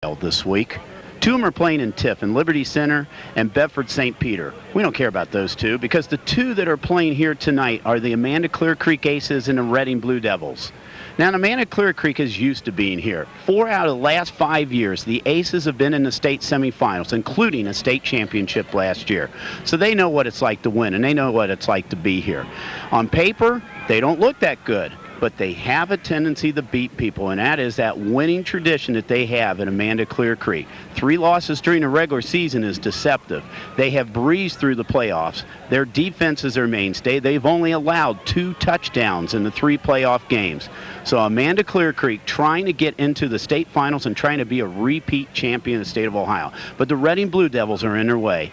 this week. Two of them are playing in Tiffin, Liberty Center and Bedford St. Peter. We don't care about those two because the two that are playing here tonight are the Amanda-Clearcreek Aces and the Reading Blue Devils. Now, Amanda-Clearcreek is used to being here. 4 out of the last 5 years, the Aces have been in the state semifinals, including a state championship last year. So they know what it's like to win, and they know what it's like to be here. On paper, they don't look that good, but they have a tendency to beat people, and that is that winning tradition that they have at Amanda-Clearcreek. 3 losses during the regular season is deceptive. They have breezed through the playoffs. Their defense is their mainstay. They've only allowed 2 touchdowns in the 3 playoff games. So Amanda-Clearcreek trying to get into the state finals and trying to be a repeat champion of the state of Ohio. But the Reading Blue Devils are in their way.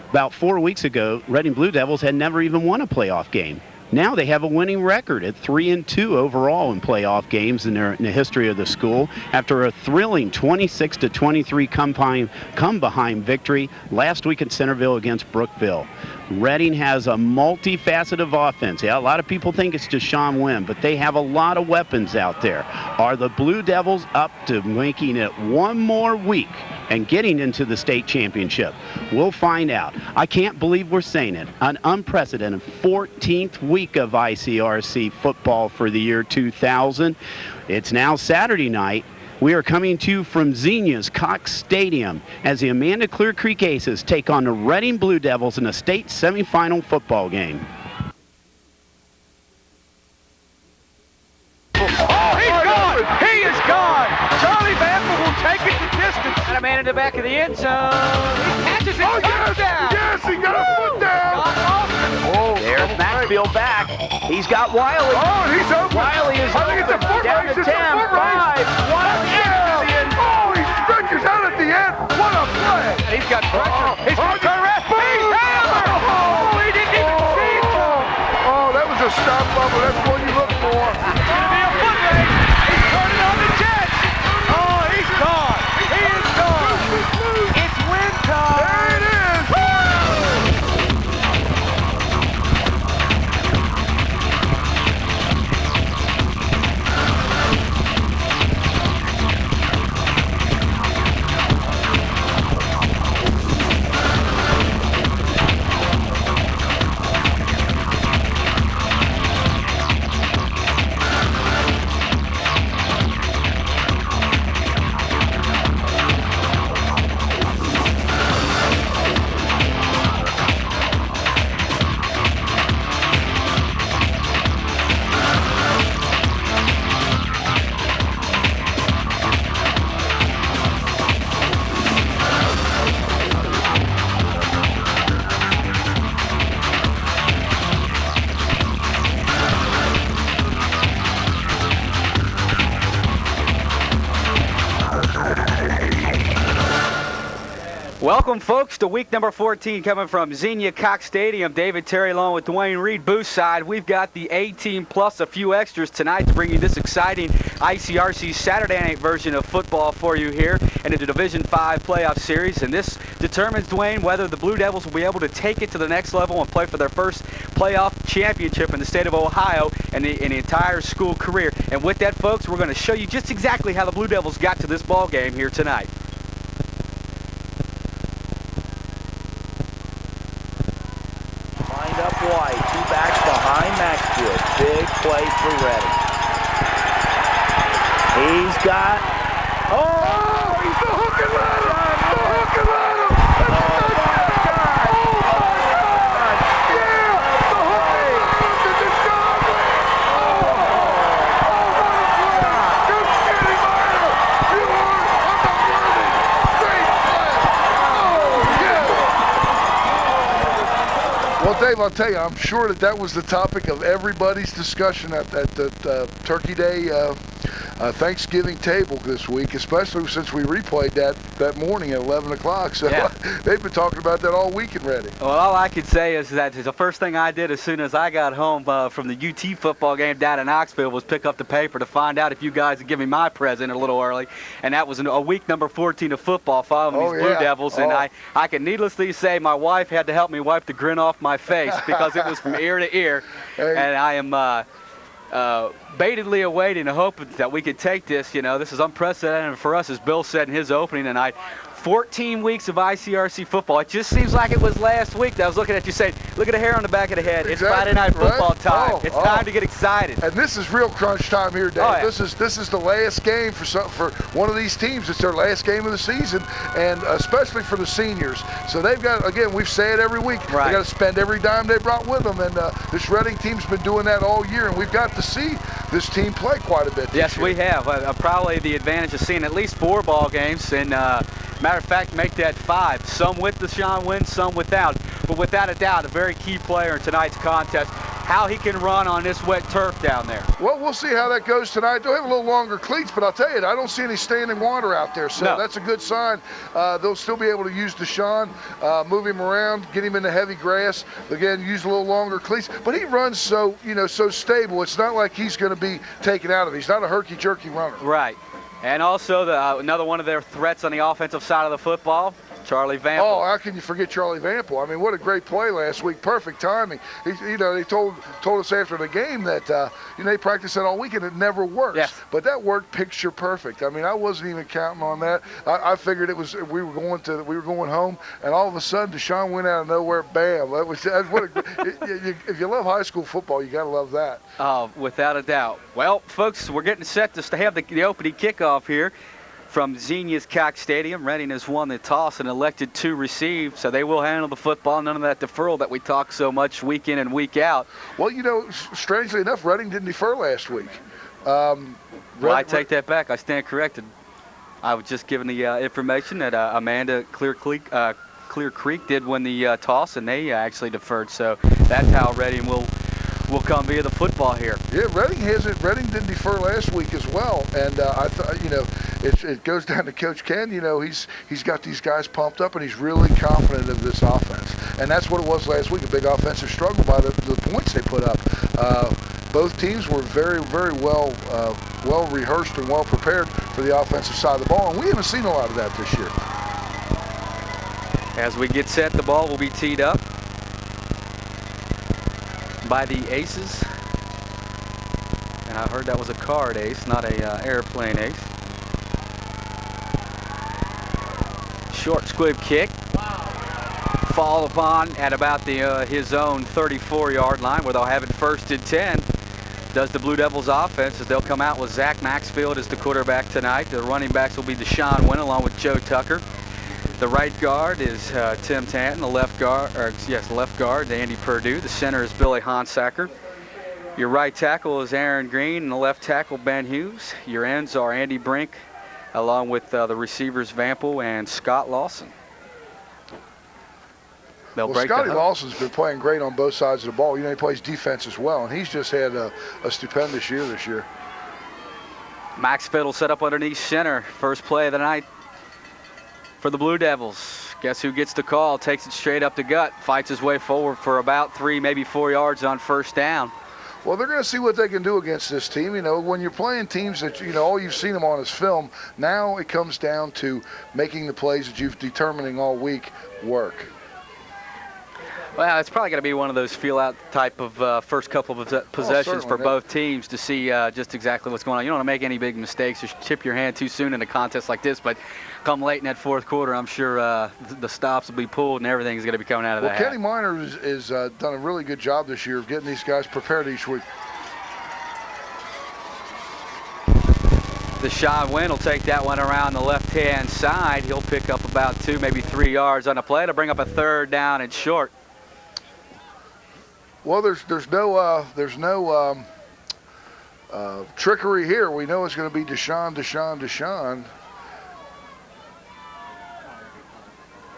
About 4 weeks ago, Reading Blue Devils had never even won a playoff game. Now they have a winning record at 3-2 overall in playoff games in the history of the school after a thrilling 26-23 come-behind victory last week at Centerville against Brookville. Reading has a multifaceted offense. Yeah, a lot of people think it's Deshaun Wynn, but they have a lot of weapons out there. Are the Blue Devils up to making it one more week and getting into the state championship? We'll find out. I can't believe we're saying it. An unprecedented 14th week of ICRC football for the year 2000. It's now Saturday night. We are coming to you from Xenia's Cox Stadium as the Amanda-Clearcreek Aces take on the Reading Blue Devils in a state semifinal football game. Oh, he's gone! He is gone! Charlie Bamble will take it the distance. And a man in the back of the end zone. He catches it. Oh, touchdown! yes, he got a foot down. Oh, there's Maxfield back. He's got Wiley. Oh, he's open. Wiley is I think it's a open. foot Down race. to It's a 10, foot race. 5. Wiley Touchdown. Oh, he stretches out at the end. What a play. And he's got pressure. He's going to turn around. He's hammered. Oh, he didn't even see it. Oh, that was a stop bubble. That's what you look for. It's going to be a foot race. He's turning on the Jets. Oh, he's gone. He is gone. It's win time. There it is. Welcome, folks, to week number 14 coming from Xenia Cox Stadium. David Terry along with Dwayne Reed, booth side. We've got the A-team plus a few extras tonight to bring you this exciting ICRC Saturday night version of football for you here in the Division 5 playoff series. And this determines, Dwayne, whether the Blue Devils will be able to take it to the next level and play for their first playoff championship in the state of Ohio and the entire school career. And with that, folks, we're going to show you just exactly how the Blue Devils got to this ball game here tonight. Up wide, 2 backs behind Maxfield. Big play for Reading. He's got. Oh, he's the hook and ladder. The hook and ladder. Oh my God! Oh my God! Yeah, the hook and ladder to Deshaun Wynn. Oh, what a play! Good Skinny Minor. You are on the Reading. Great play. Oh yeah. Well, Dave, I'll tell you, I'm sure that was the topic of everybody's discussion at the Turkey Day Thanksgiving table this week, especially since we replayed that morning at 11 o'clock. So yeah. They've been talking about that all weekend, Ready. Well, all I can say is that the first thing I did as soon as I got home from the UT football game down in Knoxville was pick up the paper to find out if you guys would give me my present a little early. And that was a week number 14 of football following these Blue Devils. And I can needlessly say my wife had to help me wipe the grin off my face because it was from ear to ear. Hey. And I am bated awaiting and hoping that we could take this. You know, this is unprecedented for us, as Bill said in his opening tonight. 14 weeks of ICRC football. It just seems like it was last week that I was looking at you saying, look at the hair on the back of the head. Exactly, it's Friday night football right? time. It's time to get excited. And this is real crunch time here, Dave. Oh, yeah. This is the last game for one of these teams. It's their last game of the season, and especially for the seniors. So they've got, again, we've said every week, right, they got to spend every dime they brought with them. And this Reading team's been doing that all year, and we've got to see this team play quite a bit this Yes, year. we have. Probably the advantage of seeing at least 4 ball games. And matter of fact, make that 5. Some with Deshaun Wynn, some without. But without a doubt, a very key player in tonight's contest. How he can run on this wet turf down there. Well, we'll see how that goes tonight. They'll have a little longer cleats, but I'll tell you, I don't see any standing water out there, so that's a good sign. They'll still be able to use Deshaun, move him around, get him in the heavy grass. Again, use a little longer cleats, but he runs so stable. It's not like he's going to be taken out of it. He's not a herky-jerky runner. Right. And also another one of their threats on the offensive side of the football, Charlie Vample. Oh, how can you forget Charlie Vample? I mean, what a great play last week. Perfect timing. They told us after the game that they practiced that all week and it never works. Yes. But that worked picture perfect. I mean, I wasn't even counting on that. I figured it was we were going home, and all of a sudden Deshaun went out of nowhere. Bam! If you love high school football, you got to love that. Oh, without a doubt. Well, folks, we're getting set to have the opening kickoff here from Xenia's Cox Stadium. Reading has won the toss and elected to receive, so they will handle the football. None of that deferral that we talk so much week in and week out. Well, strangely enough, Reading didn't defer last week. I take that back. I stand corrected. I was just given the information that Amanda-Clearcreek did win the toss, and they actually deferred. So that's how Reading will come via the football here. Yeah, Reading didn't defer last week as well, and I thought, it goes down to Coach Ken. He's got these guys pumped up, and he's really confident of this offense, and that's what it was last week—a big offensive struggle by the points they put up. Both teams were very, very well rehearsed and well prepared for the offensive side of the ball, and we haven't seen a lot of that this year. As we get set, the ball will be teed up by the Aces, and I heard that was a card ace, not a airplane ace. Short squib kick, fall upon at about his own 34-yard line, where they'll have it 1st and 10. Does the Blue Devils offense, as they'll come out with Zach Maxfield as the quarterback tonight. The running backs will be Deshaun Wynn along with Joe Tucker. The right guard is Tim Tanton. The left guard, Andy Perdue. The center is Billy Honsacker. Your right tackle is Aaron Green, and the left tackle Ben Hughes. Your ends are Andy Brink, along with the receivers Vample and Scott Lawson. Scotty Lawson's been playing great on both sides of the ball. He plays defense as well, and he's just had a stupendous year this year. Maxfield will set up underneath center. First play of the night for the Blue Devils. Guess who gets the call? Takes it straight up the gut. Fights his way forward for about 3, maybe 4 yards on 1st down. Well, they're going to see what they can do against this team. When you're playing teams that, all you've seen them on is film, now it comes down to making the plays that you've determining all week work. Well, it's probably going to be one of those feel-out type of first couple of possessions for both teams to see just exactly what's going on. You don't want to make any big mistakes or tip your hand too soon in a contest like this, but come late in that 4th quarter, I'm sure the stops will be pulled and everything's going to be coming out of that. Kenny Minor has done a really good job this year of getting these guys prepared each week. Deshaun Wynn will take that one around the left-hand side. He'll pick up about 2, maybe 3 yards on the play to bring up a 3rd down and short. Well, there's no trickery here. We know it's going to be Deshaun.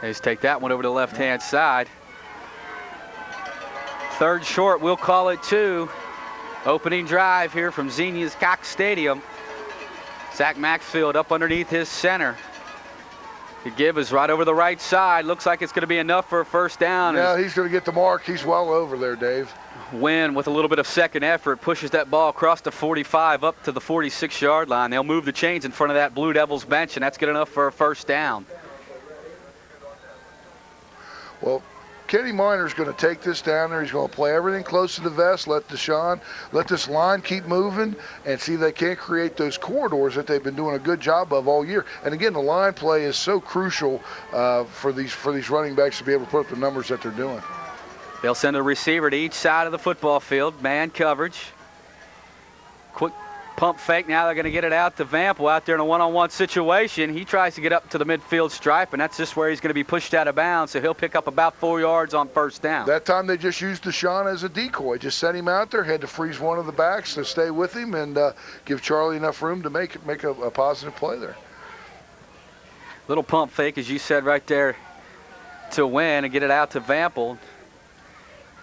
They just take that one over to the left-hand side. 3rd short, we'll call it 2. Opening drive here from Xenia's Cox Stadium. Zach Maxfield up underneath his center. The give is right over the right side. Looks like it's going to be enough for a 1st down. Yeah, he's going to get the mark. He's well over there, Dave. Wynn, with a little bit of second effort, pushes that ball across the 45 up to the 46-yard line. They'll move the chains in front of that Blue Devils bench, and that's good enough for a 1st down. Well, Kenny Minor's going to take this down there. He's going to play everything close to the vest, let this line keep moving, and see if they can't create those corridors that they've been doing a good job of all year. And again, the line play is so crucial for these running backs to be able to put up the numbers that they're doing. They'll send a receiver to each side of the football field, man coverage. Quick pump fake. Now they're going to get it out to Vample out there in a one-on-one situation. He tries to get up to the midfield stripe, and that's just where he's going to be pushed out of bounds, so he'll pick up about 4 yards on first down. That time they just used Deshaun as a decoy. Just sent him out there, had to freeze one of the backs to stay with him and give Charlie enough room to make a positive play there. Little pump fake, as you said right there, to win and get it out to Vample.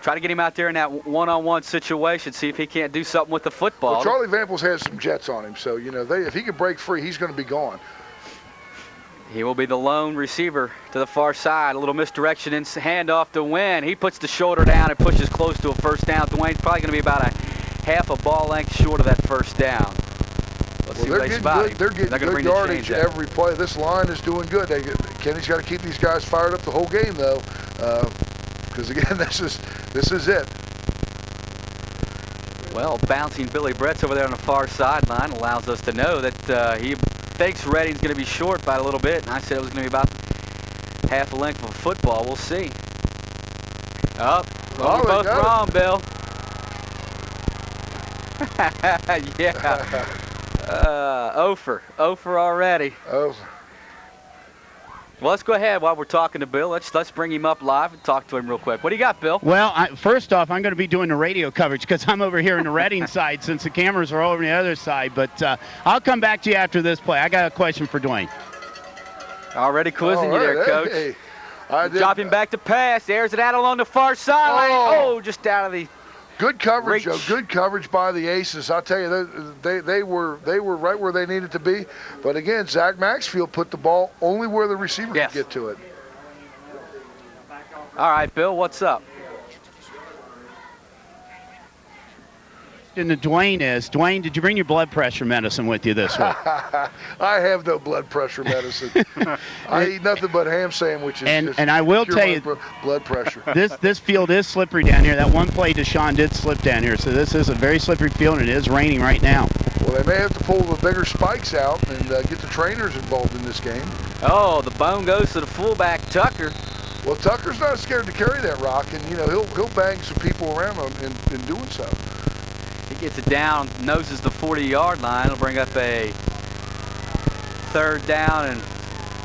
Try to get him out there in that one-on-one situation, see if he can't do something with the football. Well, Charlie Vample's has some jets on him, so, if he can break free, he's going to be gone. He will be the lone receiver to the far side. A little misdirection and handoff to Wynn. He puts the shoulder down and pushes close to a first down. Dwayne's probably going to be about a half a ball length short of that first down. Let's see where they spot him. They're getting good yardage every play. This line is doing good. Kenny's got to keep these guys fired up the whole game, though, because, again, this is it. Well, bouncing Billy Brett's over there on the far sideline allows us to know that he thinks Redding's going to be short by a little bit, and I said it was going to be about half a length of a football. We'll see. We're both wrong, Bill. Yeah. Ofer already. Ofer. Well, let's go ahead while we're talking to Bill. Let's bring him up live and talk to him real quick. What do you got, Bill? Well, first off, I'm going to be doing the radio coverage because I'm over here in the Reading side since the cameras are over on the other side. But I'll come back to you after this play. I got a question for Dwayne. Already quizzing you there, Coach. Hey, dropping back to pass. Airs it out along the far sideline. Just out of the good coverage, reach. Joe. Good coverage by the Aces. I'll tell you, they were right where they needed to be. But again, Zach Maxfield put the ball only where the receiver could get to it. All right, Bill, what's up? And the Dwayne, did you bring your blood pressure medicine with you this week? I have no blood pressure medicine. I eat nothing but ham sandwiches. And I will tell you, blood pressure. This field is slippery down here. That one play Deshaun did slip down here, so this is a very slippery field, and it is raining right now. Well, they may have to pull the bigger spikes out and get the trainers involved in this game. Oh, the bone goes to the fullback, Tucker. Well, Tucker's not scared to carry that rock, and he'll bang some people around in doing so. He gets it down, noses the 40-yard line. It'll bring up a third down, and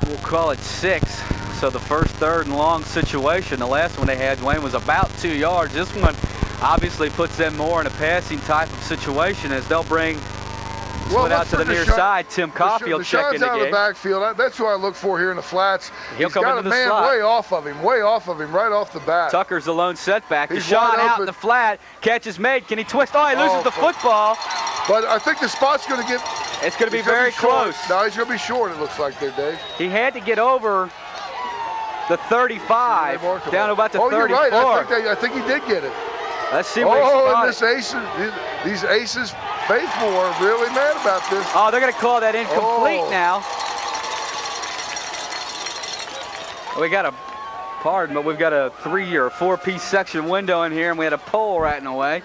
we'll call it 6. So the first third and long situation, the last one they had, Dwayne, was about 2 yards. This one obviously puts them more in a passing type of situation as they'll bring split out to the near side. Tim Caulfield checking the out game. Of the backfield. That's who I look for here in the flats. He'll come got into a the man slot. way off of him, right off the bat. Tucker's the lone setback. He's Deshaun wide out open. in the flat. Catch is made. Can he twist? Oh, he loses the football. But I think the spot's going to get... It's going to be very close. No, he's going to be short, it looks like there, Dave. He had to get over the 35 down to about the 34. You're right. I think he did get it. Let's see where he and these Aces faithful are really mad about this. Oh, they're going to call that incomplete now. We got but we've got a 3 or 4-piece section window in here, and we had a pole right in the way.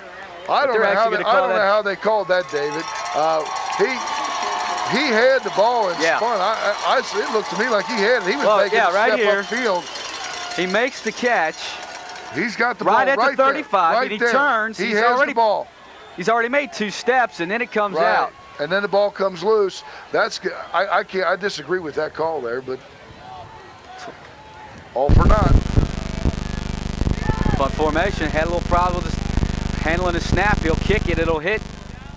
I don't know how they called that, David. He had the ball and spun. It looked to me like he had it. He was making a step upfield. He makes the catch. He's got the ball right at the 35, and he turns. He has the ball. He's already made 2 steps, and then it comes out. And then the ball comes loose. That's good. I disagree with that call there, but all for naught. Punt formation had a little problem with handling the snap. He'll kick it. It'll hit.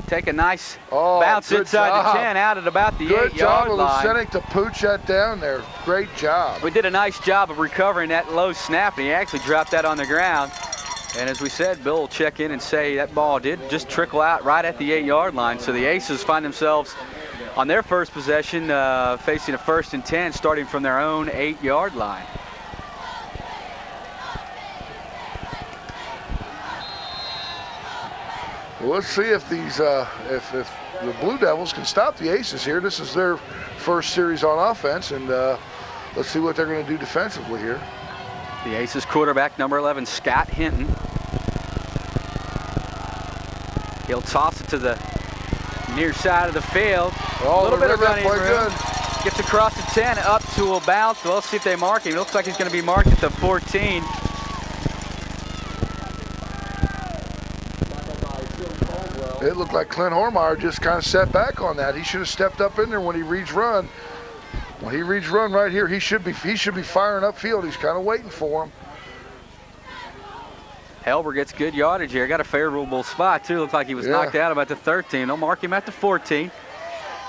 Take a nice bounce inside the 10 out at about the 8-yard line. Good job of Lucenik to pooch that down there. Great job. We did a nice job of recovering that low snap, and he actually dropped that on the ground. And as we said, Bill will check in and say that ball did just trickle out right at the 8-yard line. So the Aces find themselves on their first possession facing a 1st and 10 starting from their own 8-yard line. Well, let's see if these if the Blue Devils can stop the Aces here. This is their first series on offense, and let's see what they're going to do defensively here. The Aces quarterback, number 11, Scott Hinton. He'll toss it to the near side of the field. Oh, a little bit of Red running play room. good. Gets across the 10, up to a bounce. We'll see if they mark him. It looks like he's going to be marked at the 14. It looked like Clint Hormeyer just kind of set back on that. He should have stepped up in there when he reads run. When he reads run right here, he should be firing upfield. He's kind of waiting for him. Helber gets good yardage here. Got a favorable spot, too. Looks like he was knocked out about the 13. They'll mark him at the 14.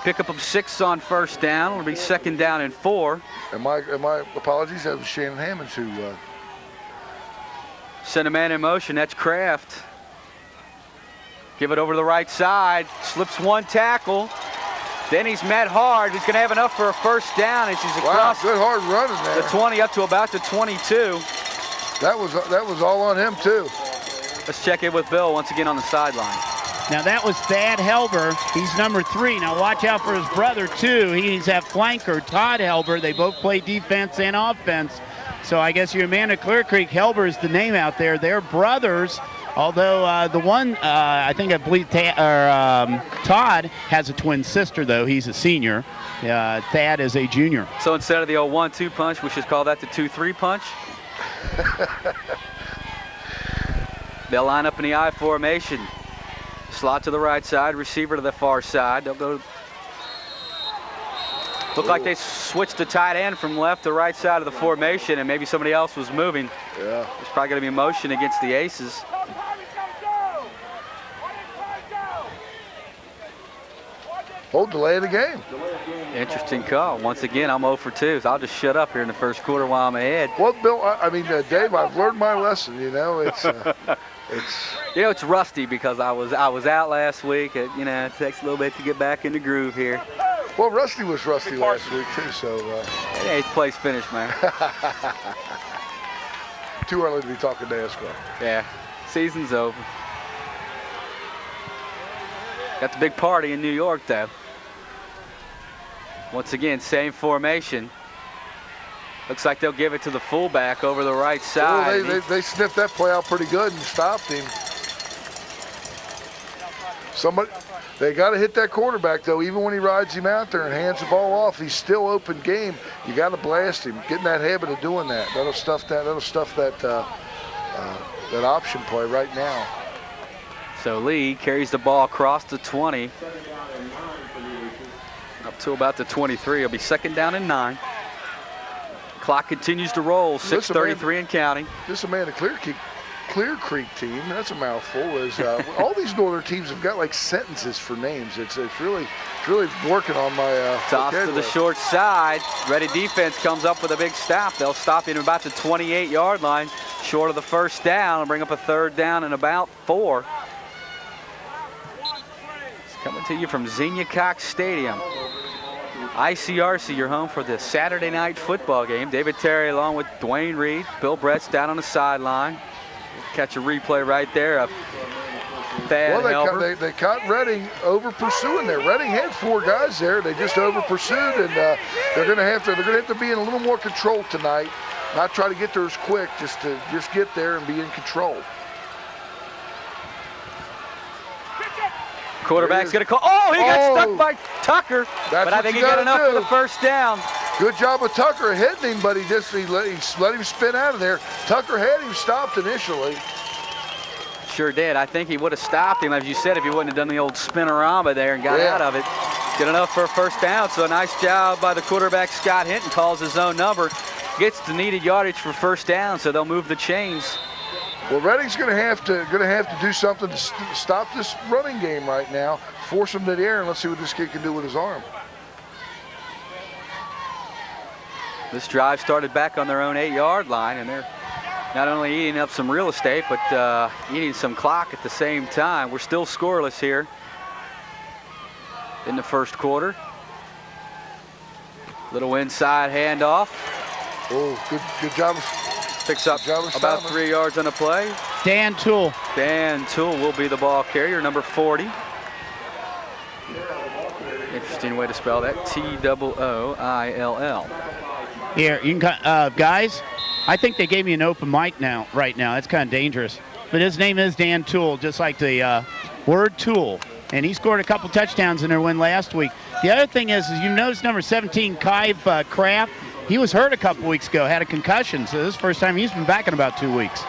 Pick up 6 on first down. It'll be second down and 4. And my apologies, that was Shannon Hammonds who sent a man in motion. That's Kraft. Give it over to the right side. Slips one tackle. Then he's met hard. He's going to have enough for a first down as he's across good hard running there. the 20 up to about the 22. That was all on him too. Let's check in with Bill once again on the sideline. Now that was Thad Helber. He's number 3. Now watch out for his brother too. He's that flanker, Todd Helber. They both play defense and offense. So I guess your Amanda-Clearcreek, Helber is the name out there. They're brothers. Although the one, I believe Todd has a twin sister, though. He's a senior. Thad is a junior. So instead of the old 1-2 punch, we should call that the 2-3 punch. They'll line up in the I formation. Slot to the right side, receiver to the far side. They'll go. Look like they switched the tight end from left to right side of the formation, and maybe somebody else was moving. Yeah. There's probably going to be motion against the Aces. Oh, delay of the game. Interesting call. Once again, I'm 0 for 2, so I'll just shut up here in the first quarter while I'm ahead. Well, Bill, Dave, I've learned my lesson. You know, it's it's rusty because I was out last week. It takes a little bit to get back in the groove here. Well, Rusty was rusty last week too, so. Hey, place finished, man. Too early to be talking NASCAR. Yeah, season's over. Got the big party in New York, though. Once again, same formation. Looks like they'll give it to the fullback over the right side. Well, they sniffed that play out pretty good and stopped him. They got to hit that quarterback, though. Even when he rides him out there and hands the ball off, he's still open game. You got to blast him. Get in that habit of doing that. That'll stuff that option play right now. So Lee carries the ball across the 20. Up to about the 23. It'll be second down and 9. Clock continues to roll. 6:33 and counting. This Amanda-Clearcreek team, that's a mouthful. Is all these northern teams have got like sentences for names. It's really working on my toss to the short side. Ready defense comes up with a big stop. They'll stop him about the 28-yard line, short of the first down, and bring up a third down and about 4. It's coming to you from Xenia Cox Stadium. ICRC, your home for the Saturday night football game. David Terry along with Dwayne Reed. Bill Brett's down on the sideline. Catch a replay right there of Thad Helber. They caught Reading over pursuing there. Reading had 4 guys there. They just over pursued, and they're going to have to be in a little more control tonight. Not try to get there as quick, just get there and be in control. Quarterback's going to call. Oh, he got stuck by Tucker. But I think he got enough for the first down. Good job with Tucker hitting him, but he let him spin out of there. Tucker had him stopped initially. Sure did. I think he would have stopped him, as you said, if he wouldn't have done the old spinorama there and got out of it. Good enough for a first down. So a nice job by the quarterback, Scott Hinton. Calls his own number. Gets the needed yardage for first down, so they'll move the chains. Well, Reading's going to have to do something to stop this running game right now. Force him to the air, and let's see what this kid can do with his arm. This drive started back on their own 8-yard line, and they're not only eating up some real estate, but eating some clock at the same time. We're still scoreless here in the first quarter. Little inside handoff. Oh, good job. Picks up about 3 yards on the play. Dan Toole. Dan Toole will be the ball carrier, number 40. Interesting way to spell that, T-O-O-I-L-L. Here, you can guys, I think they gave me an open mic now, right now. That's kind of dangerous. But his name is Dan Toole, just like the word tool. And he scored a couple touchdowns in their win last week. The other thing is you notice number 17, Kive Kraft, he was hurt a couple weeks ago, had a concussion. So this is the first time he's been back in about 2 weeks.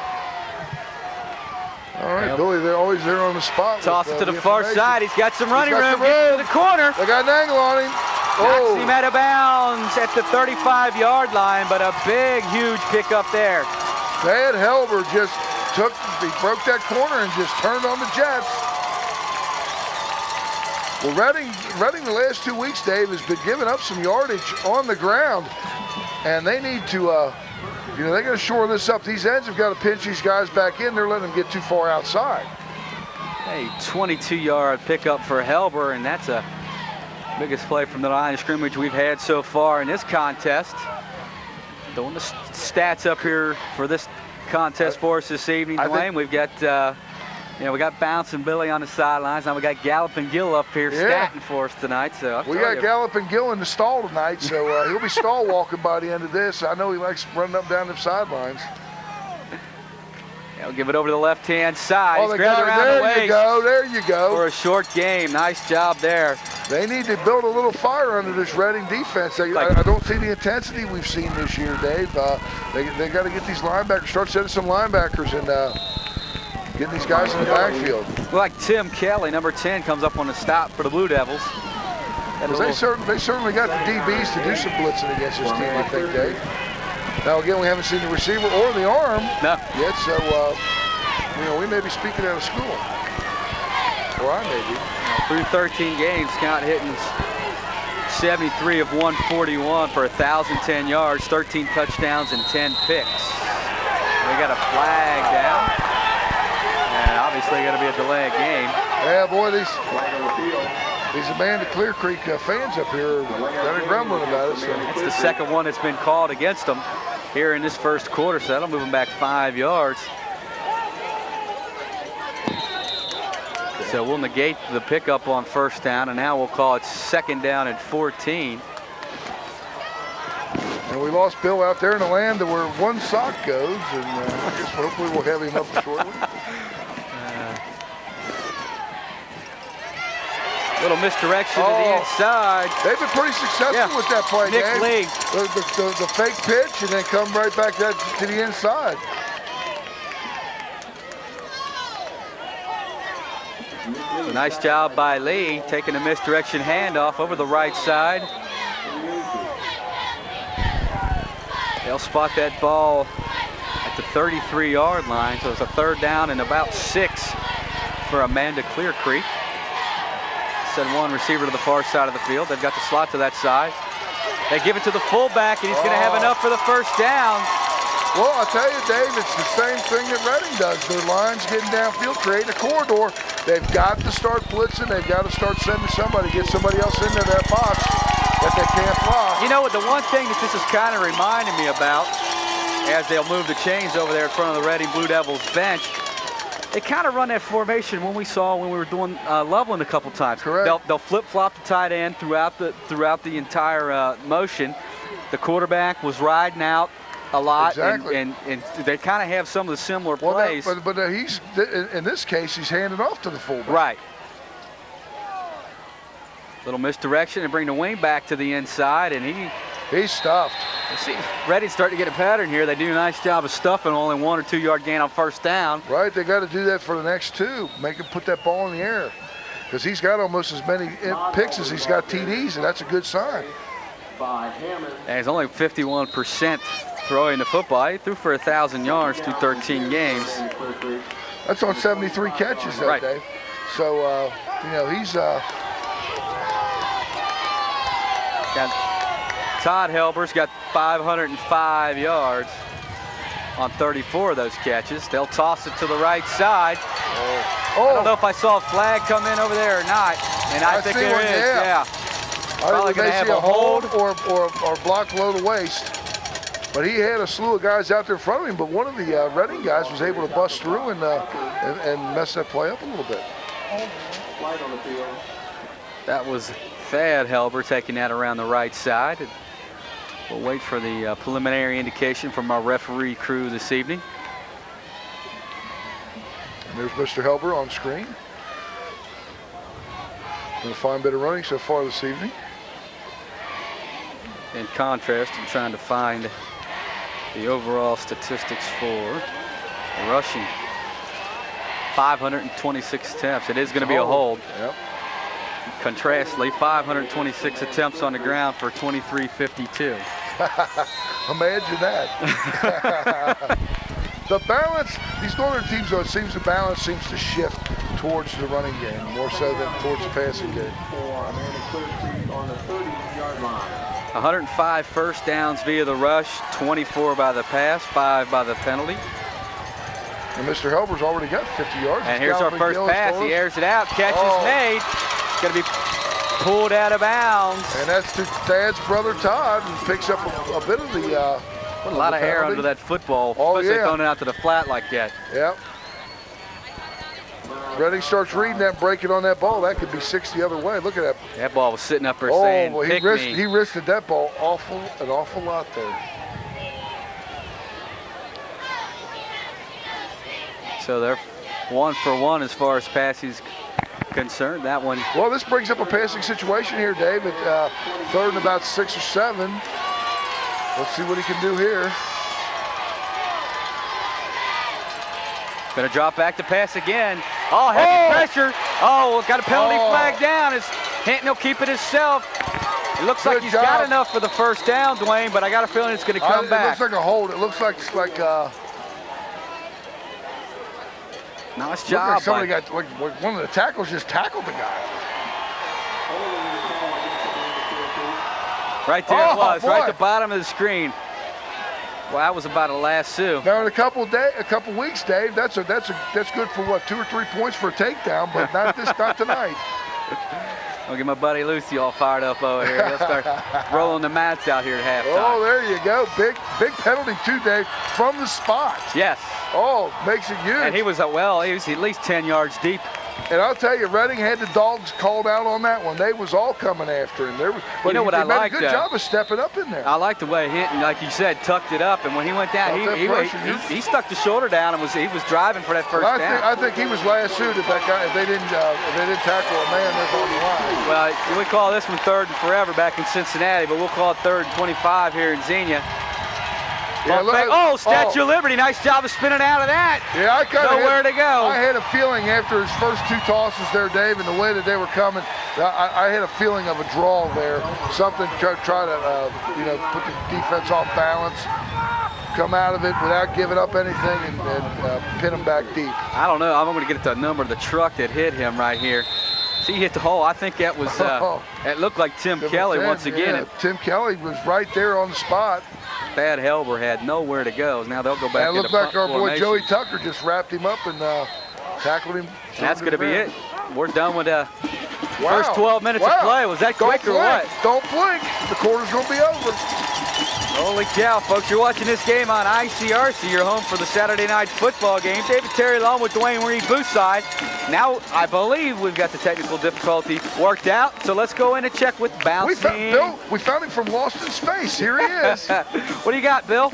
All right, Billy, they're always there on the spot. Toss it to the far side. He's got some running room. Gets to the corner. They got an angle on him. Knocks him out of bounds at the 35-yard line, but a big, huge pickup there. Thad Helber just he broke that corner and just turned on the Jets. Well, Reading the last 2 weeks, Dave, has been giving up some yardage on the ground, and they need to, they're going to shore this up. These ends have got to pinch these guys back in. They're letting them get too far outside. A 22-yard pickup for Helber, and that's a biggest play from the line of scrimmage we've had so far in this contest. Throwing the stats up here for this contest for us this evening, Dwayne. We've got, we got Bouncing Billy on the sidelines. Now we got Galloping Gill up here statting for us tonight. So we got Galloping Gill in the stall tonight, so he'll be stall walking by the end of this. I know he likes running up and down the sidelines. We'll give it over to the left-hand side. Oh, there you go. For a short game. Nice job there. They need to build a little fire under this Reading defense. I don't see the intensity we've seen this year, Dave. They got to get these linebackers, start setting some linebackers and getting these guys in the backfield. Like Tim Kelly, number 10, comes up on the stop for the Blue Devils. They certainly got the DBs to do some blitzing against this team, I think, Dave. Now, again, we haven't seen the receiver or the arm yet, so, we may be speaking out of school. Or I may be. Through 13 games, Scott hitting 73 of 141 for 1,010 yards, 13 touchdowns, and 10 picks. We got a flag down, and obviously got to be a delay of game. Yeah, boy, these Amanda-Clearcreek fans up here are grumbling about it. So. It's the second one that's been called against them here in this first quarter, so that'll move them back 5 yards. So we'll negate the pickup on first down, and now we'll call it second down and 14. And we lost Bill out there in the land where one sock goes, and I guess hopefully we'll have him up shortly. Little misdirection to the inside. They've been pretty successful with that play, Nick Dave. Lee. The fake pitch and then come right back to the inside. So nice job by Lee, taking a misdirection handoff over the right side. They'll spot that ball at the 33-yard line, so it's a third down and about 6 for Amanda-Clearcreek. Send one receiver to the far side of the field. They've got the slot to that side. They give it to the fullback, and he's going to have enough for the first down. Well, I'll tell you, Dave, it's the same thing that Reading does. Their line's getting downfield, creating a corridor. They've got to start blitzing. They've got to start sending somebody, get somebody else into that box that they can't block. You know what, the one thing that this is kind of reminding me about, as they'll move the chains over there in front of the Reading Blue Devils bench, they kind of run that formation when we were doing Loveland a couple times. Correct. They'll flip-flop the tight end throughout the entire motion. The quarterback was riding out a lot, exactly. and they kind of have some of the similar plays. But he's in this case he's handed off to the fullback. Right. Little misdirection and bring the wing back to the inside, and he's stuffed. See, Reading starting to get a pattern here. They do a nice job of stuffing, only 1 or 2 yard gain on first down. Right, they got to do that for the next 2. Make him put that ball in the air, because he's got almost as many picks as he's got TDs, and that's a good sign. And he's only 51% throwing the football. He threw for 1,000 yards through 13 games. That's on 73 catches that day. So he's Todd Helber's got 505 yards on 34 of those catches. They'll toss it to the right side. I don't know if I saw a flag come in over there or not, and I think there is. Yeah. Probably going to have a hold or block below the waist. But he had a slew of guys out there in front of him, but one of the Reading guys was able to bust through and mess that play up a little bit. That was Thad Helber taking that around the right side. We'll wait for the preliminary indication from our referee crew this evening. And there's Mr. Helber on screen. And a fine bit of running so far this evening. In contrast, I'm trying to find the overall statistics for rushing. 526 attempts. It is going to be a hold. Yep. Contrastly, 526 attempts on the ground for 23.52. Imagine that. The balance, these northern teams, though, it seems the balance seems to shift towards the running game more so than towards the passing game. Amanda-Clearcreek on the 30-yard line. 105 first downs via the rush, 24 by the pass, 5 by the penalty. And Mr. Helber's already got 50 yards. And here's our first pass. He airs it out. Catch is made. Going to be pulled out of bounds. And that's to Dad's brother Todd, and picks up a bit of the. Put a lot of air under that football, especially throwing it out to the flat like that. Yep. Redding starts reading that, breaking on that ball. That could be 60 the other way. Look at that. That ball was sitting up there saying, well, he risked that ball an awful lot there. So they're 1 for 1 as far as passing's concerned. That one. Well, this brings up a passing situation here, David. 3rd and about 6 or 7. Let's see what he can do here. Gonna drop back to pass again. Oh, heavy pressure. Oh, got a penalty flag down. Hinton will keep it himself. It looks like he's got enough for the first down, Dwayne, but I got a feeling it's gonna come back. It looks like a hold. It looks like nice job. Somebody got one of the tackles just tackled the guy. Right there it was, right at the bottom of the screen. Well, that was about a lasso. Now in a couple weeks, Dave, that's good for what, 2 or 3 points for a takedown, but not tonight. I'll get my buddy Lucy all fired up over here. He'll start rolling the mats out here at halftime. Oh, there you go. Big penalty too, Dave, from the spot. Yes. Oh, makes it huge. And he was at least 10 yards deep. And I'll tell you, Redding had the dogs called out on that one. They was all coming after him. But you know what I like? He did a good job of stepping up in there. I like the way Hinton, like you said, tucked it up. And when he went down, he stuck the shoulder down and he was driving for that first down. I think he was lassoed if that guy if they didn't tackle a man there on the line. Well, we call this one 3rd and forever back in Cincinnati, but we'll call it 3rd and 25 here in Xenia. Yeah, Statue of Liberty. Nice job of spinning out of that. Yeah, I kind of nowhere to go. I had a feeling after his first 2 tosses there, Dave, and the way that they were coming, I had a feeling of a draw there. Something to try to, put the defense off balance, come out of it without giving up anything, and pin him back deep. I don't know. I'm going to get the number of the truck that hit him right here. See, he hit the hole. I think that was, it looked like Tim Kelly once again. Yeah, Tim Kelly was right there on the spot. Thad Helber had nowhere to go. Now they'll go back into punt formation. It looked like our boy Joey Tucker just wrapped him up and tackled him. And that's going to be it. We're done with the first 12 minutes of play. Was that quick or what? Don't blink. The quarter's going to be over. Holy cow, folks. You're watching this game on ICRC. You're home for the Saturday night football game. David Terry along with Dwayne Reed booth side. Now, I believe we've got the technical difficulty worked out. So let's go in and check with bouncing. We found him from Lost in Space. Here he is. What do you got, Bill?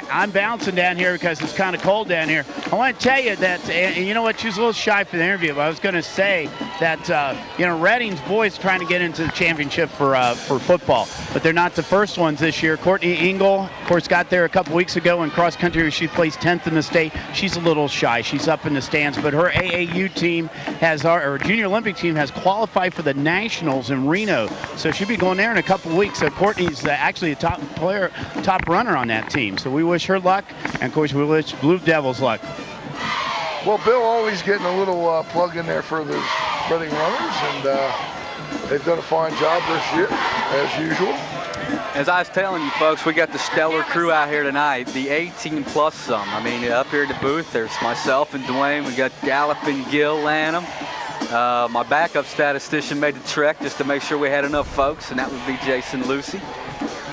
I'm bouncing down here because it's kind of cold down here. I want to tell you that, and you know what, she was a little shy for the interview, but I was going to say that, Redding's boys trying to get into the championship for football, but they're not the first ones this year. Courtney Engel, of course, got there a couple weeks ago in cross country. She placed 10th in the state. She's a little shy. She's up in the stands, but her AAU team or Junior Olympic team has qualified for the Nationals in Reno, so she'll be going there in a couple weeks. So Courtney's actually a top runner on that team. So we wish her luck, and of course we wish Blue Devils luck. Well, Bill always getting a little plug in there for the Redding runners, and they've done a fine job this year, as usual. As I was telling you folks, we got the stellar crew out here tonight, the 18 plus some. I mean, up here at the booth, there's myself and Dwayne. We got Gallup and Gil Lanham. My backup statistician made the trek just to make sure we had enough folks, and that would be Jason Lucy.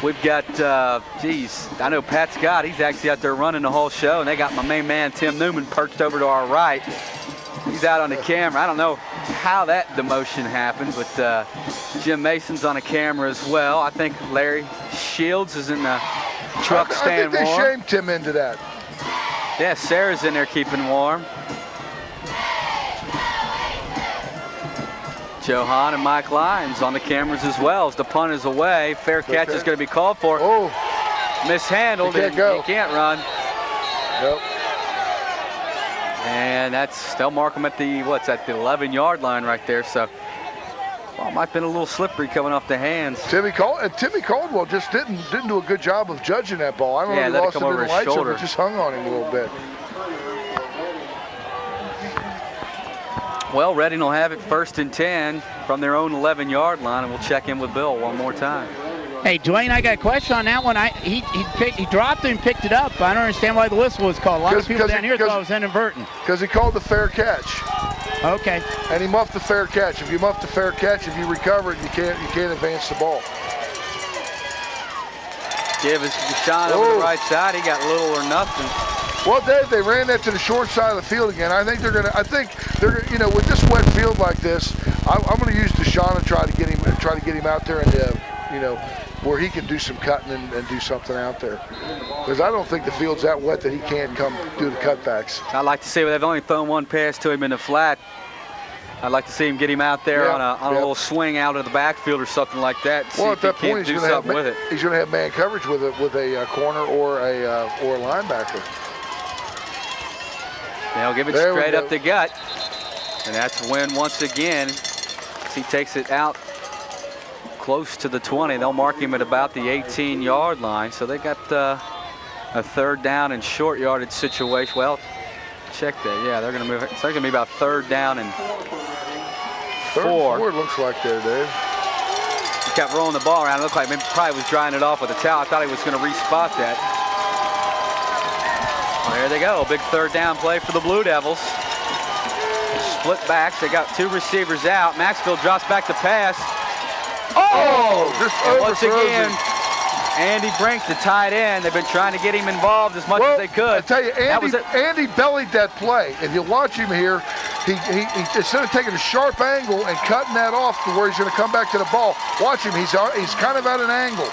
We've got, I know Pat Scott, he's actually out there running the whole show, and they got my main man, Tim Newman, perched over to our right. He's out on the camera. I don't know how that demotion happened, but Jim Mason's on the camera as well. I think Larry Shields is in the truck staying warm. I think they shamed Tim into that. Yeah, Sarah's in there keeping warm. Joe Hahn and Mike Lyons on the cameras as well as the punt is away. Fair catch is going to be called for. Oh. Mishandled. He can't go. He can't run. Nope. And they'll mark him at the, at the 11-yard line right there. So, well, it might have been a little slippery coming off the hands. Timmy Caldwell just didn't do a good job of judging that ball. I don't know if he lost it in the lights or just hung on him a little bit. Well, Reading will have it 1st and 10 from their own 11-yard line, and we'll check in with Bill one more time. Hey, Dwayne, I got a question on that one. He dropped it and picked it up. I don't understand why the whistle was called. A lot of people down here thought it was inadvertent. Because he called the fair catch. Okay. And he muffed the fair catch. If you muff the fair catch, if you recover it, you can't advance the ball. Give us Deshaun over the right side. He got little or nothing. Well, Dave, they ran that to the short side of the field again. I think they're gonna. You know, with this wet field like this, I'm gonna use Deshaun and try to get him out there and you know, where he can do some cutting and do something out there. Because I don't think the field's that wet that he can't come do the cutbacks. I'd like to see, they've only thrown one pass to him in the flat. I'd like to see him get him out there on a little swing out of the backfield or something like that. Well, at that point, he's going to have man coverage with a corner or a linebacker. They'll give it straight up the gut, and that's Wynn once again. He takes it out close to the 20. They'll mark him at about the 18-yard line. So they got a 3rd down and short yardage situation. Well, check that. Yeah, they're going to move. So they're going to be about 3rd down and 4. 4 it looks like there, Dave. He kept rolling the ball around. It looked like he probably was drying it off with a towel. I thought he was going to respot that. Well, there they go. Big 3rd down play for the Blue Devils. Split backs. They got 2 receivers out. Maxfield drops back to pass. Oh! Just once again, Andy Brink, the tight end. They've been trying to get him involved as much as they could. I tell you, Andy bellied that play. If you watch him here, he instead of taking a sharp angle and cutting that off to where he's going to come back to the ball, watch him. He's kind of at an angle.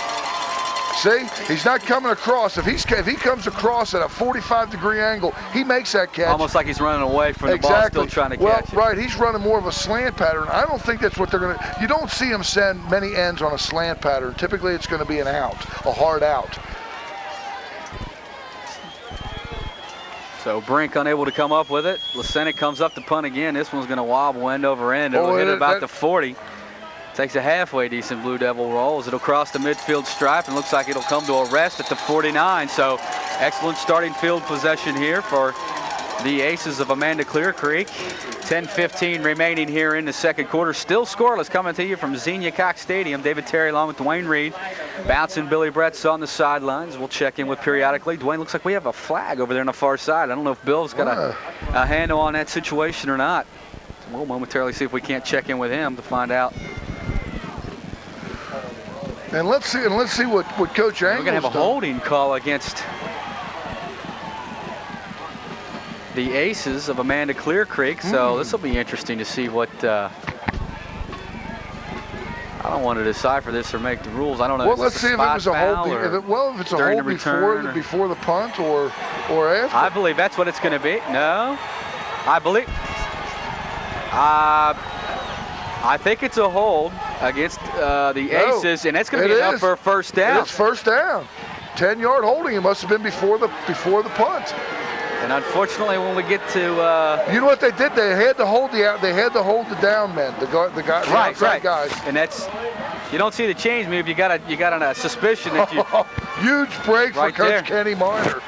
See, he's not coming across. If he comes across at a 45-degree angle, he makes that catch. Almost like he's running away from the ball, still trying to catch it. Right, he's running more of a slant pattern. I don't think that's what they're going to. You don't see him send many ends on a slant pattern. Typically, it's going to be an out, a hard out. So Brink unable to come up with it. Lasenic comes up to punt again. This one's going to wobble end over end. It'll hit about the 40. Takes a halfway decent Blue Devil roll as it'll cross the midfield stripe and looks like it'll come to a rest at the 49. So excellent starting field possession here for the Aces of Amanda-Clearcreek. 10:15 remaining here in the 2nd quarter. Still scoreless, coming to you from Xenia Cox Stadium. David Terry along with Dwayne Reed. Bouncing Billy Brett's on the sidelines. We'll check in with periodically. Dwayne, looks like we have a flag over there on the far side. I don't know if Bill's got a handle on that situation or not. We'll momentarily see if we can't check in with him to find out. And let's see what Coach Angle's We're going to have a holding call against the Aces of Amanda-Clearcreek. So this will be interesting to see what. I don't want to decipher this or make the rules. I don't know. Well, let's see if it was a hold. If it's a hold before the punt or after. I believe that's what it's going to be. No, I believe. I think it's a hold against the Aces, and that's going to be enough for a 1st down. It's 1st down. 10-yard holding. It must have been before the punt. And unfortunately, when we get to you know what they did? They had to hold the down men, the outside guys. And that's, you don't see the change move. You got a suspicion that you huge break for Coach Kenny Minor.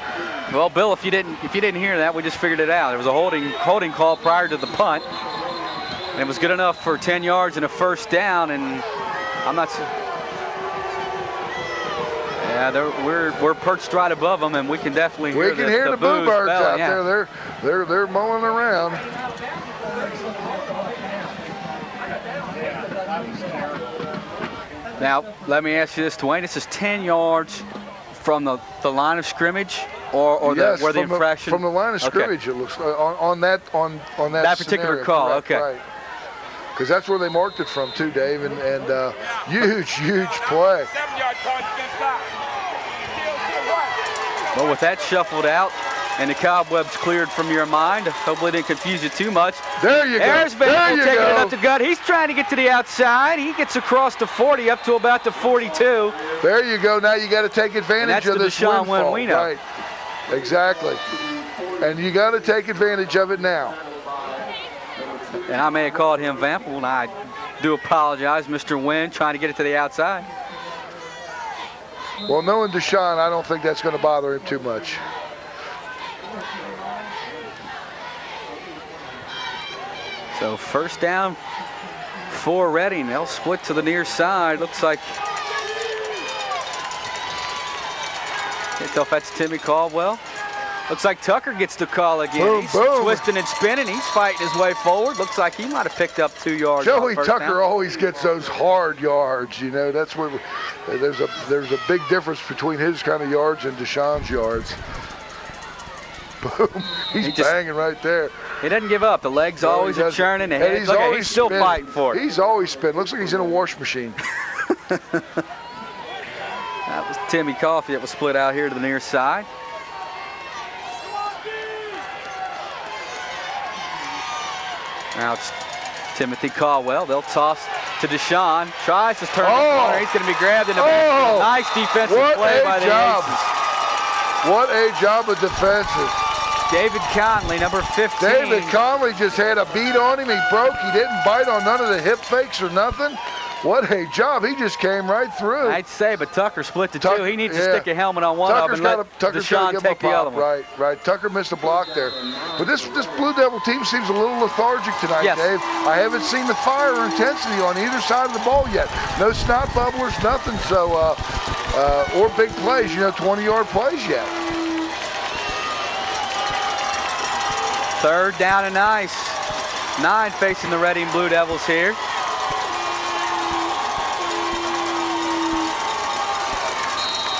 Well, Bill, if you didn't hear that, we just figured it out. There was a holding call prior to the punt. And it was good enough for 10 yards and a 1st down, and I'm not. Yeah, we're perched right above them, and we can definitely hear the boo birds out there. They're mulling around. Now, let me ask you this, Dwayne. This is 10 yards from the line of scrimmage, or yes, where the infraction from the line of scrimmage. It looks on that particular scenario, call. Correct, okay. Right. Because that's where they marked it from too, Dave, and huge play. 7-yard call, it's going to stop. Well, with that shuffled out and the cobwebs cleared from your mind, hopefully it didn't confuse you too much. There you go. There's There Vanderbilt you taking go. it up the gut. He's trying to get to the outside. He gets across the 40 up to about the 42. There you go. Now you got to take advantage of this Deshaun windfall. win we know. Right. Exactly. And you got to take advantage of it now. And I may have called him Vampel, and I do apologize, Mr. Wynn, trying to get it to the outside. Well, knowing Deshaun, I don't think that's going to bother him too much. So first down for Reading. They'll split to the near side. Looks like, can't tell if that's Timmy Caldwell. Looks like Tucker gets the call again. Boom, He's boom. twisting and spinning. He's fighting his way forward. Looks like he might have picked up 2 yards. Joey on first Tucker down. always gets those hard yards. You know, that's where there's a big difference between his kind of yards and Deshaun's yards. Boom. He's He just- banging right there. He doesn't give up. The legs always are churning. The head. Look at, he's still spinning. fighting for it. He's always spinning. Looks like he's in a wash machine. That was Timmy Coffey that was split out here to the near side. Now it's Timothy Caldwell. They'll toss to Deshaun. Tries to turn the corner. He's going to be grabbed in the back. Nice defensive play by the Aces. What a job of defensive. David Conley, number 15. David Conley just had a beat on him. He broke. He didn't bite on none of the hip fakes or nothing. What a job. He just came right through. I'd say, but Tucker split the two. He needs to stick a helmet on one Tucker's of them and let Tucker's gotta Deshaun give him a take the other pop. one. Right. Tucker missed a block there. But this Blue Devil team seems a little lethargic tonight, Yes. Dave. I haven't seen the fire or intensity on either side of the ball yet. No snot bubblers, nothing. So, or big plays, 20-yard plays yet. Third down and nice. 9 facing the Reading Blue Devils here.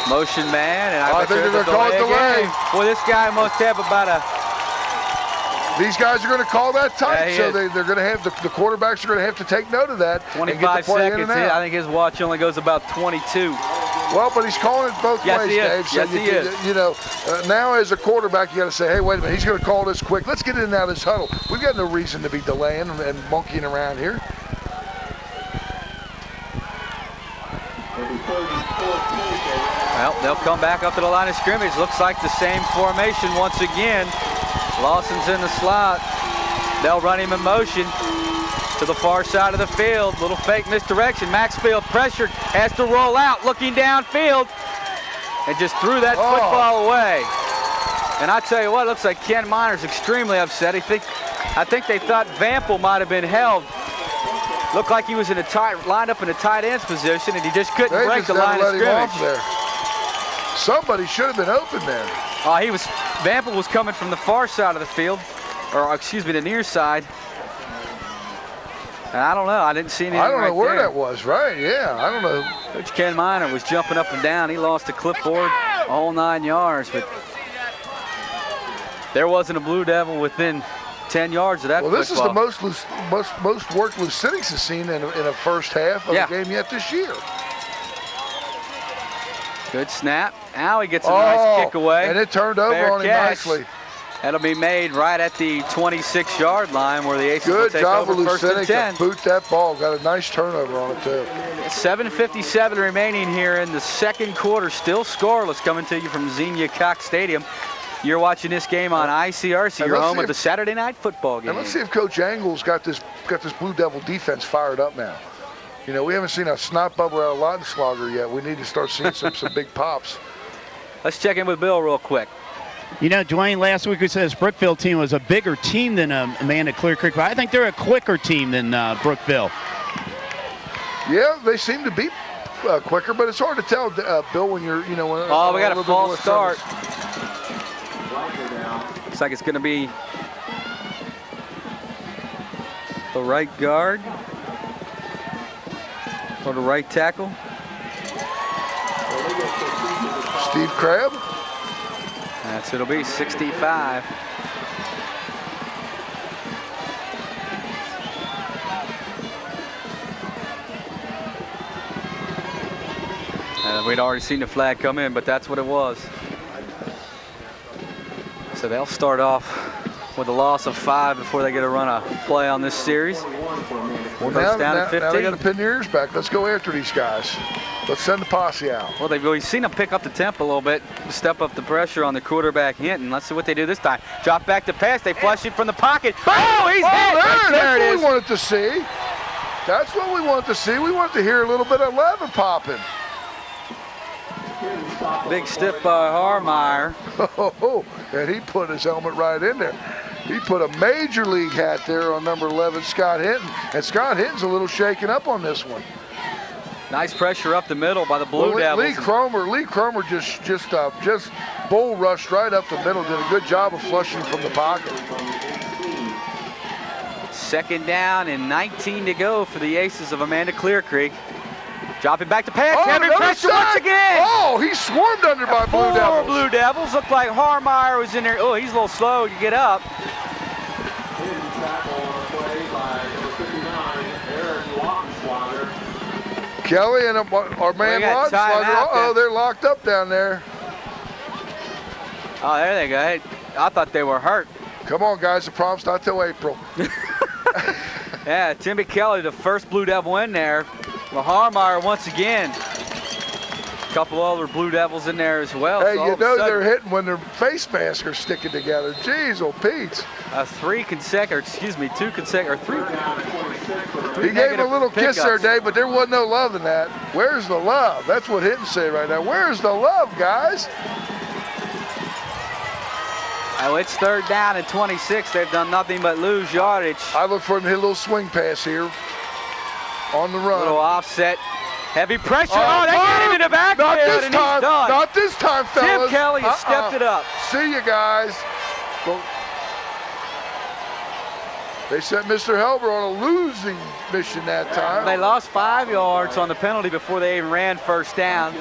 Motion man, and I think they're going to call it delay. Boy, this guy must have about a... These guys are going to call that tight, Yeah, so they're going to have the quarterbacks are going to have to take note of that. 25 seconds. I think his watch only goes about 22. Well, but he's calling it both Yes, ways, he is. Dave. So Yes, he is. now as a quarterback, you got to say, hey, wait a minute, he's going to call this quick. Let's get in and out of this huddle. We've got no reason to be delaying and monkeying around here. Well, they'll come back up to the line of scrimmage. Looks like the same formation once again. Lawson's in the slot. They'll run him in motion to the far side of the field. Little fake misdirection. Maxfield pressured, has to roll out, looking downfield, and just threw that football away. And I tell you what, it looks like Ken Miner's extremely upset. I think they thought Vampel might have been held. Looked like he was in lined up in a tight end's position, and he just couldn't break the line of scrimmage. Somebody should have been open there. Vampel was coming from the far side of the field, or excuse me, the near side. And I don't know. I didn't see anything. I don't know where there. that was. Right? Yeah, I don't know. Coach Ken Miner was jumping up and down. He lost the clipboard, all 9 yards, but there wasn't a Blue Devil within 10 yards of that. Well, this football. is the most work Lucinics has seen in a first half of a game yet this year. Good snap. Now he gets a nice kick away. And it turned over on him nicely. That'll be made right at the 26-yard line where the Aces will Good take job over of first and 10. Lucinic to boot that ball. Got a nice turnover on it, too. 7:57 remaining here in the second quarter. Still scoreless, coming to you from Xenia Cox Stadium. You're watching this game on ICRC, your home of the Saturday night football game. And let's see if Coach Angle's got this Blue Devil defense fired up now. We haven't seen a snot bubble out of Lautenschlager yet. We need to start seeing some big pops. Let's check in with Bill real quick. Dwayne, last week we said this Brookville team was a bigger team than Amanda-Clearcreek, but I think they're a quicker team than Brookville. Yeah, they seem to be quicker, but it's hard to tell, Bill, when you're, we got a false start. Looks like it's going to be the right guard or the right tackle. Steve Crabb. It'll be 65. We'd already seen the flag come in, but that's what it was. So they'll start off with a loss of 5 before they get a run of play on this series. First down at 15. Now they got to pin their ears back. Let's go after these guys. Let's send the posse out. Well, we've seen them pick up the tempo a little bit, step up the pressure on the quarterback Hinton. Let's see what they do this time. Drop back to pass. They flush it from the pocket. Oh, he's hit. That's what we wanted to see. That's what we wanted to see. We wanted to hear a little bit of leather popping. Big stiff by Harmeyer. Oh, and he put his helmet right in there. He put a major league hat there on number 11, Scott Hinton. And Scott Hinton's a little shaken up on this one. Nice pressure up the middle by the Blue Devils. Lee Cromer just bull rushed right up the middle. Did a good job of flushing from the pocket. Second down and 19 to go for the Aces of Amanda-Clearcreek. Dropping back to pass. Heavy pressure once again. Oh, he swarmed under by Blue Devils. 4 Blue Devils. Looked like Harmeyer was in there. Oh, he's a little slow to get up. Kelly and our man Wadswater. Oh, they're locked up down there. Oh, there they go. I thought they were hurt. Come on, guys. The problem's not till April. Yeah, Timmy Kelly, the first Blue Devil in there. Well, Harmeyer once again. A couple other Blue Devils in there as well. Hey, so you know they're hitting when their face masks are sticking together. Jeez, oh Pete. 2 consecutive. He gave him a little kiss there, Dave, but there wasn't no love in that. Where's the love? That's what Hinton say right now. Where's the love, guys? Oh, it's 3rd down and 26. They've done nothing but lose yardage. I look for him to hit a little swing pass here on the run. Little offset. Heavy pressure. Oh, they get him in the backfield, and he's done. Not this time, fellas. Tim Kelly has stepped it up. See you guys. They sent Mr. Helber on a losing mission that time. They lost 5 yards on the penalty before they even ran first down,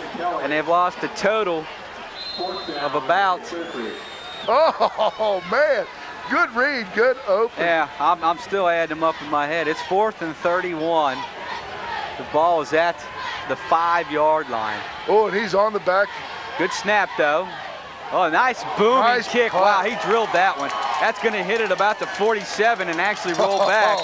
and they've lost a total of about... Oh, man. Good read, good open. Yeah, I'm still adding them up in my head. It's 4th and 31. The ball is at the 5-yard line. Oh, and he's on the back. Good snap, though. Oh, nice booming kick. Punt. Wow, he drilled that one. That's going to hit it about the 47 and actually roll back.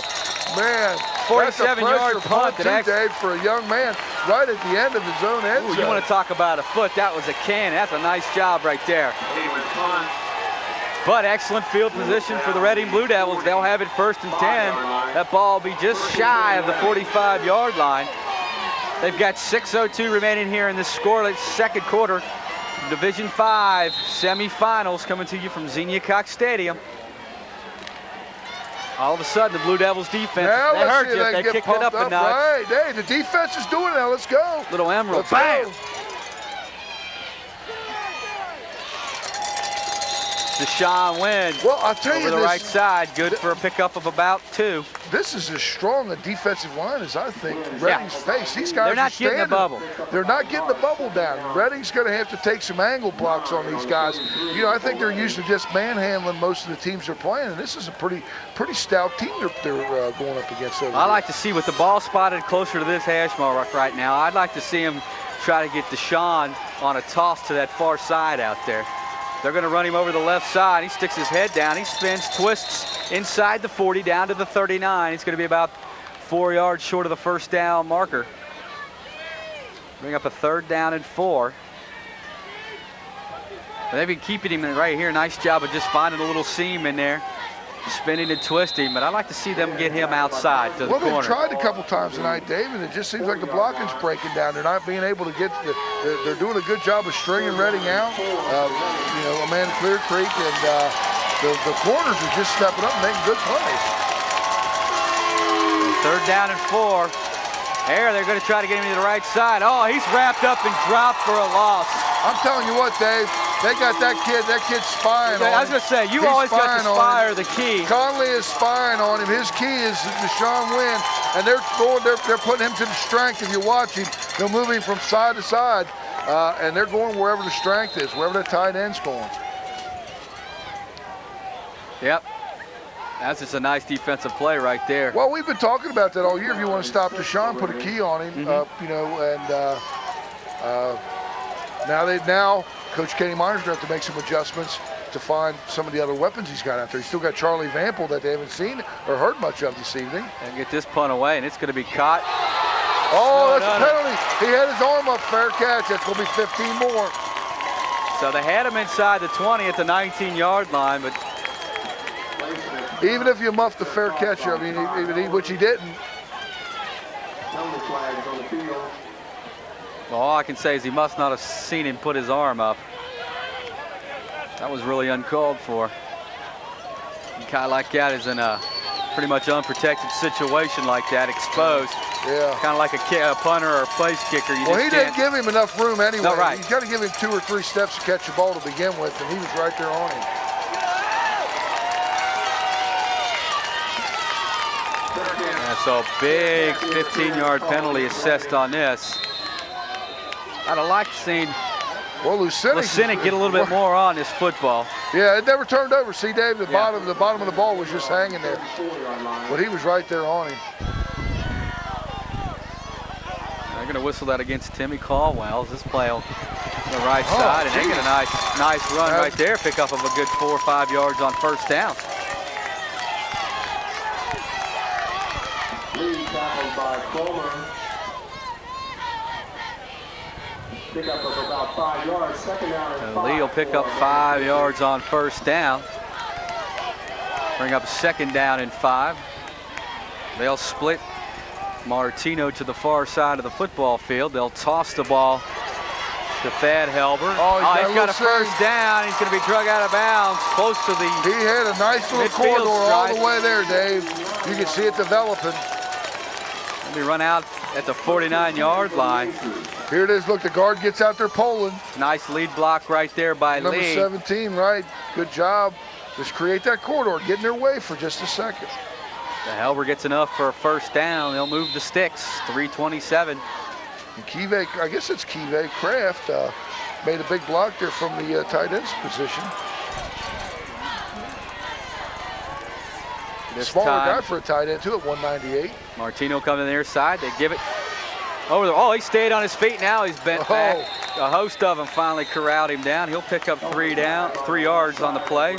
Man, 47-yard punt. Dave, for a young man right at the end of his own end zone. You want to talk about a foot. That was a cannon. That's a nice job right there. But excellent field position for the Reading Blue Devils. They'll have it 1st and 10. That ball will be just shy of the 45-yard line. They've got 6:02 remaining here in this scoreless second quarter. Division 5 semifinals coming to you from Xenia Cox Stadium. All of a sudden, the Blue Devils defense, they hurt you if they kicked it up a notch. Right, hey, the defense is doing it now. Let's go. Little Emerald, Let's bam! go. Deshaun Wynn Well, I'll tell you over the right side, good for a pickup of about 2. This is as strong a defensive line as I think Reading's faced. These guys They're not getting the bubble. They're not getting the bubble down. Reading's going to have to take some angle blocks on these guys. You know, I think they're used to just manhandling most of the teams they're playing, and this is a pretty stout team they're going up against. I like to see with the ball spotted closer to this hash mark right now. I'd like to see him try to get Deshaun on a toss to that far side out there. They're going to run him over the left side. He sticks his head down. He spins, twists inside the 40 down to the 39. He's going to be about 4 yards short of the first down marker. Bring up a 3rd down and 4. They've been keeping him right here. Nice job of just finding a little seam in there, spinning and twisting. But I'd like to see them get him outside to the corner. Well, they've tried a couple times tonight, Dave, and it just seems like the blocking's breaking down. They're not being able to get they're doing a good job of stringing Reading out. You know, Amanda-Clearcreek and the corners are just stepping up and making good plays. 3rd down and 4. There, they're going to try to get him to the right side. Oh, he's wrapped up and dropped for a loss. I'm telling you what, Dave, they got that kid's spying on him. I was going to say, you always got to spy the key. Conley is spying on him. His key is Deshaun Wynn, and they're putting him to the strength. If you watch him, they'll move him from side to side, and they're going wherever the strength is, wherever the tight end's going. Yep. That's just a nice defensive play right there. Well, we've been talking about that all year. If you want to stop Deshaun, put a key on him, you know, and now Coach Kenny Miner's going to have to make some adjustments. to find some of the other weapons he's got out there. He's still got Charlie Vample that they haven't seen or heard much of this evening. And get this punt away, and it's going to be caught. Oh, that's a penalty. He had his arm up, fair catch. That's going to be 15 more. So they had him inside the 20 at the 19-yard line, but even if you muff the fair catch, I mean, which he didn't. Well, all I can say is he must not have seen him put his arm up. That was really uncalled for. A guy like that is in a pretty much unprotected situation like that, exposed. Yeah. Kind of like a punter or a place kicker. Well, he didn't give him enough room anyway. No, right. He's got to give him 2 or 3 steps to catch the ball to begin with, and he was right there on him. Yeah, so big 15-yard penalty assessed on this. I'd have liked to see Lucinic get a little bit more on this football. Yeah, it never turned over. See, Dave, the bottom of the ball was just hanging there. But he was right there on him. They're going to whistle that against Timmy Caldwell. This play on the right side, and they get a nice run right there. Pick up of a good 4 or 5 yards on first down. Lead tackled by Coleman. Pick up of about 5 yards. Second down and 5. Lee will pick up 5 yards on first down. Bring up second down and 5. They'll split Martino to the far side of the football field. They'll toss the ball to Thad Helber. He's got a first down. He's going to be drug out of bounds close to the He had a nice little corridor all the way there, Dave. You can see it developing. Let me run out at the 49-yard line. Here it is. Look, the guard gets out there pulling. Nice lead block right there by Number Lee. 17, right. Good job. Just create that corridor. Get in their way for just a second. The Helber gets enough for a first down. They'll move the sticks. 3:27. And Keve, I guess it's Keve Kraft, made a big block there from the tight end's position. Smaller guy for a tight end, too, at 198. Martino coming to their side. They give it over there. Oh, he stayed on his feet now. He's bent back. A host of them finally corralled him down. He'll pick up 3 yards on the play.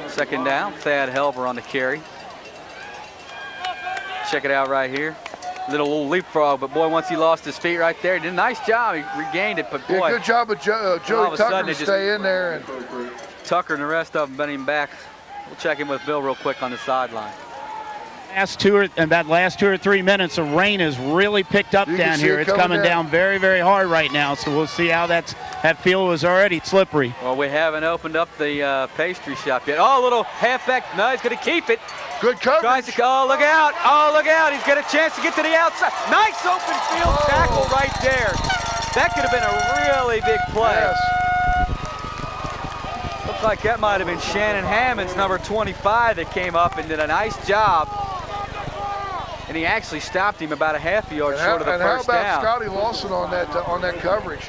Second down. Thad Helber on the carry. Check it out right here. Little leapfrog, but boy, once he lost his feet right there, he did a nice job. He regained it, but boy. Yeah, good job of Joey Tucker to stay in there. And Tucker and the rest of them bent him back. We'll check in with Bill real quick on the sideline. Last 2 or 3 minutes, the rain has really picked up down here. It's coming down very, very hard right now. So we'll see how that field was already slippery. Well, we haven't opened up the pastry shop yet. Oh, a little halfback. No, he's going to keep it. Good coverage. Oh, look out. Oh, look out. He's got a chance to get to the outside. Nice open field tackle right there. That could have been a really big play. Yes. Looks like that might have been Shannon Hammonds, number 25, that came up and did a nice job. And he actually stopped him about a half a yard short of the first down. And how about Scotty Lawson on that coverage?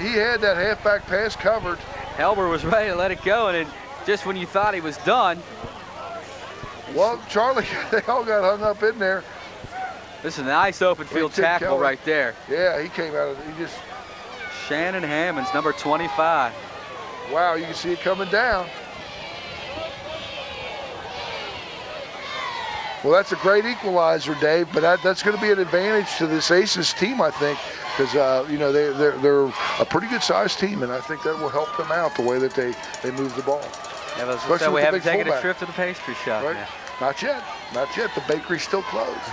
He had that halfback pass covered. Helber was ready to let it go, and then just when you thought he was done. Well, Charlie, they all got hung up in there. This is a nice open field tackle right there. Yeah, he came out of it. He just. Shannon Hammonds, number 25. Wow, you can see it coming down. Well, that's a great equalizer, Dave, but that's going to be an advantage to this Aces team, I think, because they're a pretty good-sized team, and I think that will help them out the way that they move the ball. Yeah, so we haven't taken a trip to the pastry shop right? yet. Not yet. Not yet. The bakery's still closed.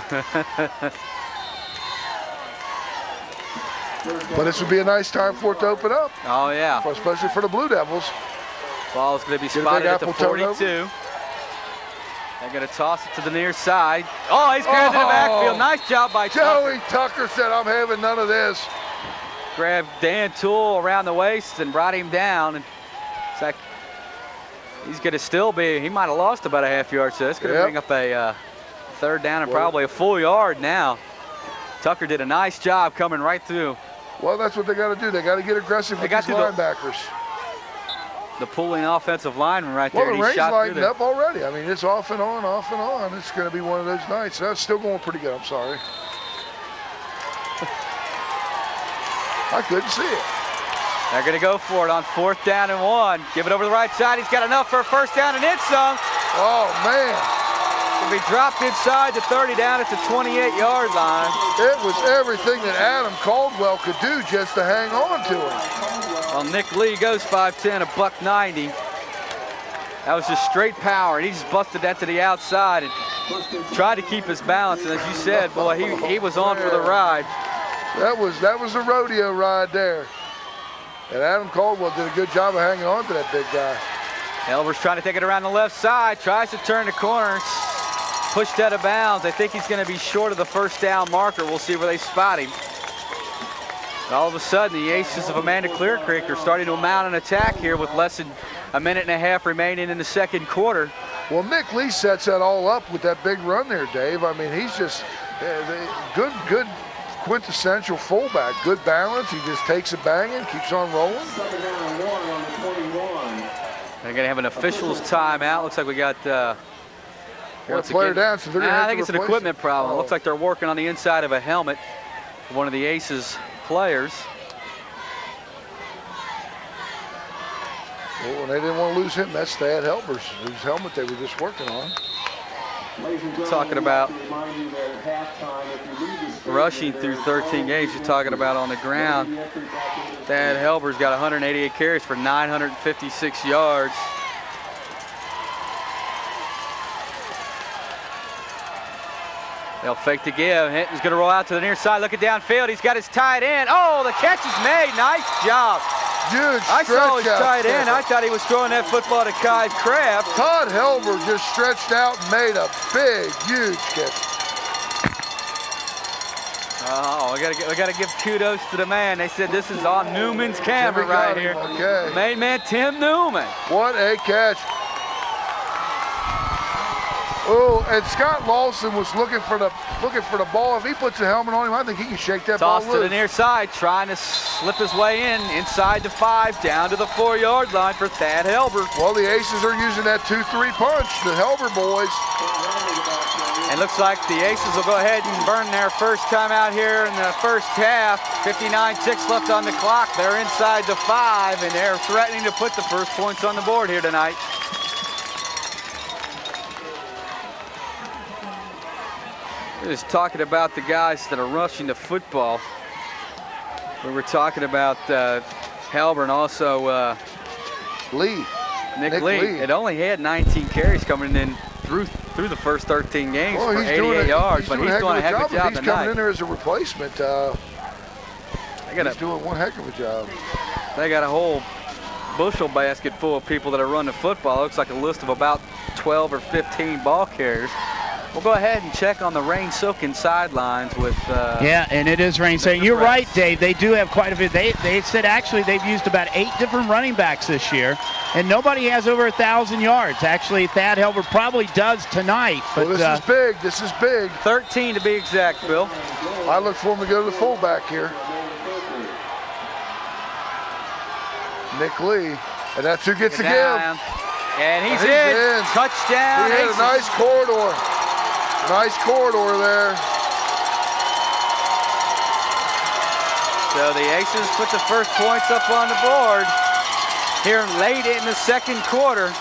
But this would be a nice time for it to open up. Oh, yeah. Especially for the Blue Devils. Ball's going to be spotted at the 42. They're going to toss it to the near side. Oh, he's grabbed in the backfield. Nice job by Joey Tucker said, I'm having none of this. Grabbed Dan Toole around the waist and brought him down. And it's like he's going to still be, he might have lost about a half yard, so it's going to bring up a third down and probably a full yard now. Tucker did a nice job coming right through. Well, that's what they got to do. They got to get aggressive with these linebackers. The pulling offensive lineman right there. Well, the rain's lighting up already. I mean, it's off and on, off and on. It's going to be one of those nights. That's still going pretty good. I'm sorry. I couldn't see it. They're going to go for it on 4th down and 1. Give it over the right side. He's got enough for a 1st down and then some. Oh, man. If he dropped inside the 30 down at the 28-yard line. It was everything that Adam Caldwell could do just to hang on to him. Well, Nick Lee goes 5'10", $190. That was just straight power, and he just busted that to the outside and tried to keep his balance. And as you said, boy, he was on for the ride. That was a rodeo ride there. And Adam Caldwell did a good job of hanging on to that big guy. Elver's trying to take it around the left side, tries to turn the corner, pushed out of bounds. I think he's going to be short of the 1st down marker. We'll see where they spot him. And all of a sudden, the Aces of Amanda-Clearcreek are starting to mount an attack here with less than a minute and a half remaining in the 2nd quarter. Well, Nick Lee sets that all up with that big run there, Dave. I mean, he's just good quintessential fullback. Good balance. He just takes it banging, keeps on rolling. 2nd down and 1 on the 21. They're going to have an official's timeout. Looks like we got once player down, so they're going to I think it's an equipment problem. It looks like they're working on the inside of a helmet for one of the Aces players. Well, and they didn't want to lose him. That's Thad Helber's, whose helmet they were just working on. Talking about rushing through 13 games. You're talking about on the ground. Thad Helber's got 188 carries for 956 yards. They'll fake to give. Hinton's going to roll out to the near side, looking downfield. He's got his tight end. Oh, the catch is made. Nice job. Huge I saw his tight there. end. I thought he was throwing that football to Kai Kraft. Todd Helber just stretched out and made a big, huge catch. Oh, we gotta give kudos to the man. They said this is on Newman's camera right here. Okay. Main man Tim Newman. What a catch. Oh, and Scott Lawson was looking for the ball. If he puts the helmet on him, I think he can shake that ball Toss loose. to the near side, trying to slip his way in, inside the 5, down to the 4-yard line for Thad Helber. Well, the Aces are using that 2-3 punch, the Helber boys. And looks like the Aces will go ahead and burn their first time out here in the first half. 59 ticks left on the clock. They're inside the 5, and they're threatening to put the first points on the board here tonight. We're just talking about the guys that are rushing the football. We were talking about Helber and also Nick Lee. It only had 19 carries coming in through the first 13 games for 88 yards, but he's doing a heck of a job tonight. He's coming in there as a replacement. He's doing one heck of a job. They got a whole bushel basket full of people that are running the football. It looks like a list of about 12 or 15 ball carriers. We'll go ahead and check on the rain-soaking sidelines with... yeah, and it is rain-soaking. You're right, Dave. They do have quite a bit. They said actually they've used about 8 different running backs this year, and nobody has over 1,000 yards. Actually, Thad Helber probably does tonight. But well, this is big. This is big. 13 to be exact, Bill. I look for him to go to the fullback here. Nick Lee, and that's who gets the give. And he's in. Touchdown. He had a nice corridor. Nice corridor there. So the Aces put the first points up on the board here late in the 2nd quarter.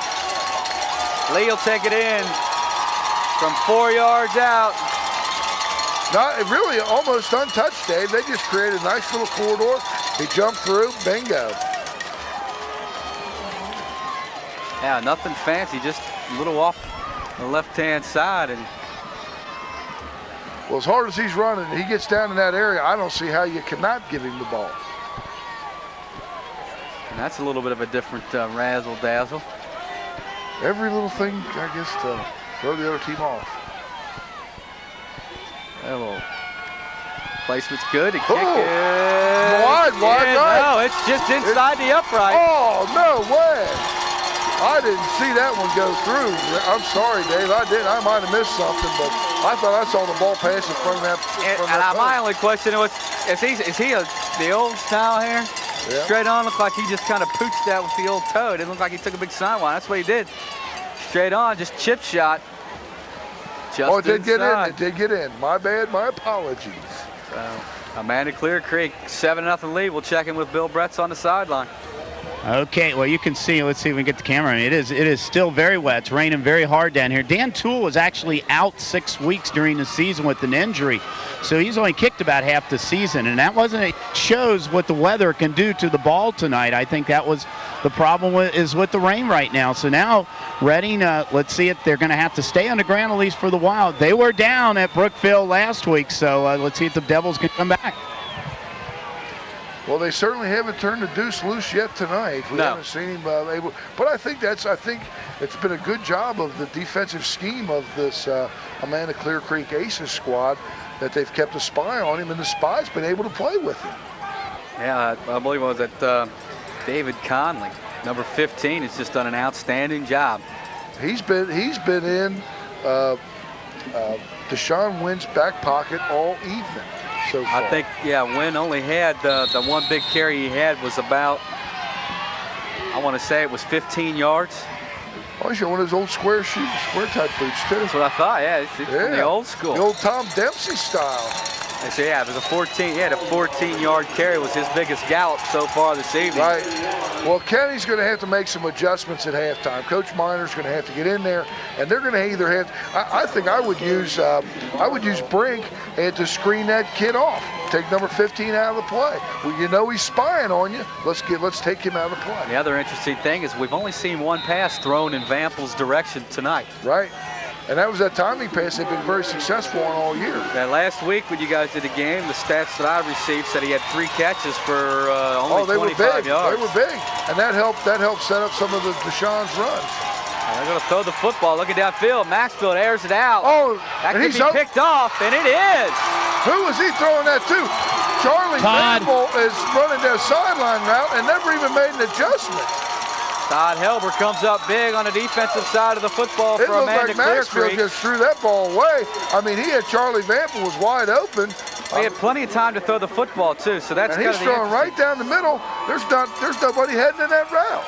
Lee will take it in from 4 yards out. Not really almost untouched, Dave. They just created a nice little corridor. He jumped through, bingo. Yeah, nothing fancy, just a little off the left-hand side. And well, as hard as he's running, he gets down in that area, I don't see how you cannot give him the ball. And that's a little bit of a different razzle-dazzle. Every little thing, I guess, to throw the other team off. That little placement's good. The kick is wide. No, it's just inside the upright. Oh, no way. I didn't see that one go through. I'm sorry, Dave. I might have missed something, but I thought I saw the ball pass in front of that. My only question was, is he the old style here? Yeah. Straight on, looked like he just kind of pooched that with the old toe. It didn't look like he took a big sideline. That's what he did. Straight on, just chip shot. Just it did get in. It did get in. My bad. My apologies. So Amanda-Clearcreek, 7-0 lead. We'll check in with Bill Bretz on the sideline. Okay, well, you can see, let's see if we can get the camera. I mean, it is still very wet. It's raining very hard down here. Dan Toole was actually out 6 weeks during the season with an injury, so he's only kicked about half the season, and that shows what the weather can do to the ball tonight. I think that was the problem with the rain right now. So now Reading, let's see if they're going to have to stay on the ground at least for the while. They were down at Brookfield last week, so let's see if the Devils can come back. Well, they certainly haven't turned the deuce loose yet tonight. We haven't seen him able. But I think it's been a good job of the defensive scheme of this Amanda-Clearcreek Aces squad that they've kept a spy on him, and the spy's been able to play with him. Yeah, I believe it was that David Conley, number 15, has just done an outstanding job. He's been in Deshaun Wynn's back pocket all evening. So far. I think, Wynn only had the one big carry he had was about, I want to say it was 15 yards. Oh, he's got one of those old square type boots too. That's what I thought. Yeah, it's from the old school. The old Tom Dempsey style. So yeah, it was a 14-yard carry was his biggest gallop so far this evening. Right. Well, Kenny's going to have to make some adjustments at halftime. Coach Miner's going to have to get in there, and they're going to either have. I think I would use Brink and to screen that kid off. Take number 15 out of the play. Well, you know he's spying on you. Let's take him out of the play. The other interesting thing is we've only seen one pass thrown in Vample's direction tonight. Right. And that was that timing pass they've been very successful on all year. That last week when you guys did the game, the stats that I received said he had 3 catches for only 25 yards. They were big, and that helped set up some of the Deshaun's runs. They're going to throw the football. Looking downfield, Maxfield airs it out. Oh, that could be picked off, and it is. Who was he throwing that to? Charlie Vanderbilt is running that sideline route and never even made an adjustment. Todd Helber comes up big on the defensive side of the football for Amanda-Clearcreek. It looked like Maxfield just threw that ball away. I mean, he had Charlie Vanderbilt was wide open. He had plenty of time to throw the football too, so that's kind of the he's throwing right down the middle. There's nobody heading in that route.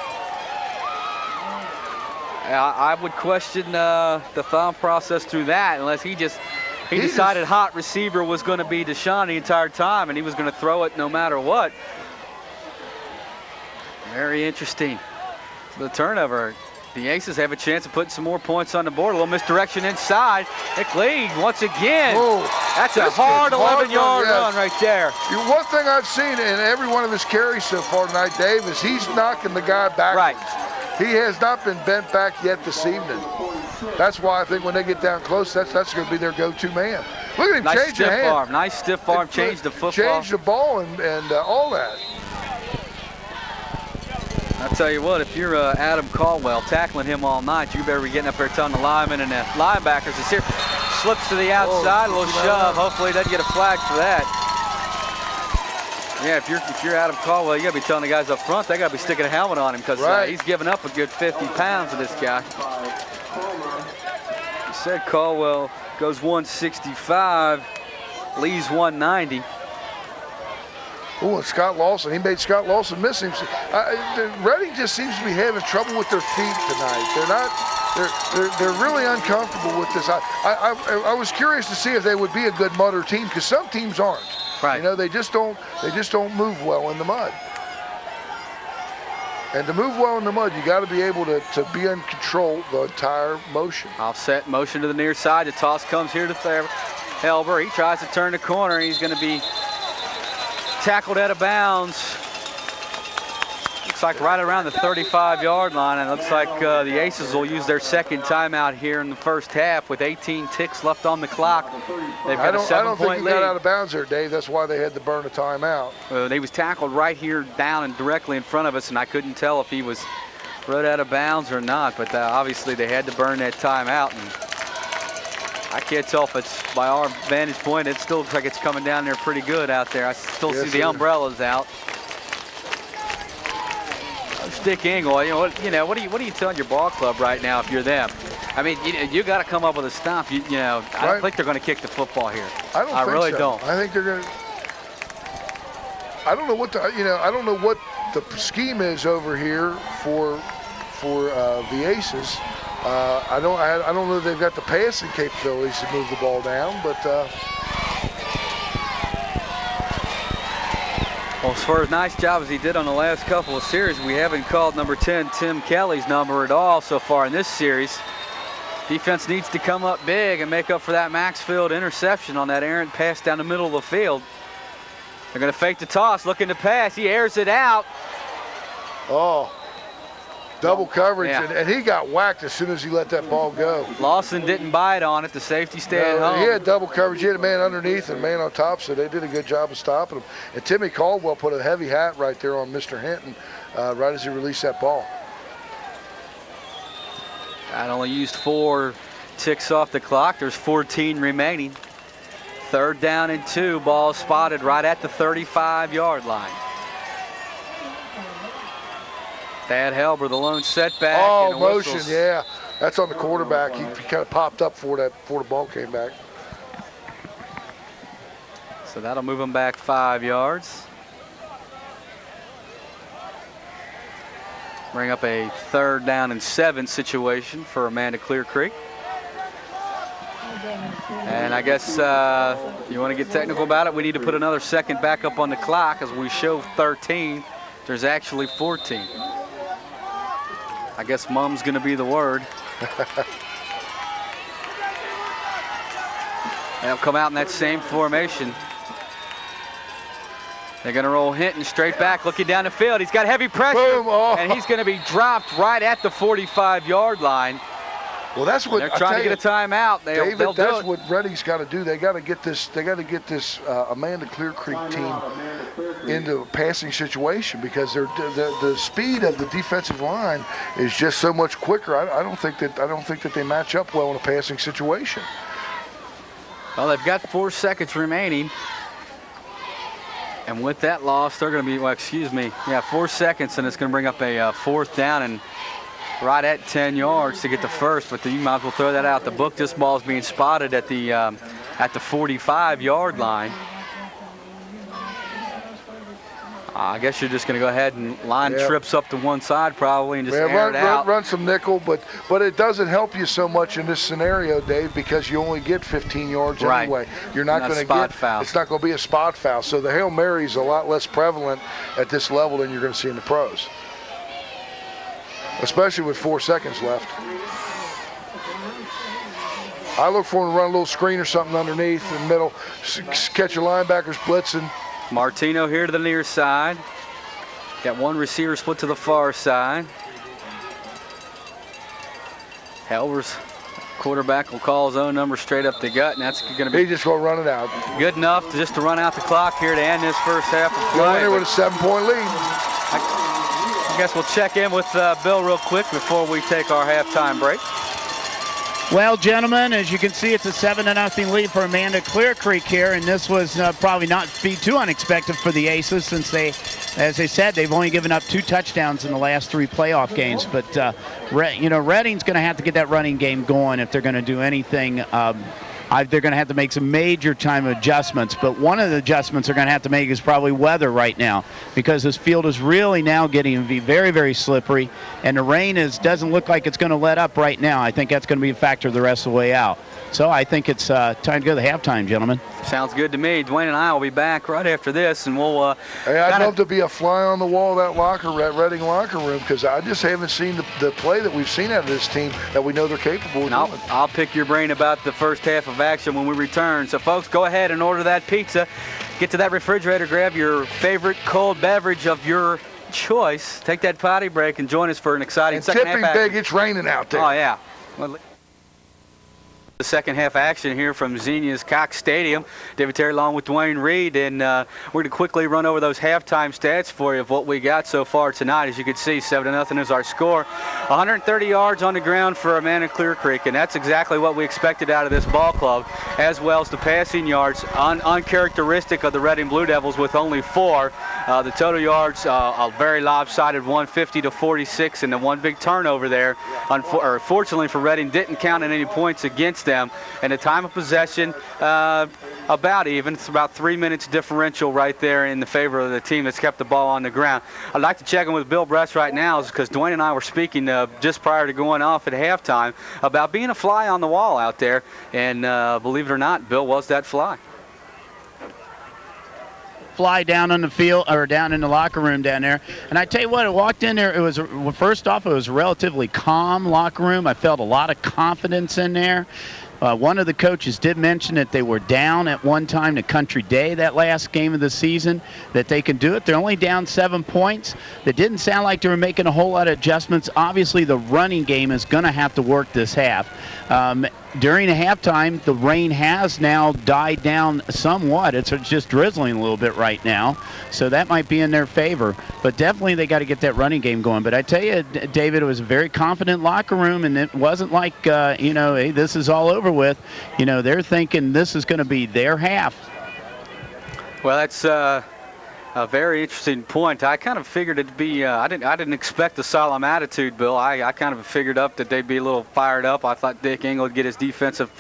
I would question the thought process through that unless he decided hot receiver was going to be Deshaun the entire time and he was going to throw it no matter what. Very interesting. The turnover. The Aces have a chance of putting some more points on the board. A little misdirection inside. Nick Lee once again. Whoa. That's a hard 11-yard run right there. One thing I've seen in every one of his carries so far tonight, Dave, is he's knocking the guy backwards. Right. He has not been bent back yet this evening. That's why I think when they get down close, that's going to be their go-to man. Look at him change the hand. Nice stiff arm. Change the football. Change the ball and all that. I'll tell you what, if you're Adam Caldwell tackling him all night, you better be getting up there telling the linemen and the linebackers is here. Slips to the outside, a little shove. Hopefully he doesn't get a flag for that. Yeah, if you're Adam Caldwell, you got to be telling the guys up front they got to be sticking a helmet on him because he's giving up a good 50 pounds of this guy. You said Caldwell goes 165, Lee's 190. Oh, and Scott Lawson. He made Scott Lawson miss him. Reading just seems to be having trouble with their feet tonight. They're really uncomfortable with this. I was curious to see if they would be a good mudder team because some teams aren't. Right. You know, they just don't move well in the mud. And to move well in the mud, you got to be able to be in control the entire motion. Offset motion to the near side. The toss comes here to Helber. He tries to turn the corner. He's going to be tackled out of bounds. Looks like right around the 35-yard line, and it looks like the Aces will use their second timeout here in the first half with 18 ticks left on the clock. They've got a 7-point lead. I don't think he got out of bounds there, Dave. That's why they had to burn a timeout. He was tackled right here down and directly in front of us, and I couldn't tell if he was rode out of bounds or not, but obviously they had to burn that timeout. And I can't tell if it's by our vantage point. It still looks like it's coming down there pretty good out there. I still see the umbrellas out. Stick Engel, what are you telling your ball club right now if you're them? I mean, you got to come up with a stop. I don't think they're going to kick the football here. I really don't. I think they're going to. I don't know what the scheme is over here for the Aces. I don't know if they've got the passing capabilities to move the ball down, but Well, for as nice job as he did on the last couple of series, we haven't called number 10, Tim Kelly's number at all so far in this series. Defense needs to come up big and make up for that Maxfield interception on that errant pass down the middle of the field. They're going to fake the toss, looking to pass. He airs it out. Oh, double coverage, Yeah. and he got whacked as soon as he let that ball go. Lawson didn't bite on it. The safety stayed home. He had double coverage. He had a man underneath and a man on top, so they did a good job of stopping him. And Timmy Caldwell put a heavy hat right there on Mr. Hinton right as he released that ball. That only used 4 ticks off the clock. There's 14 remaining. 3rd down and 2. Ball spotted right at the 35-yard line. Thad Helber, the lone setback. Oh, and motion, whistles. yeah. That's on the quarterback. He kind of popped up before the ball came back. So that'll move him back 5 yards. Bring up a 3rd down and 7 situation for Amanda-Clearcreek. And I guess you want to get technical about it, we need to put another second back up on the clock as we show 13. There's actually 14. I guess mum's going to be the word. They'll come out in that same formation. They're going to roll Hinton straight back, looking down the field. He's got heavy pressure, Boom, oh. and he's going to be dropped right at the 45-yard line. Well, that's what They're trying to get a timeout. David, They'll that's do it. what Reading's got to do. They got to get this. They got to get this Amanda-Clearcreek team into a passing situation because the speed of the defensive line is just so much quicker. I don't think that they match up well in a passing situation. Well, they've got 4 seconds remaining. And with that loss, they're going to be, well, excuse me, 4 seconds, and it's going to bring up a 4th down and right at 10 yards to get the first. But you might as well throw that out the book. This ball is being spotted at the 45-yard line. I guess you're just going to go ahead and line trips up to one side probably and just air it out. Run some nickel, but it doesn't help you so much in this scenario, Dave, because you only get 15 yards anyway. You're not going to get foul. It's not going to be a spot foul. So the Hail Mary is a lot less prevalent at this level than you're going to see in the pros, especially with 4 seconds left. I look for him to run a little screen or something underneath in the middle, catch your linebackers blitzing. Martino here to the near side. Got one receiver split to the far side. Helber's quarterback will call his own number straight up the gut, and that's going to be He's just going to run it out. good enough to run out the clock here to end this first half of Going play. here with a 7-point lead. I guess we'll check in with Bill real quick before we take our halftime break. Well, gentlemen, as you can see, it's a 7-0 lead for Amanda-Clearcreek here, and this was probably not be too unexpected for the Aces since they, as they said, they've only given up 2 touchdowns in the last 3 playoff games. But, Reading's going to have to get that running game going if they're going to do anything. They're going to have to make some major time adjustments, but one of the adjustments they're going to have to make is probably weather right now, because this field is really now getting to be very, very slippery, and the rain doesn't look like it's going to let up right now. I think that's going to be a factor the rest of the way out. So I think it's time to go to halftime, gentlemen. Sounds good to me. Dwayne and I will be back right after this, and we'll Hey, I'd love to be a fly on the wall of that Reading locker room, because I just haven't seen the play that we've seen out of this team that we know they're capable of doing. I'll pick your brain about the first half of action when we return. So, folks, go ahead and order that pizza. Get to that refrigerator, grab your favorite cold beverage of your choice. Take that potty break and join us for an exciting second half action. Tipping big, it's raining out there. Oh, yeah. Well, the second half action here from Xenia's Cox Stadium. David Terry along with Dwayne Reed, and we're going to quickly run over those halftime stats for you of what we got so far tonight. As you can see, 7-0 is our score. 130 yards on the ground for Amanda-Clearcreek, and that's exactly what we expected out of this ball club, as well as the passing yards, uncharacteristic of the Reading Blue Devils with only 4. The total yards, a very lopsided 150 to 46, and the one big turnover there, unfortunately for Reading, didn't count in any points against them. And the time of possession, about even. It's about 3 minutes differential right there in the favor of the team that's kept the ball on the ground. I'd like to check in with Bill Bress right now, because Dwayne and I were speaking just prior to going off at halftime about being a fly on the wall out there. And believe it or not, Bill was that fly. fly down on the field or down in the locker room down there. And I tell you what, I walked in there. It was first off, it was a relatively calm locker room. I felt a lot of confidence in there. One of the coaches did mention that they were down at one time to Country Day that last game of the season, that they can do it. They're only down 7 points. That didn't sound like they were making a whole lot of adjustments. Obviously, the running game is going to have to work this half. During the halftime, the rain has now died down somewhat. It's just drizzling a little bit right now, so that might be in their favor. But definitely they got to get that running game going. But I tell you, David, it was a very confident locker room, and it wasn't like, hey, this is all over with. They're thinking this is going to be their half. Well, that's a very interesting point. I kind of figured it'd be. I didn't expect a solemn attitude, Bill. I kind of figured up that they'd be a little fired up. I thought Dick Engle would get his defensive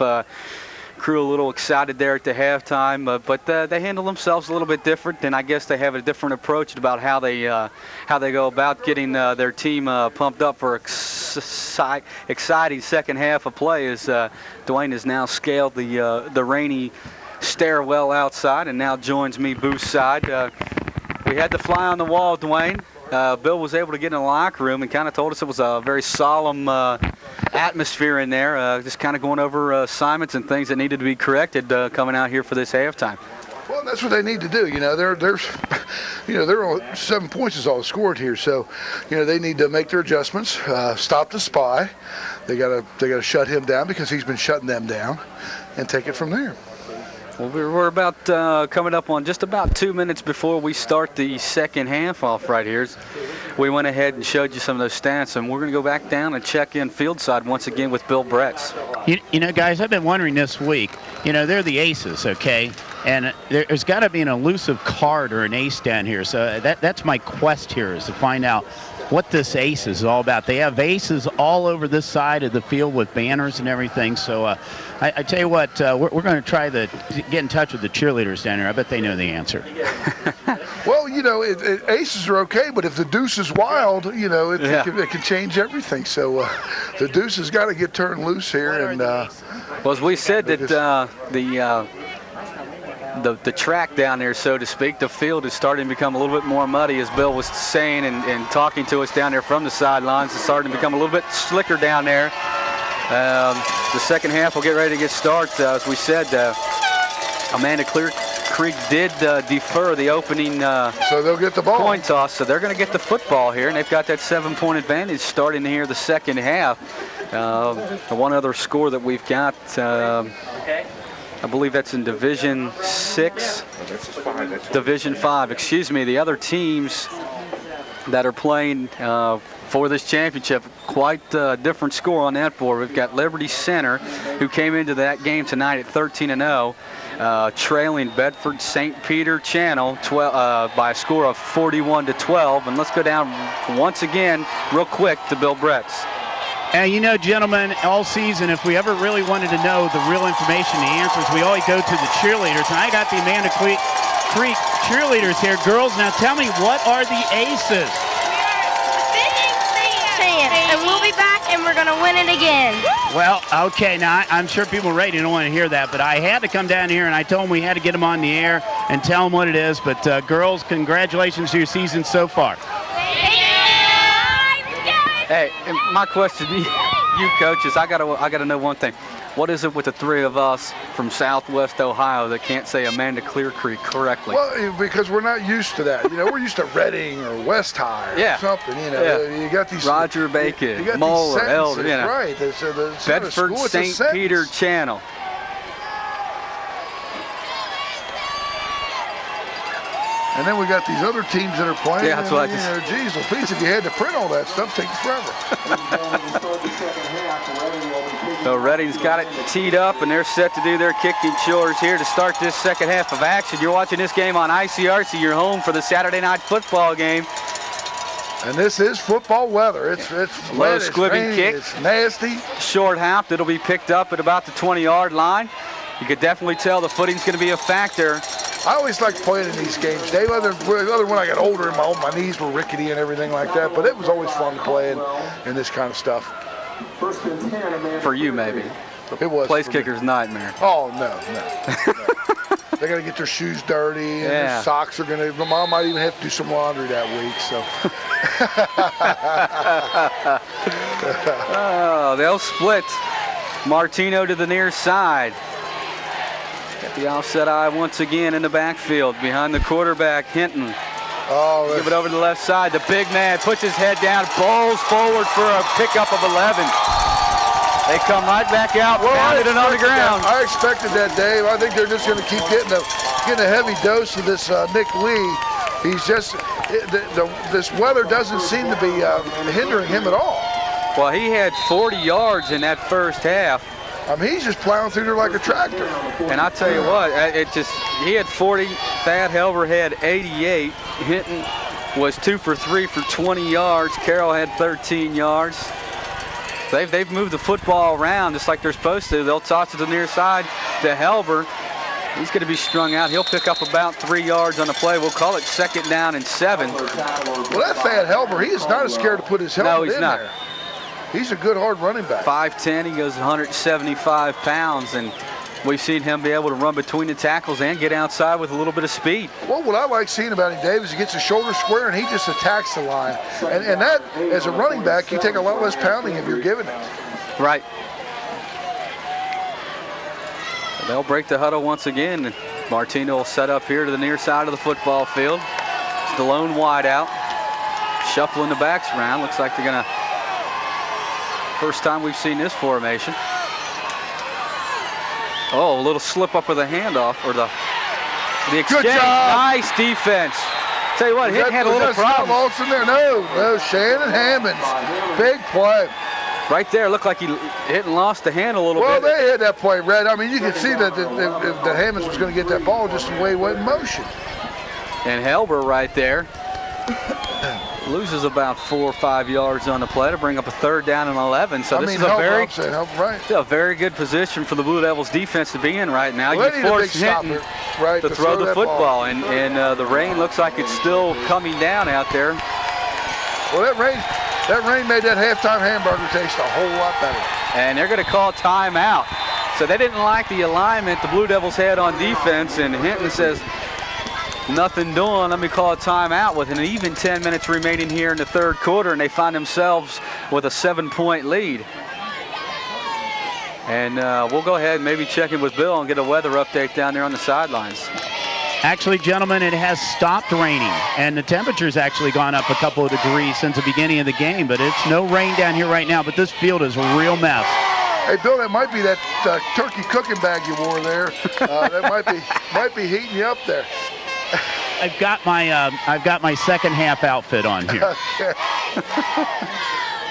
crew a little excited there at the halftime, but they handle themselves a little bit different, and I guess they have a different approach about how they go about getting their team pumped up for exciting second half of play. As Dwayne has now scaled the rainy stairwell outside and now joins me booth side. We had the fly on the wall, Dwayne. Bill was able to get in the locker room and kind of told us it was a very solemn atmosphere in there, just kind of going over assignments and things that needed to be corrected coming out here for this halftime. Well, that's what they need to do. They're on 7 points is all scored here, so they need to make their adjustments, stop the spy. They gotta shut him down because he's been shutting them down, and take it from there. Well, we're about coming up on just about 2 minutes before we start the second half off right here. We went ahead and showed you some of those stats, and we're going to go back down and check in field side once again with Bill Bretz. Guys, I've been wondering this week, they're the aces, okay? And there's got to be an elusive card or an ace down here. So that's my quest here, is to find out what this ace is all about. They have aces all over this side of the field with banners and everything. So I tell you what, we're going to try to get in touch with the cheerleaders down here. I bet they know the answer. Well, aces are okay, but if the deuce is wild, it can change everything. So the deuce has got to get turned loose here. And well, as we said, that the track down there, so to speak, the field is starting to become a little bit more muddy, as Bill was saying and talking to us down there from the sidelines. It's starting to become a little bit slicker down there. The second half will get ready to get started. As we said, Amanda-Clearcreek did defer the opening so they'll get the ball. Coin toss, so they're going to get the football here, and they've got that 7-point advantage starting here the second half. One other score that we've got, I believe that's in Division 6, Division 5, excuse me. The other teams that are playing for this championship, quite a different score on that board. We've got Liberty Center, who came into that game tonight at 13-0, trailing Bedford St. Peter Channel by a score of 41-12. And let's go down once again real quick to Bill Bretz. And gentlemen, all season, if we ever really wanted to know the real information, the answers, we always go to the cheerleaders. And I got the Amanda-Clearcreek cheerleaders here. Girls, now tell me, what are the aces? And we'll be back, and we're going to win it again. Well, okay, now I'm sure people ready don't want to hear that, but I had to come down here, and I told them we had to get them on the air and tell them what it is. But girls, congratulations to your season so far. Hey, my question to you coaches, I gotta know one thing. What is it with the three of us from Southwest Ohio that can't say Amanda-Clearcreek correctly? Well, because we're not used to that. We're used to Reading or West High or something. You got these Roger Bacon, Moeller, Elder, right? Bedford St. Peter Channel. And then we got these other teams that are playing. Yeah, that's what geez, well, Pete, if you had to print all that stuff, it takes forever. So Reading's got it teed up, and they're set to do their kicking chores here to start this second half of action. You're watching this game on ICRC. You're home for the Saturday night football game. And this is football weather. It's low squibbing kick. It's nasty. Short half. It'll be picked up at about the 20-yard line. You could definitely tell the footing's going to be a factor. I always liked playing in these games, Dave. Other when I got older and my knees were rickety and everything like that, but it was always fun to play in this kind of stuff. For you, maybe. It was. Place kicker's nightmare. Oh, no. They're going to get their shoes dirty, and their socks are going to. Mom might even have to do some laundry that week. So. Oh, they'll split. Martino to the near side. Got the offset eye once again in the backfield behind the quarterback, Hinton. Oh, give it over to the left side. The big man puts his head down, bowls forward for a pickup of 11. They come right back out, pounded it on the ground. I expected that, Dave. I think they're just going to keep getting a heavy dose of this Nick Lee. He's just this weather doesn't seem to be hindering him at all. Well, he had 40 yards in that first half. I mean, he's just plowing through there like a tractor. And I tell you what, he had 40. Thad Helber had 88. Hinton was 2 for 3 for 20 yards. Carroll had 13 yards. They've moved the football around just like they're supposed to. They'll toss it to the near side to Helber. He's going to be strung out. He'll pick up about 3 yards on the play. We'll call it 2nd down and 7. Well, that Thad Helber, he is not as scared to put his helmet in there. He's a good, hard running back. 5'10", he goes 175 pounds, and we've seen him be able to run between the tackles and get outside with a little bit of speed. Well, what I like seeing about him, Dave, is he gets his shoulder square and he just attacks the line. And that, as a running back, you take a lot less pounding if you're giving it. Right. They'll break the huddle once again. Martino will set up here to the near side of the football field. Stallone wide out. Shuffling the backs around. Looks like they're going to... First time we've seen this formation. Oh, a little slip up with the handoff, or the exchange. Good job. Nice defense. Tell you what, Hinton had a little problem. In there? No, Shannon Hammonds. Big play. Right there, looked like he hit and lost the hand a little bit. Well, they had that play, Red. I mean, you could see that Hammonds was going to get that ball just the way it went in motion. And Helber right there loses about 4 or 5 yards on the play to bring up a 3rd down and 11. So this is a very good position for the Blue Devils defense to be in right now. Well, you force Hinton to throw the football, and the rain looks like it's still coming down out there. Well, that rain made that halftime hamburger taste a whole lot better. And they're going to call timeout. So they didn't like the alignment the Blue Devils had on defense, and Hinton says, nothing doing, let me call a timeout with an even 10 minutes remaining here in the 3rd quarter, and they find themselves with a 7-point lead. And we'll go ahead and maybe check in with Bill and get a weather update down there on the sidelines. Actually, gentlemen, it has stopped raining, and the temperature's actually gone up a couple of degrees since the beginning of the game, but it's no rain down here right now, but this field is a real mess. Hey, Bill, that might be that turkey cooking bag you wore there. That might be heating you up there. I've got my second half outfit on here.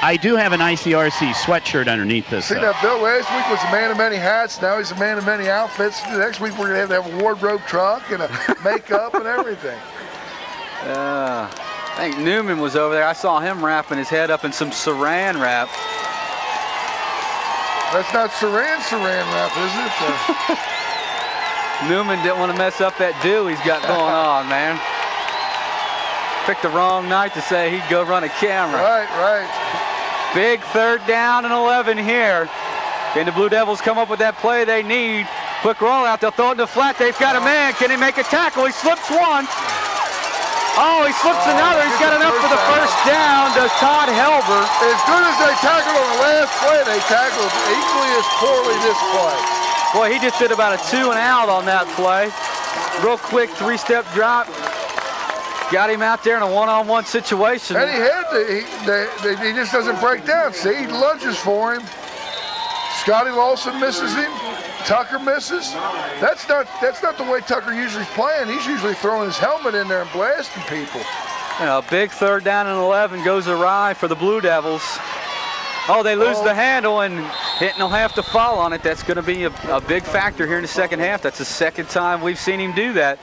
I do have an ICRC sweatshirt underneath this. See that, Bill? Last week was a man of many hats. Now he's a man of many outfits. Next week we're going to have a wardrobe truck and a makeup and everything. I think Newman was over there. I saw him wrapping his head up in some saran wrap. That's not saran wrap, is it? Newman didn't want to mess up that deal he's got going on, man. Picked the wrong night to say he'd go run a camera. Right. Big 3rd down and 11 here. Can the Blue Devils come up with that play they need? Quick rollout, they'll throw it in the flat. They've got a man. Can he make a tackle? He slips one. Oh, he slips another. He's got enough for the 1st down. Does Todd Helber. As good as they tackled on the last play, they tackled equally as poorly this play. Boy, he just did about a 2 and out on that play. Real quick 3-step drop. Got him out there in a one-on-one situation. And he just doesn't break down. See, he lunges for him. Scotty Lawson misses him. Tucker misses. That's not the way Tucker usually is playing. He's usually throwing his helmet in there and blasting people. Big 3rd down and 11 goes awry for the Blue Devils. Oh, they lose the handle, and Hinton will have to fall on it. That's going to be a big factor here in the 2nd half. That's the 2nd time we've seen him do that.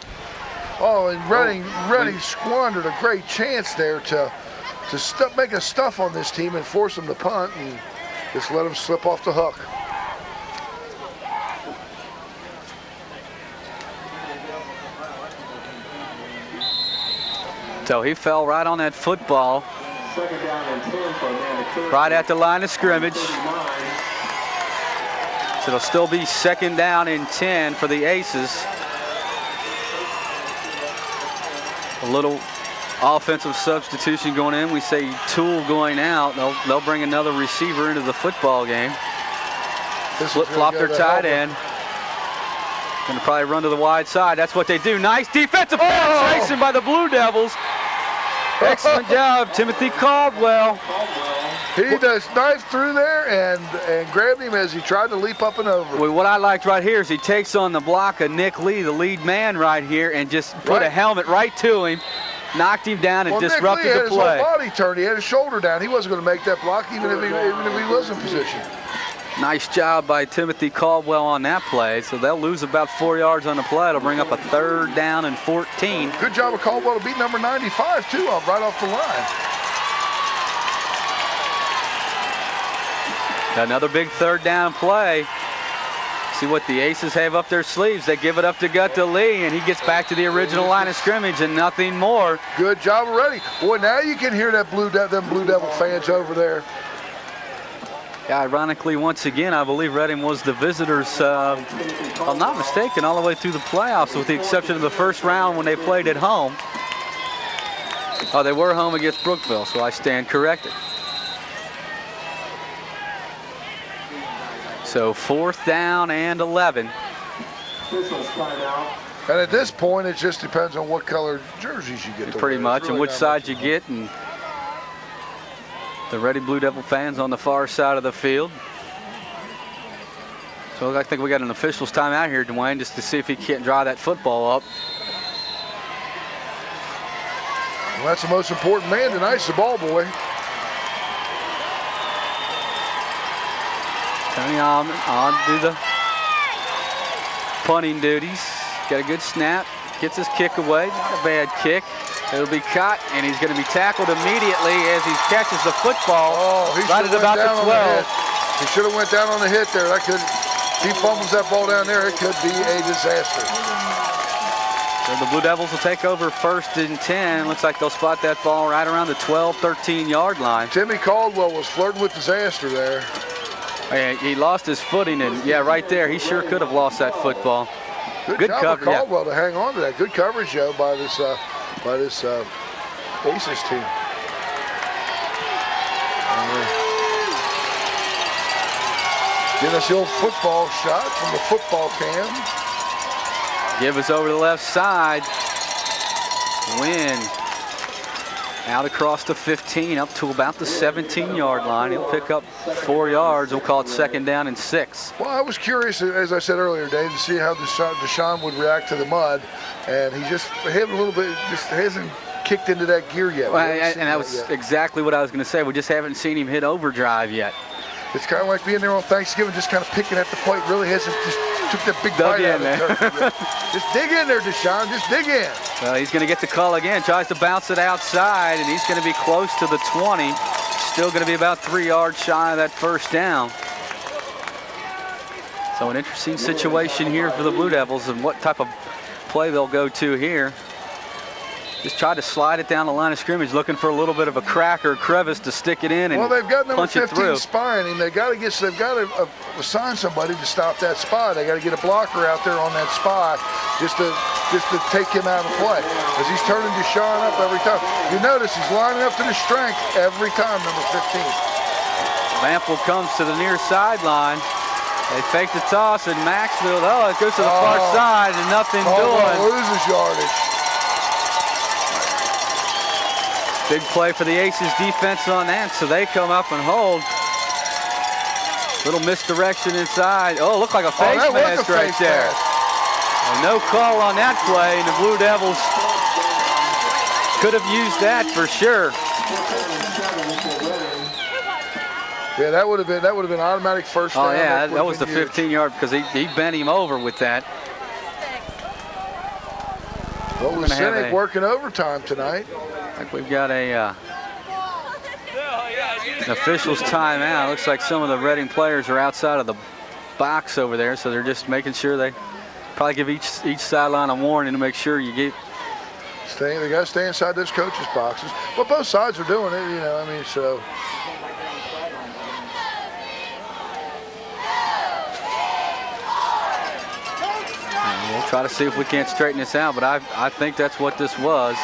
Oh, and Redding squandered a great chance there to make a stuff on this team and force them to punt and just let them slip off the hook. So he fell right on that football. 2nd down and 10 for Amanda-Clearcreek. Right at the line of scrimmage. So it'll still be 2nd down and 10 for the Aces. A little offensive substitution going in. We say Tool going out. They'll bring another receiver into the football game. Flip-flop their tight end. Going to probably run to the wide side. That's what they do. Nice defensive penetration by the Blue Devils. Excellent job, Timothy Caldwell. He does dive through there and grabbed him as he tried to leap up and over. Well, what I liked right here is he takes on the block of Nick Lee, the lead man right here, and just put a helmet right to him, knocked him down, and disrupted Nick Lee had the play. his whole body turned. He had his shoulder down. He wasn't going to make that block even if he was in position. Nice job by Timothy Caldwell on that play. So they'll lose about 4 yards on the play. It'll bring up a 3rd down and 14. Good job of Caldwell to beat number 95 too, right off the line. Another big 3rd down play. See what the Aces have up their sleeves. They give it up to Gutta Lee, and he gets back to the original line of scrimmage and nothing more. Good job already. Boy, now you can hear that them Blue Devil fans over there. Ironically, once again, I believe Reading was the visitors, if I'm not mistaken, all the way through the playoffs, with the exception of the first round when they played at home. Oh, they were home against Brookville, so I stand corrected. So 4th down and 11. And at this point, it just depends on what color jerseys you get. Pretty much, and which side you get, and the Reading Blue Devil fans on the far side of the field. So I think we got an official's timeout here, Dwayne, just to see if he can't draw that football up. Well, that's the most important man tonight, the ball boy. Tony on to the punting duties. Got a good snap. Gets his kick away. Not a bad kick. It'll be caught, and he's going to be tackled immediately as he catches the football. Right at about the 12. He should have went down on the hit there. That could, if he fumbles that ball down there, it could be a disaster. So the Blue Devils will take over 1st and 10. Looks like they'll spot that ball right around the 12, 13-yard line. Timmy Caldwell was flirting with disaster there. He lost his footing, and yeah, right there, he sure could have lost that football. Good job of Caldwell to hang on to that. Good coverage, Joe, by this Aces team. Getting us the old football shot from the football cam. Give us over to the left side. Win. Out across the 15, up to about the 17-yard line. He'll pick up 4 yards. We'll call it 2nd down and 6. Well, I was curious, as I said earlier, Dave, to see how Deshaun would react to the mud, and he just had a little bit, just hasn't kicked into that gear yet. Well, and that was exactly what I was going to say. We just haven't seen him hit overdrive yet. It's kind of like being there on Thanksgiving, just kind of picking at the plate. Really hasn't just took that big bite out of the turkey. Just dig in there, Deshaun. Just dig in. Well, he's going to get the call again. Tries to bounce it outside, and he's going to be close to the 20. Still going to be about 3 yards shy of that 1st down. So an interesting situation here for the Blue Devils, and what type of play they'll go to here. Just tried to slide it down the line of scrimmage, looking for a little bit of a crack or a crevice to stick it in and well, they've got number punch it 15 through. spying him. They've got to assign somebody to stop that spy. They got to get a blocker out there on that spy just to take him out of play, because he's turning Deshaun up every time. You notice he's lining up to the strength every time, number 15. Lampville comes to the near sideline. They fake the toss, and Maxfield, it goes to the far side, and nothing doing. Loses yardage. Big play for the Aces defense on that, so they come up and hold. Little misdirection inside. Oh, looked like a face mask right there. No call on that play, and the Blue Devils could have used that for sure. Yeah, that would have been automatic 1st down. Oh yeah, that was the 15-yard, because he bent him over with that. Well, the Cynic working overtime tonight. I think we've got an official's timeout. Looks like some of the Reading players are outside of the box over there, so they're just making sure they probably give each sideline a warning to make sure you get. They got to stay inside those coaches' boxes. But both sides are doing it, you know. I mean, so. try to see if we can't straighten this out, but I think that's what this was.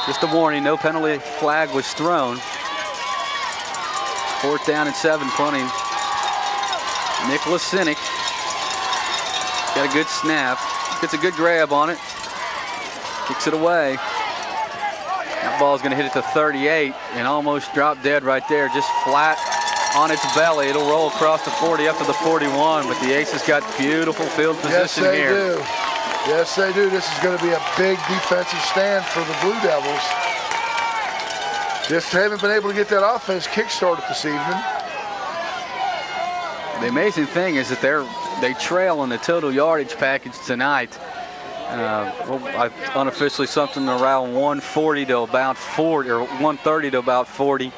Just a warning, no penalty flag was thrown. 4th down and 7, punting. Nicholas Sinek got a good snap, gets a good grab on it, kicks it away. That ball's going to hit it to 38 and almost drop dead right there, just flat on its belly. It'll roll across the 40 up to the 41, but the Aces got beautiful field position here. Yes, they do. Yes, they do. This is going to be a big defensive stand for the Blue Devils. Just haven't been able to get that offense kick-started this evening. The amazing thing is that they trail in the total yardage package tonight. Unofficially something around 140 to about 40, or 130 to about 40.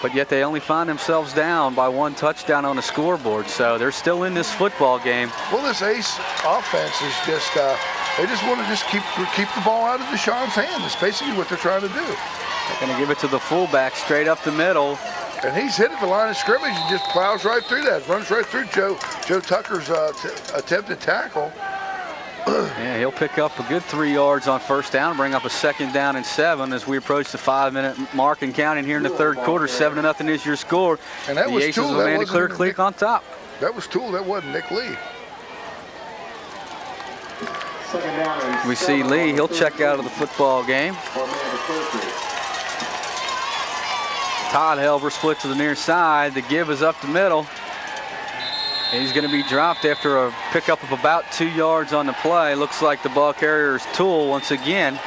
But yet they only find themselves down by 1 touchdown on the scoreboard. So they're still in this football game. Well, this Ace offense is just, they just want to just keep the ball out of Deshaun's hand. That's basically what they're trying to do. They're going to give it to the fullback straight up the middle. And he's hit at the line of scrimmage and just plows right through that. Runs right through Joe Tucker's attempted tackle. Yeah, he'll pick up a good 3 yards on 1st down, bring up a 2nd down and 7 as we approach the 5-minute mark and counting here in the 3rd quarter. 7-0 is your score. And that was Aces Toole. of Amanda-Clearcreek on top. That was Toole. That wasn't Nick Lee. We see Lee. He'll check out of the football game. Todd Helber split to the near side. The give is up the middle. He's going to be dropped after a pickup of about 2 yards on the play. Looks like the ball carrier is Toole once again.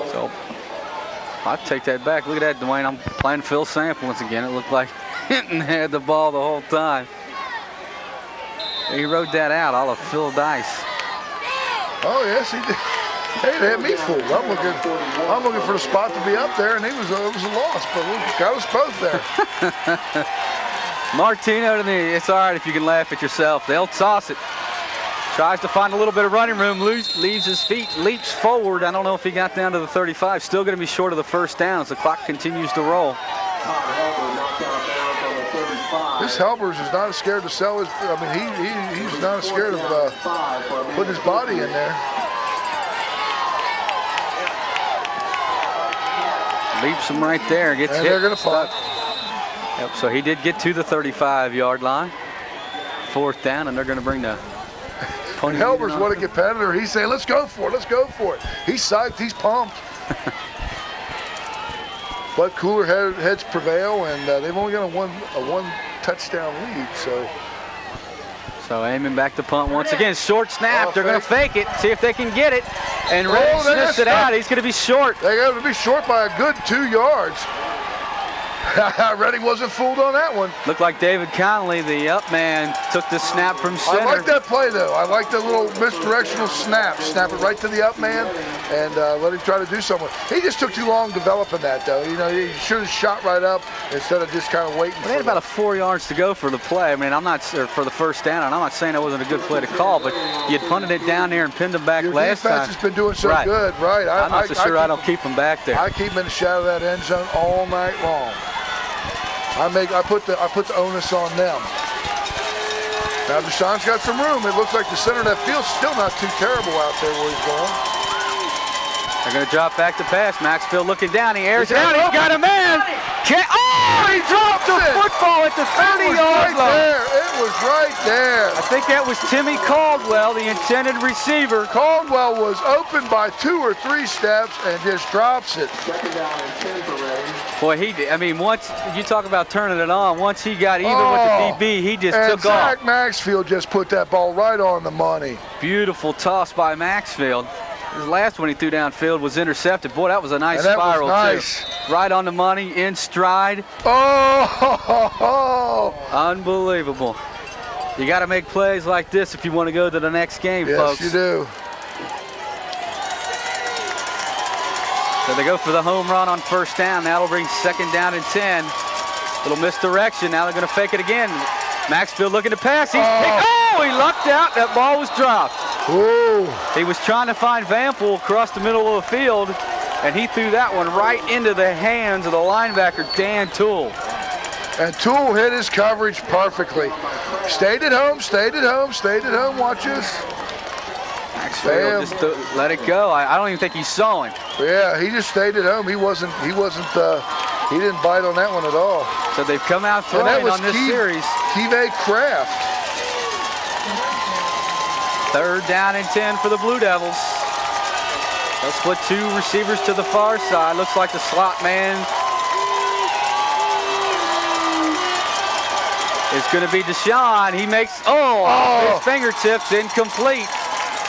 So I'll take that back. Look at that, Dwayne. I'm playing Phil Sample once again. It looked like Hinton had the ball the whole time. He rode that out. I'll have Phil Dice. Oh, yes, he did. Hey, they had me fooled. I'm looking for the spot to be up there, and it was a loss, but we got us both there. Martino to the, it's all right if you can laugh at yourself. They'll toss it. Tries to find a little bit of running room, leaves his feet, leaps forward. I don't know if he got down to the 35. Still going to be short of the 1st down as the clock continues to roll. This Helbers is not as scared to sell his, he's not as scared of putting his body in there. Leaps him right there, gets hit. And they're going to punt. Yep, so he did get to the 35-yard line. 4th down, and they're going to bring the And Helbers, what a competitor. He's saying, let's go for it, let's go for it. He's psyched, he's pumped. But cooler heads prevail, and they've only got a one touchdown lead, So aiming back to punt once again. Short snap. They're going to fake it, see if they can get it. And Reddick sniffs it out. He's going to be short. They got to be short by a good 2 yards. Reddick wasn't fooled on that one. Looked like David Connolly, the up man, took the snap from center. I like that play, though. I like the little misdirectional snap. Snap it right to the up man and let him try to do something. He just took too long developing that, though. You know, he should have shot right up instead of just kind of waiting. They had about 4 yards to go for the play. I mean, I'm not for the 1st down, and I'm not saying that wasn't a good play to call, but you'd punted it down there and pinned them back last time. Your defense has been doing so good, right? I'm not so sure I don't keep them back there. I keep them in the shadow of that end zone all night long. I put the onus on them. Now Deshaun's got some room. It looks like the center of that field's still not too terrible out there where he's going. They're going to drop back to pass. Maxfield looking down. He airs it out. He's got a man. He dropped the football at the 30-yard line. It was right there. I think that was Timmy Caldwell, the intended receiver. Caldwell was open by 2 or 3 steps and just drops it. 2nd down and 10 for Redding. Boy, once you talk about turning it on, once he got even with the DB, he just took off. Zach Maxfield just put that ball right on the money. Beautiful toss by Maxfield. His last one he threw downfield was intercepted. Boy, that was a nice spiral, too. Right on the money, in stride. Oh! Unbelievable. You got to make plays like this if you want to go to the next game, folks. Yes, you do. So they go for the home run on 1st down. That'll bring 2nd down and 10. Little misdirection. Now they're going to fake it again. Maxfield looking to pass. He lucked out. That ball was dropped. Ooh. He was trying to find Vanpool across the middle of the field, and he threw that one right into the hands of the linebacker, Dan Toole. And Toole hit his coverage perfectly. Stayed at home, stayed at home, stayed at home. Watch this. Maxfield just let it go. I don't even think he saw him. Yeah, he just stayed at home. He didn't bite on that one at all. So they've come out throwing on this series. Keve Craft. 3rd down and 10 for the Blue Devils. They'll split 2 receivers to the far side. Looks like the slot man is going to be Deshaun. He makes, his fingertips incomplete.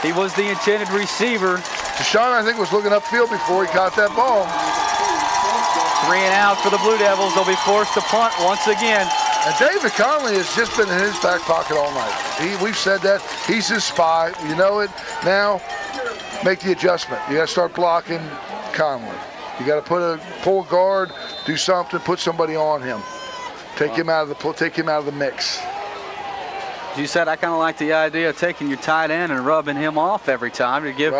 He was the intended receiver. Deshaun, I think, was looking upfield before he caught that ball. 3 and out for the Blue Devils. They'll be forced to punt once again. And David Conley has just been in his back pocket all night. We've said that. He's his spy. You know it. Now, make the adjustment. You got to start blocking Conley. You got to pull a guard, do something, put somebody on him. Take him out of the mix. You said I kind of like the idea of taking your tight end and rubbing him off every time to give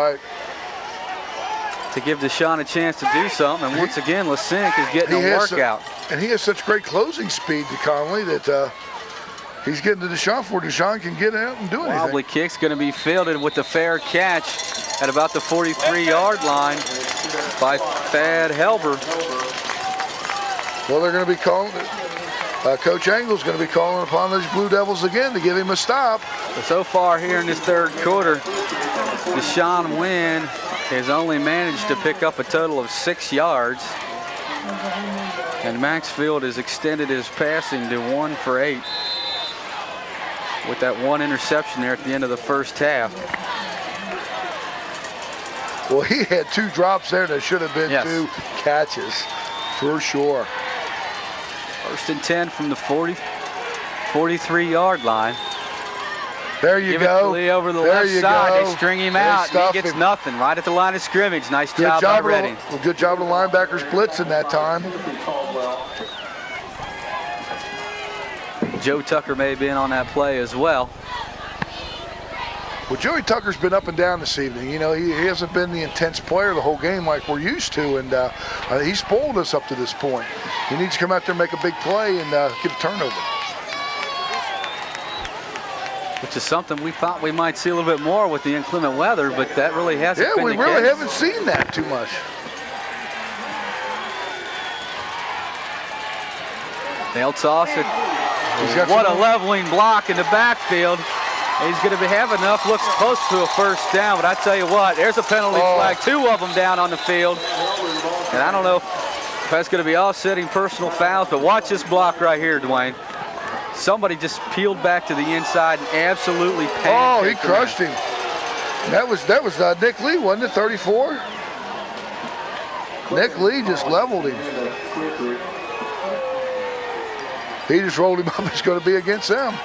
Deshaun a chance to do something. And once again, Lasink is getting a workout. And he has such great closing speed to Conley that he's getting to Deshaun before Deshaun can get out and do anything. Wobbly kick's going to be fielded with the fair catch at about the 43-yard line by Thad Helber. Well, they're going to be calling it. Coach Engel's going to be calling upon those Blue Devils again to give him a stop. So far here in this 3rd quarter, Deshaun Wynn has only managed to pick up a total of 6 yards. And Maxfield has extended his passing to 1 for 8 with that 1 interception there at the end of the first half. Well, he had 2 drops there that should have been 2 catches for sure. 1st and 10 from the 43-yard line. There you go. Give it over the left side. They string him out. He gets nothing right at the line of scrimmage. Nice job by Reading. Good job of the linebackers blitzing that time. Joe Tucker may have been on that play as well. Well, Joey Tucker's been up and down this evening. You know, he hasn't been the intense player the whole game like we're used to, and he spoiled us up to this point. He needs to come out there and make a big play and get a turnover. Which is something we thought we might see a little bit more with the inclement weather, but that really hasn't been the case. Yeah, we really haven't seen that too much. They'll toss it. What a leveling block in the backfield. He's going to have enough. Looks close to a 1st down, but I tell you what, there's a penalty flag. 2 of them down on the field. And I don't know if that's going to be offsetting personal fouls, but watch this block right here, Dwayne. Somebody just peeled back to the inside and absolutely pancaked him. Oh, he crushed him. That was Nick Lee, wasn't it, 34? Nick Lee just leveled him. He just rolled him up. It's going to be against them.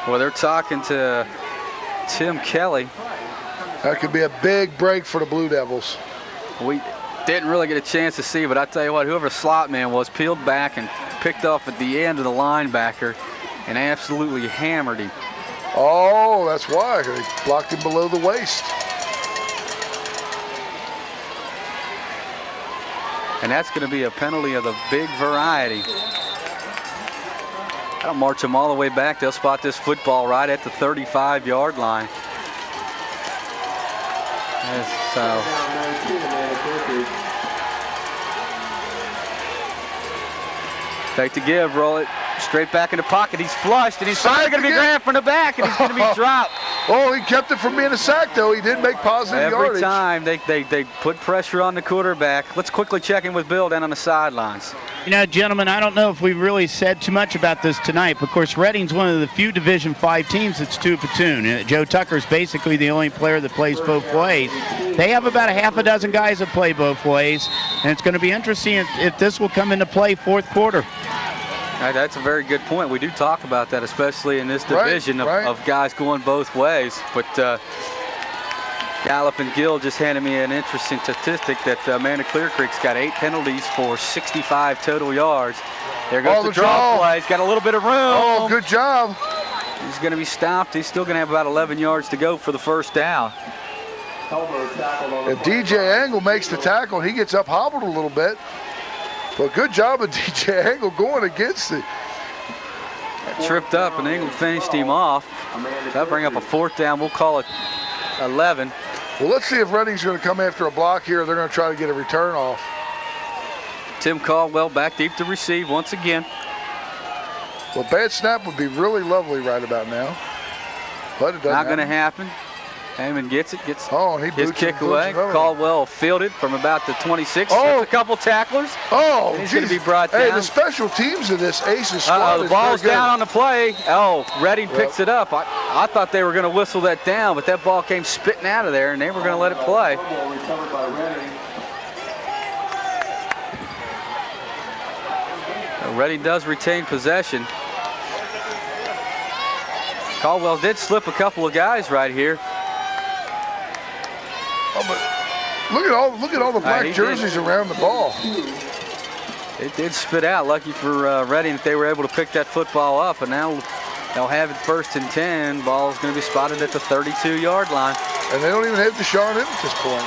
Well, they're talking to Tim Kelly. That could be a big break for the Blue Devils. We didn't really get a chance to see, but I tell you what, whoever slot man was peeled back and picked off at the end of the linebacker and absolutely hammered him. Oh, that's why. They blocked him below the waist. And that's going to be a penalty of the big variety. That'll march them all the way back. They'll spot this football right at the 35-yard line. So take the give, roll it straight back in the pocket. He's flushed, and he's finally going to be grabbed from the back, and he's going to be dropped. Oh, he kept it from being a sack, though. He did make positive yardage. Every time they put pressure on the quarterback. Let's quickly check in with Bill down on the sidelines. You know, gentlemen, I don't know if we've really said too much about this tonight, but of course, Reading's one of the few Division V teams that's 2 platoon. Joe Tucker's basically the only player that plays both ways. They have about a half a dozen guys that play both ways, and it's going to be interesting if this will come into play 4th quarter. That's a very good point. We do talk about that, especially in this division of guys going both ways. But Gallup and Gill just handed me an interesting statistic that Amanda-Clearcreek's got 8 penalties for 65 total yards. There goes the draw play. He's got a little bit of room. Oh, good job. He's going to be stopped. He's still going to have about 11 yards to go for the 1st down. If DJ Angle makes the tackle, he gets up hobbled a little bit. Well, good job of DJ Angle going against it. Tripped up, and Angle finished him off. That'll bring up a 4th down. We'll call it 11. Well, let's see if Reading's going to come after a block here. They're going to try to get a return off. Tim Caldwell back deep to receive once again. Well, bad snap would be really lovely right about now. But it doesn't Not going to happen. Heyman gets it, gets his kick away. Caldwell fielded from about the 26. A couple tacklers. Oh, he's going to be brought down. Hey, the special teams of this Aces squad the ball's down on the play. Reading picks it up. I thought they were going to whistle that down, but that ball came spitting out of there, and they were going to let it play. Reading does retain possession. Caldwell did slip a couple of guys right here. Oh, but look at all the black jerseys around the ball. It did spit out. Lucky for Reading that they were able to pick that football up, and now they'll have it 1st and 10. Ball's going to be spotted at the 32-yard line. And they don't even have Deshaun in at this point.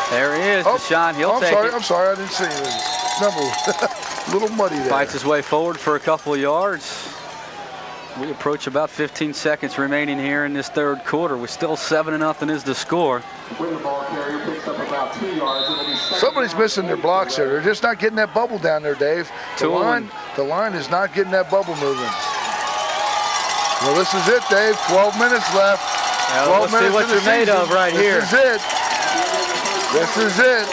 There he is, Deshaun. He'll take it. I'm sorry, I didn't see him. Number a little muddy there. Fights his way forward for a couple of yards. We approach about 15 seconds remaining here in this 3rd quarter. We're still 7-0 is the score. Somebody's missing their blocks there. They're just not getting that bubble down there, Dave. The line is not getting that bubble moving. Well, this is it, Dave. 12 minutes left. 12 minutes see what you're made of right here. This is it. This is it.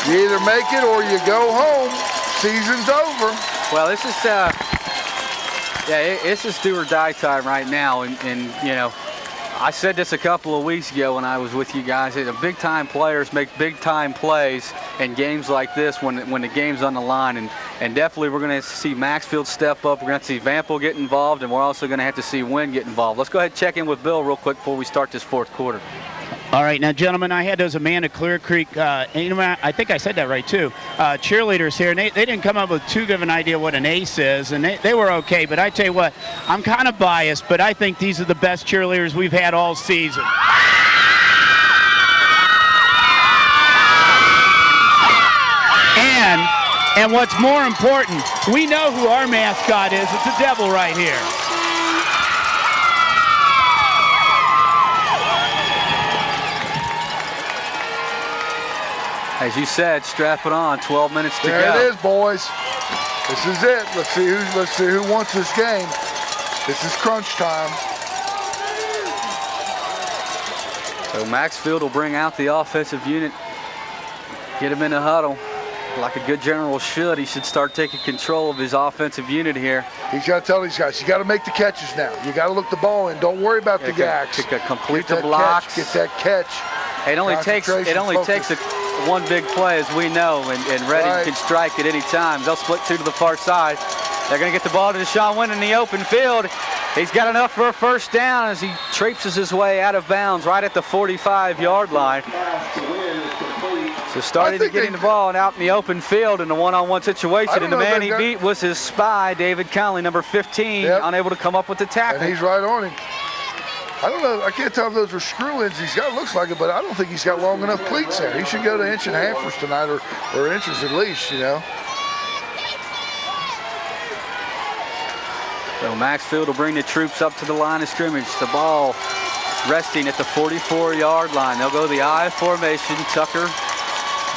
You either make it or you go home. Season's over. Well, this is it's just do or die time right now, and you know, I said this a couple of weeks ago when I was with you guys. Big time players make big time plays in games like this when the game's on the line, and definitely we're going to see Maxfield step up. We're going to see Vampel get involved, and we're also going to have to see Wynn get involved. Let's go ahead and check in with Bill real quick before we start this 4th quarter. All right, now, gentlemen, I had those Amanda-Clearcreek, I think I said that right, too, cheerleaders here, and they didn't come up with too good of an idea what an ace is, and they were okay, but I tell you what, I'm kind of biased, but I think these are the best cheerleaders we've had all season. And what's more important, we know who our mascot is. It's a devil right here. As you said, strap it on. 12 minutes to go. There it is, boys. This is it. Let's see who wants this game. This is crunch time. So Maxfield will bring out the offensive unit, get him in the huddle. Like a good general should. He should start taking control of his offensive unit here. He's got to tell these guys, you got to make the catches now. You got to look the ball in. Don't worry about the gags. Complete the blocks. Get that catch. It only takes one big play, as we know, and Reading can strike at any time. They'll split 2 to the far side. They're going to get the ball to Deshaun Wynn in the open field. He's got enough for a 1st down as he traipses his way out of bounds right at the 45-yard line. So starting to getting the ball and out in the open field in a one-on-one situation, and the man he beat was his spy, David Conley, number 15, unable to come up with the tackle. And he's right on him. I don't know. I can't tell if those are screw-ins he's got. Looks like it, but I don't think he's got long enough cleats there. He should go to 1.5 inches tonight, or inches at least, you know. So Maxfield will bring the troops up to the line of scrimmage. The ball resting at the 44-yard line. They'll go the I formation. Tucker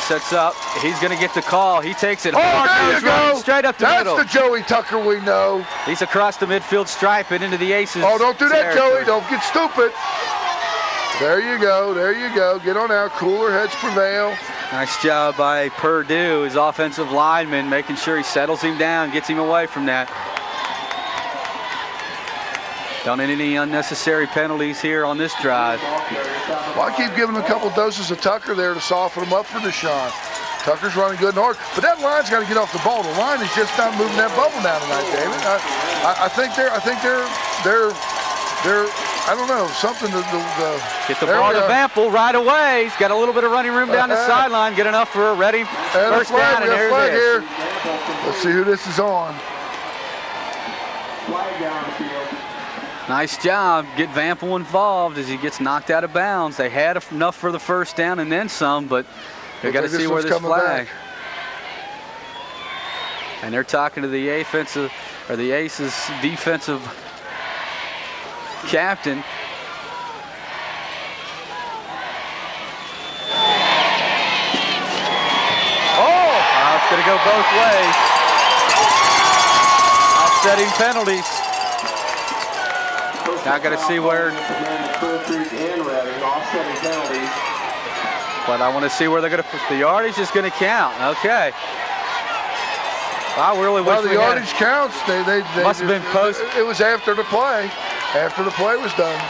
sets up. He's going to get the call. He takes it hard. There you go. Straight up the middle. That's the Joey Tucker we know. He's across the midfield stripe and into the Aces. Oh, don't do that, Joey. Don't get stupid. There you go. There you go. Get on out. Cooler heads prevail. Nice job by Purdue, his offensive lineman, making sure he settles him down, gets him away from that. Don't need any unnecessary penalties here on this drive. Well, I keep giving him a couple doses of Tucker there to soften him up for Deshaun. Tucker's running good and hard, but that line's got to get off the ball. The line is just not moving that bubble down tonight, David. I think they're I don't know, something to get the ball to Vampel right away. He's got a little bit of running room down the sideline. Get enough for a ready first down, and there it is. Let's see who this is on. Nice job. Get Vampel involved as he gets knocked out of bounds. They had enough for the first down and then some, but We got to see where this flag. And they're talking to the offensive, or the Aces defensive captain. It's going to go both ways. Offsetting penalties. Now got to see where. Amanda-Clearcreek and Redding offsetting penalties. But I want to see where they're going to put the yardage is going to count. Okay. I really wish the yardage counts. They must have been post. It was after the play. After the play was done.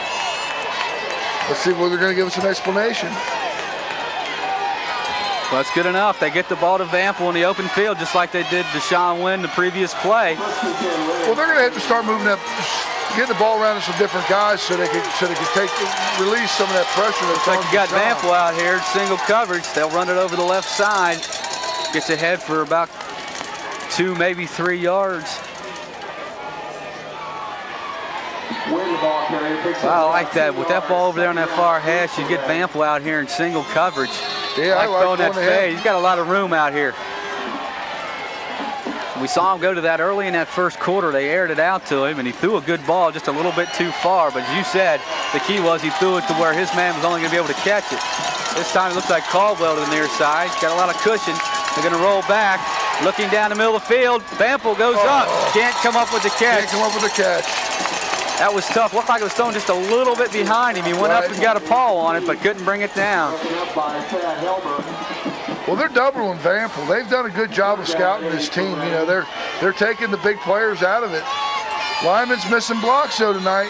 Let's see whether they're going to give us an explanation. Well, that's good enough. They get the ball to Vanpel in the open field just like they did Deshaun Wynn the previous play. Well, they're going to have to start moving up, getting the ball around to some different guys so they can release some of that pressure. Looks like you got Vanpel out here, single coverage. They'll run it over the left side. Gets ahead for about 2, maybe 3 yards. I like that. With that ball over there on that far hash, you get Vanpel out here in single coverage. Yeah, I like throwing that fade. He's got a lot of room out here. We saw him go to that early in that first quarter. They aired it out to him, and he threw a good ball just a little bit too far. But as you said, the key was he threw it to where his man was only going to be able to catch it. This time it looks like Caldwell to the near side. He's got a lot of cushion. They're going to roll back. Looking down the middle of the field, Vanpel goes up. Can't come up with the catch. Can't come up with the catch. That was tough. Looked like it was thrown just a little bit behind him. He went up and got a paw on it, but couldn't bring it down. Well, they're doubling Vanpel. They've done a good job of scouting this team. You know, they're taking the big players out of it. Lyman's missing blocks though tonight.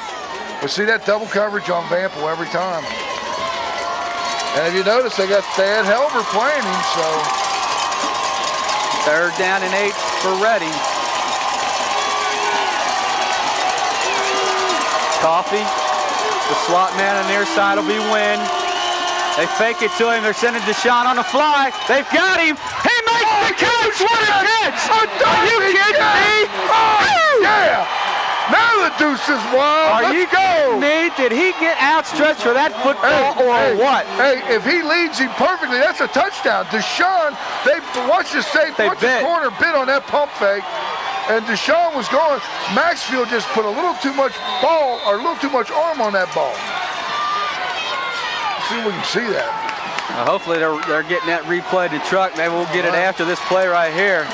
We see that double coverage on Vanpel every time. And if you notice, they had Helber playing him, so. 3rd down and 8 for Reading. Coffee, the slot man on the near side will be Wynn. They fake it to him. They're sending Deshaun on the fly. They've got him. He makes the catch. What a catch! Are you kidding me? Oh, yeah! Now the deuce is wild. Are you kidding me? Did he get outstretched for that football or what? Hey, if he leads him perfectly, that's a touchdown. Deshaun, watch the corner bit on that pump fake. And Deshaun was going. Maxfield just put a little too much ball or a little too much arm on that ball. Let's see if we can see that. Hopefully they're getting that replay to truck. Maybe we'll get it after this play right here.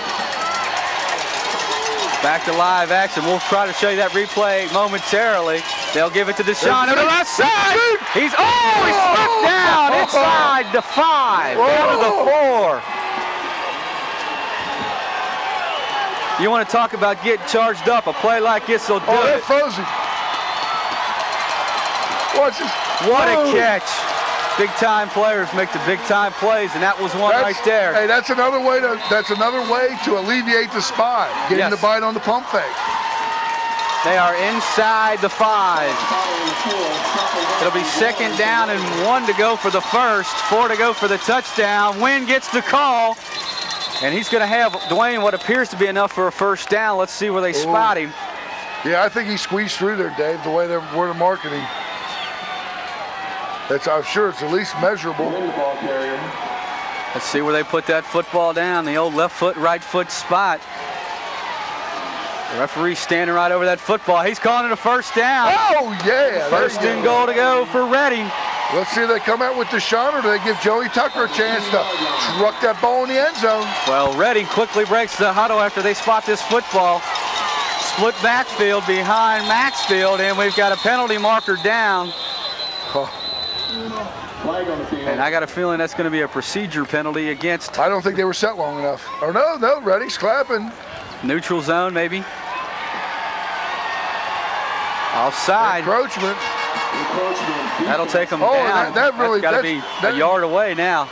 Back to live action. We'll try to show you that replay momentarily. They'll give it to Deshaun on the left side. He slipped down inside the 5, down to the 4. You want to talk about getting charged up? A play like this will do it. Frozen. Watch this. What a catch. Big-time players make the big-time plays, and that was one right there. Hey, that's another way to alleviate the spy, getting the bite on the pump fake. They are inside the 5. It'll be 2nd down and 1 to go for the first, 4 to go for the touchdown. Wynn gets the call, and he's going to have Dwayne what appears to be enough for a first down. Let's see where they spot him. Yeah, I think he squeezed through there, Dave, the way they're marketing. I'm sure it's at least measurable. Let's see where they put that football down, the old left foot, right foot spot. The referee standing right over that football. He's calling it a first down. Oh, yeah. First and goal to go for Reading. Let's see if they come out with Deshaun or do they give Joey Tucker a chance to truck that ball in the end zone. Well, Reading quickly breaks the huddle after they spot this football. Split backfield behind Maxfield, and we've got a penalty marker down. And I got a feeling that's going to be a procedure penalty against. I don't think they were set long enough. Or no, Reading's clapping. Neutral zone, maybe. Offside. Encroachment. That'll take them down. That's got to be a yard away now.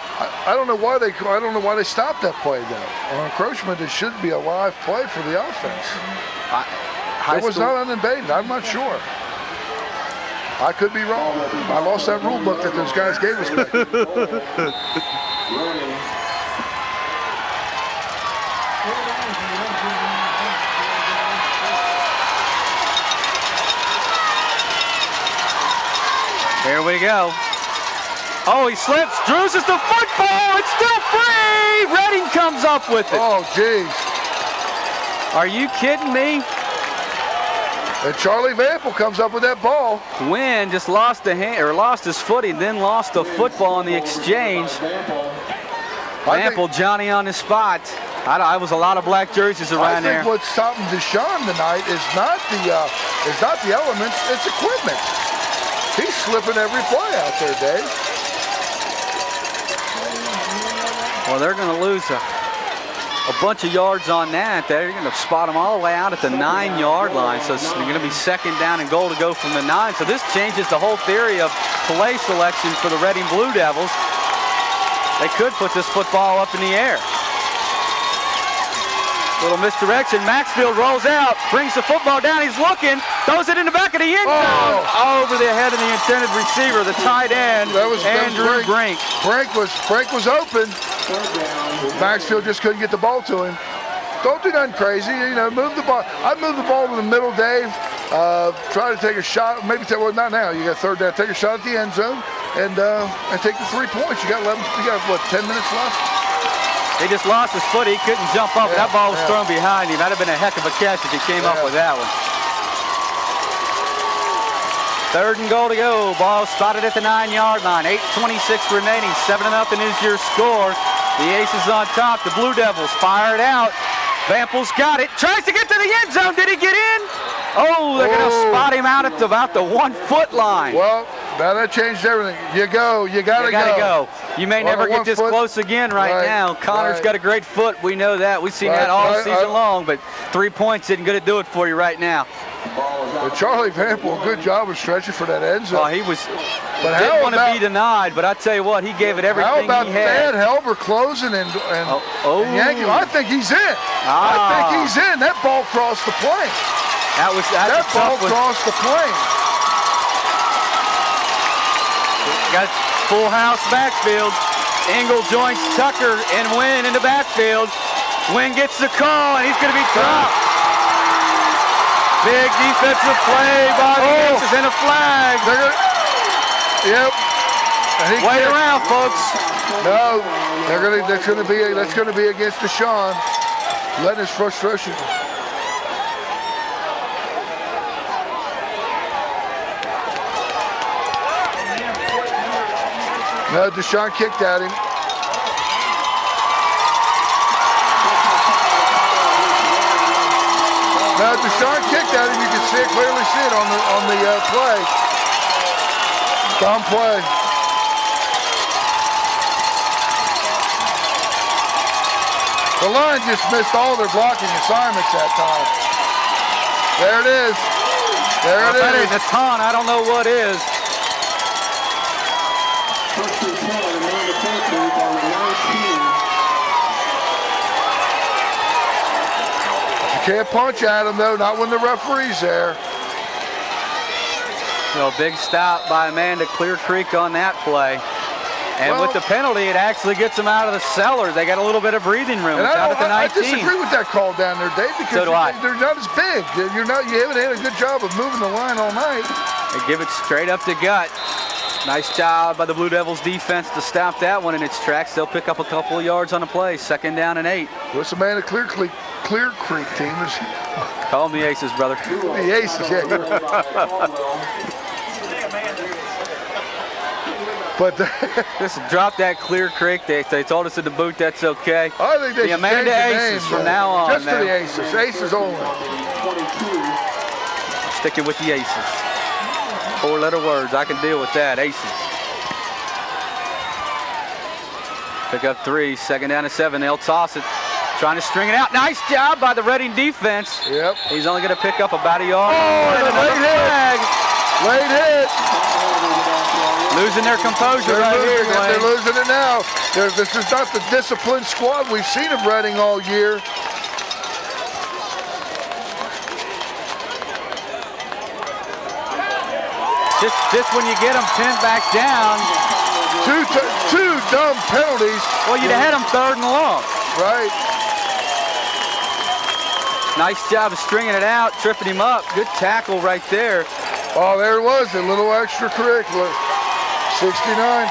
I don't know why they stopped that play though. On encroachment, it should be a live play for the offense. It was not uninvaded. I'm not sure. I could be wrong. I lost that rule book that those guys gave us. Here we go. Oh, he slips. Drews is the football. It's still free. Redding comes up with it. Oh, geez. Are you kidding me? And Charlie Vample comes up with that ball. Wynn just lost his footing, then lost the football in the exchange. Vample, Johnny on the spot. I was a lot of black jerseys around there. I think what's stopping Deshaun tonight is not the elements, it's equipment. He's slipping every play out there, Dave. Well, they're going to lose a bunch of yards on that. They're going to spot them all the way out at the 9-yard line. So it's going to be second down and goal to go from the 9. So this changes the whole theory of play selection for the Reading Blue Devils. They could put this football up in the air. Little misdirection. Maxfield rolls out, brings the football down. He's looking, throws it in the back of the end zone. Over the head of the intended receiver, the tight end, Andrew Brink. Brink was open. Maxfield just couldn't get the ball to him. Don't do nothing crazy. You know, move the ball. I'd move the ball to the middle, Dave. Try to take a shot. Maybe well, not now. You got third down. Take a shot at the end zone and take the 3 points. You got 11. You got what? 10 minutes left. He just lost his foot. He couldn't jump up. That ball was thrown behind him. That'd have been a heck of a catch if he came up with that one. Third and goal to go. Ball spotted at the 9-yard line. 8:26 remaining. 7-0 is your score. The Aces on top. The Blue Devils fire it out. Vample's got it. Tries to get to the end zone. Did he get in? Oh, they're going to spot him out at about the 1-foot line. Well, now that changed everything. You go. You got to go. You may never get this close again right now. Connor's got a great foot. We know that. We've seen that all season long, but 3 points isn't going to do it for you right now. But Charlie Vample, good job of stretching for that end zone. Oh, he was. But didn't want to be denied, but I tell you what, he gave it everything he had. How about Thad Helber closing and yanking? I think he's in. I think he's in. That ball crossed the plane. That ball crossed the plane. Got full house backfield. Engel joins Tucker and Wynn in the backfield. Wynn gets the call, and he's going to be dropped. Big defensive play by the Aces and a flag. Yep. Wait around, folks. No, that's going to be against Deshaun. Letting his frustration. No, Deshaun kicked at him. No, Deshaun kicked at him. You can see it, clearly see it on the play. Dumb play. The line just missed all their blocking assignments that time. There it is. There it is. That is a ton. I don't know what is. Can't punch at him, though, not when the referee's there. So big stop by Amanda-Clearcreek on that play. And with the penalty, it actually gets them out of the cellar. They got a little bit of breathing room. It's out at the 19. I disagree with that call down there, Dave, because they're not as big. You haven't had a good job of moving the line all night. They give it straight up the gut. Nice job by the Blue Devils defense to stop that one in its tracks. They'll pick up a couple of yards on the play. Second down and 8. What's the Amanda-Clearcreek team? Call them the Aces, brother. The Aces, yeah. But just drop that Clearcreek. They told us in the booth that's okay. I think they the Amanda Aces from now on. Just for the Aces. Aces only. Sticking with the Aces. 4-letter words. I can deal with that. Aces. Pick up 3. Second down and 7. They'll toss it. Trying to string it out. Nice job by the Reading defense. Yep. He's only going to pick up about a yard. Late hit. Losing their composure right here, Glenn. They're losing it now. This is not the disciplined squad we've seen of Reading all year. Just when you get them pinned back down. Two dumb penalties. Well, you'd have had them 3rd and long. Right. Nice job of stringing it out, tripping him up. Good tackle right there. Oh, there it was, a little extracurricular. 69.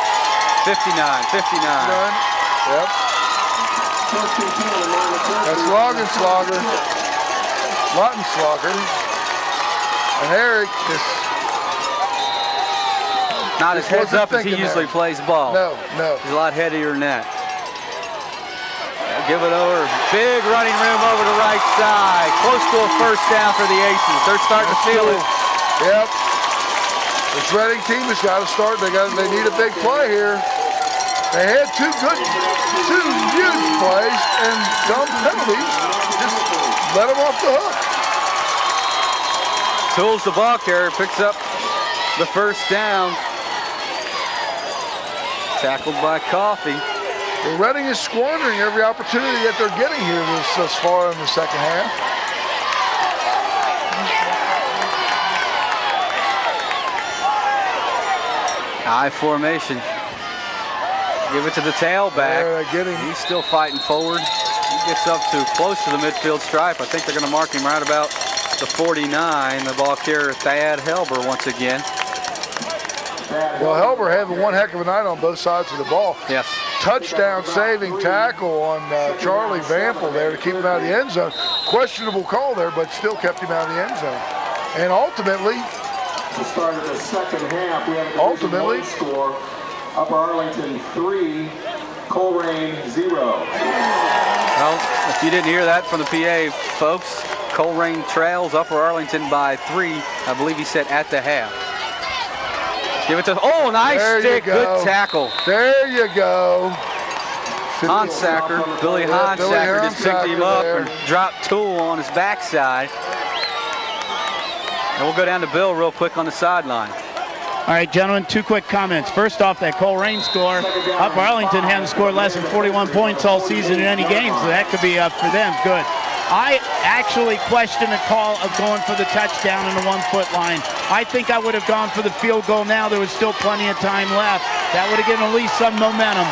59. Yep. That's Slogger. Slogger. And Eric just not as heads up as he usually plays ball. No. He's a lot headier than that. Give it over. Big running room over the right side. Close to a first down for the Aces. They're starting to feel it. Yep. This Reading team has got to start. They need a big play here. They had two huge plays and dumb penalties. Just let them off the hook. Tools the ball carrier, picks up the first down. Tackled by Coffee. Well, Reading is squandering every opportunity that they're getting here thus far in the second half. High formation. Give it to the tailback. He's still fighting forward. He gets up to close to the midfield stripe. I think they're going to mark him right about the 49. The ball carrier, Thad Helber, once again. Well, Helber having one heck of a night on both sides of the ball. Yes. Touchdown saving tackle on Charlie Vampel there to keep him out of the end zone. Questionable call there, but still kept him out of the end zone. And ultimately, The start of the second half, we have a score. Upper Arlington 3, Coleraine 0. Well, if you didn't hear that from the PA, folks, Coleraine trails Upper Arlington by 3. I believe he said at the half. Give it to, oh, nice stick, good tackle. There you go. Honsacker, Billy Honsacker just picked him up and dropped Tool on his backside. And we'll go down to Bill real quick on the sideline. All right, gentlemen, two quick comments. First off, that Coleraine score, Upper Arlington hadn't scored less than 41 points all season in any game, so that could be up for them. Good. I actually question the call of going for the touchdown on the 1 foot line. I think I would have gone for the field goal now. There was still plenty of time left. That would have given at least some momentum.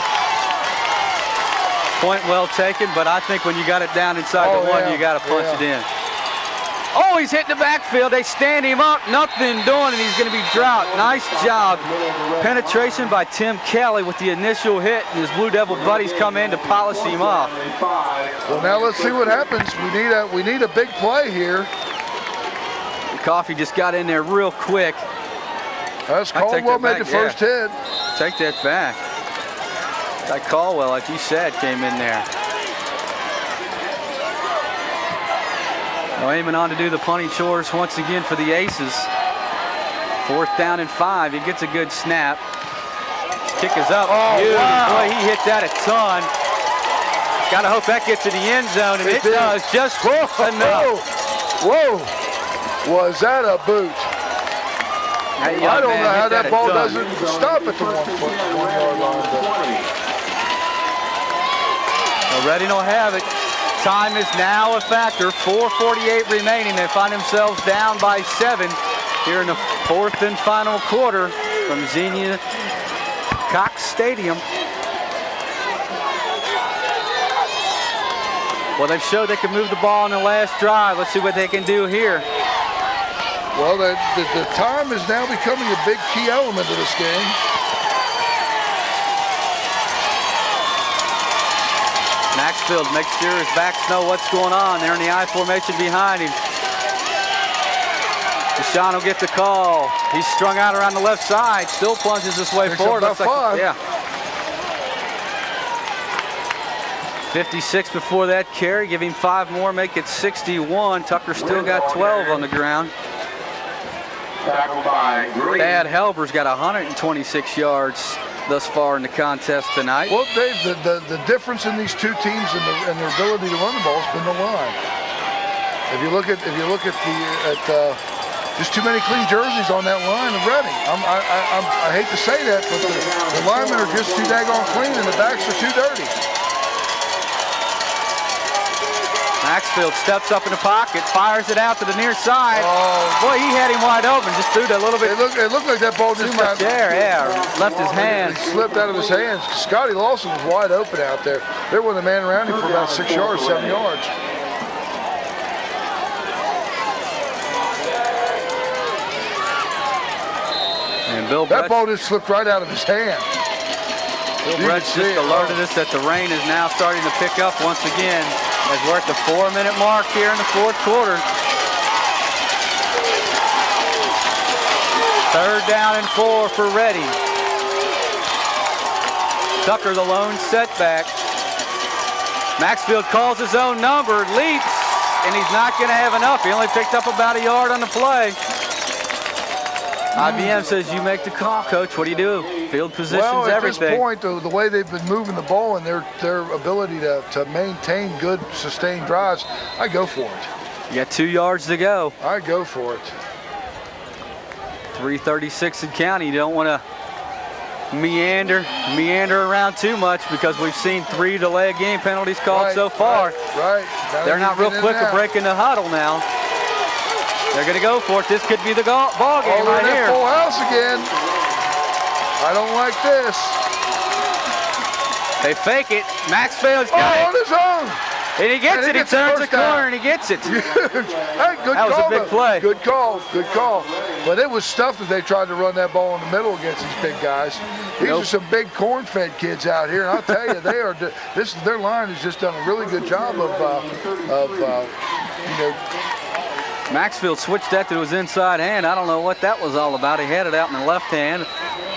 Point well taken, but I think when you got it down inside the one, you got to punch it in. Oh, he's hitting the backfield. They stand him up. Nothing doing, and he's going to be dropped. Nice job. Penetration by Tim Kelly with the initial hit, and his Blue Devil buddies come in to polish him off. Well, now let's see what happens. We need a big play here. Coffee just got in there real quick. That's Caldwell made the first hit. Take that back. That Caldwell, like you said, came in there. Now aiming on to do the punting chores once again for the Aces. 4th down and 5. He gets a good snap. Kick is up. Oh, wow. Boy, he hit that a ton. Gotta hope that gets to the end zone, and it does just enough. Whoa. Was that a boot? I don't know how that ball doesn't stop at the 1 yard line. Well, Reading will have it. Time is now a factor. 4:48 remaining. They find themselves down by 7 here in the 4th and final quarter from Xenia Cox Stadium. Well, they've showed they can move the ball in the last drive. Let's see what they can do here. Well, the time is now becoming a big key element of this game. Maxfield makes sure his backs know what's going on. They're in the I formation behind him. Deshaun will get the call. He's strung out around the left side. Still plunges his way forward. Looks like, yeah. 56 before that carry. Give him 5 more, make it 61. Tucker still got 12 on the ground. Thad Helber's got 126 yards thus far in the contest tonight. Well, Dave, the difference in these two teams and their ability to run the ball has been the line. If you look at just too many clean jerseys on that line of Reading. I hate to say that, but the linemen are just too daggone clean and the backs are too dirty. Maxfield steps up in the pocket, fires it out to the near side. Oh, boy, he had him wide open. Just threw that little bit. It looked like that ball just got there. Yeah, left his hand. It slipped out of his hands. Scotty Lawson was wide open out there. There wasn't a man around him for about 6 yards, 7 yards. And Bill that ball just slipped right out of his hand. Brett's just alerted us that the rain is now starting to pick up once again as we're at the 4-minute mark here in the fourth quarter. 3rd down and 4 for Reading. Tucker the lone setback. Maxfield calls his own number, leaps, and he's not going to have enough. He only picked up about a yard on the play. IBM says, you make the call, Coach. What do you do? Field position's everything. At this point, the way they've been moving the ball and their ability to maintain good, sustained drives, I go for it. You got 2 yards to go. I go for it. 3:36 and counting. You don't want to meander around too much because we've seen 3 delay of game penalties called so far. Right. They're not real quick at breaking the huddle now. They're going to go for it. This could be the ball game right here. Full house again. I don't like this. They fake it. Maxfield's got it. On his own. And he gets it. He turns the corner and he gets it. Hey, good that was call, a big play. Good call. Good call. But it was stuff that they tried to run that ball in the middle against these big guys. These are some big corn-fed kids out here, and I'll tell you, they are. Their line has just done a really good job of Maxfield switched that to his inside hand. I don't know what that was all about. He had it out in the left hand,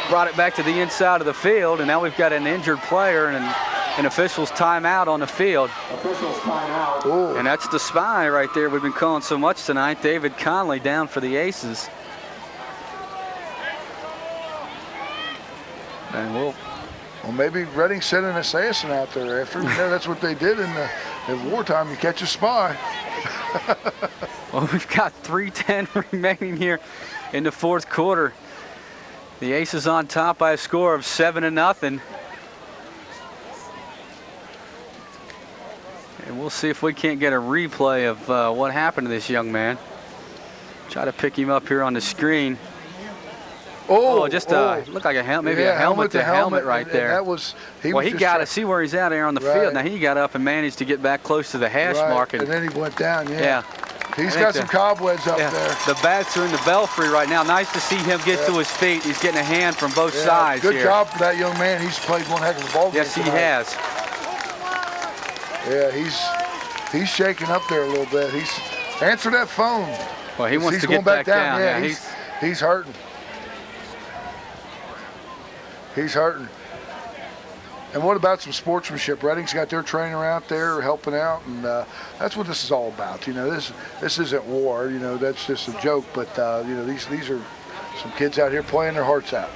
brought it back to the inside of the field, and now we've got an injured player and an official's timeout on the field. Official's timeout. Ooh. And that's the spy right there we've been calling so much tonight. David Conley down for the Aces. And well, maybe Reading sent an assassin out there after. That's what they did in wartime. You catch a spy. Well, we've got 3:10 remaining here in the fourth quarter. The Aces on top by a score of 7-0. And we'll see if we can't get a replay of what happened to this young man. Try to pick him up here on the screen. Just looked like a helmet, maybe a helmet to helmet right there. That was. He got to see where he's at here on the field. Now he got up and managed to get back close to the hash mark. And then he went down. Yeah. He's got some cobwebs up there. The bats are in the belfry right now. Nice to see him get to his feet. He's getting a hand from both sides here. Good job for that young man. He's played one heck of a ball game. Yes, he has. Yeah, he's shaking up there a little bit. He's answered that phone. Well, he wants to get back down. Yeah, he's hurting. He's hurting. And what about some sportsmanship? Reading's got their trainer out there helping out, and that's what this is all about. You know, this isn't war. You know, that's just a joke. But you know, these are some kids out here playing their hearts out.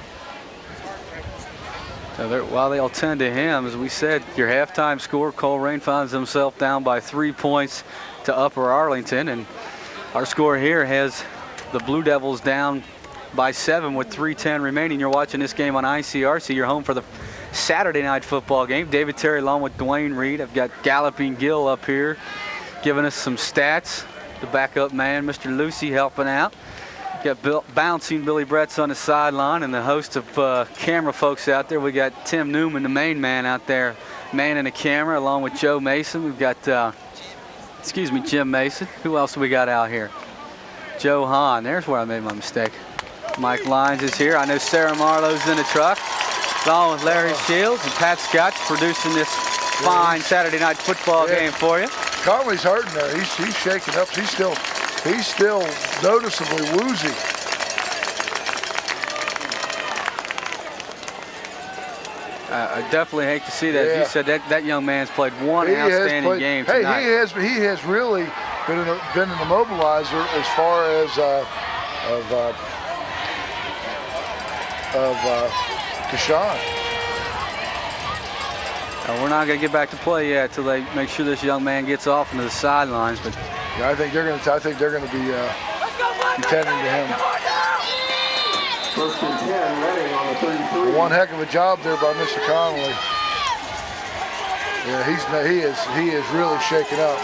So while they'll tend to him, as we said, your halftime score, Coleraine finds himself down by 3 points to Upper Arlington, and our score here has the Blue Devils down by 7 with 3:10 remaining. You're watching this game on ICRC. You're home for the Saturday night football game. David Terry along with Dwayne Reed. I've got Galloping Gill up here giving us some stats. The backup man, Mr. Lucy, helping out. Got bouncing Billy Brett's on the sideline, and the host of camera folks out there. We got Tim Newman, the main man out there, manning the camera, along with Joe Mason. We've got, Jim Mason. Who else we got out here? Joe Hahn. There's where I made my mistake. Mike Lyons is here. I know Sarah Marlowe's in the truck, along with Larry Shields and Pat Scott producing this fine Saturday night football game for you. Conley's hurting there. He's shaking up. He's still noticeably woozy. I definitely hate to see that. As you said, that young man's played one outstanding game tonight. He has really been an immobilizer as far as Deshaun. We're not going to get back to play yet until they make sure this young man gets off into the sidelines. But I think they're going to be attending to him. First and 10, Reading on the 33. One heck of a job there by Mr. Conley. Yeah, he is really shaking up.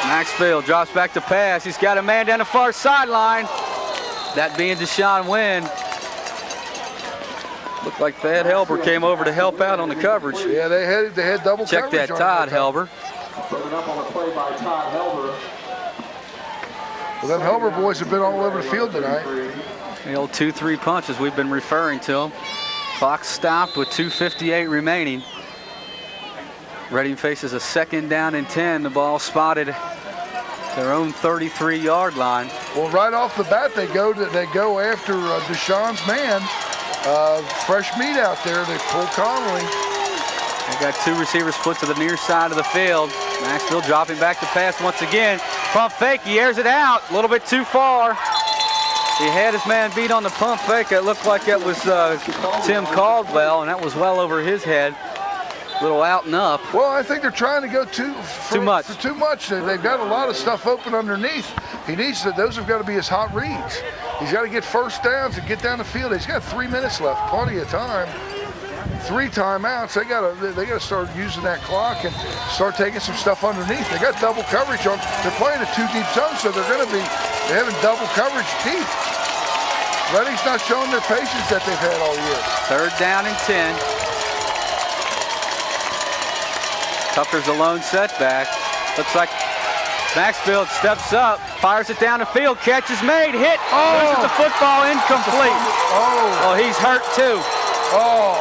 Maxfield drops back to pass. He's got a man down the far sideline. That being Deshaun Wynn. Looked like Thad Helber came over to help out on the coverage. Yeah, they had double Check coverage. Check that, Todd Helber. Broken up on the play by Todd Helber. Well, them Helber boys have been all over the field tonight. The old 2-3 punches we've been referring to them. Clock stopped with 2:58 remaining. Reading faces a 2nd down and 10. The ball spotted their own 33-yard line. Well, right off the bat, they go after Deshaun's man. Fresh meat out there. They pull Conley. They got 2 receivers split to the near side of the field. Maxfield dropping back to pass once again. Pump fake, he airs it out. A little bit too far. He had his man beat on the pump fake. It looked like it was Tim Caldwell, and that was well over his head. A little out and up. Well, I think they're trying to go too much. They've got a lot of stuff open underneath. He needs to. Those have got to be his hot reads. He's got to get first downs and get down the field. He's got 3 minutes left, plenty of time. 3 timeouts. They got to start using that clock and start taking some stuff underneath. They got double coverage on. They're playing a 2 deep zone, so they're having double coverage deep. Reading's not showing their patience that they've had all year. 3rd down and 10. Tucker's a lone setback. Looks like Maxfield steps up, fires it down the field, catch is made, hit, loses the football, incomplete. Oh, he's hurt too. Oh.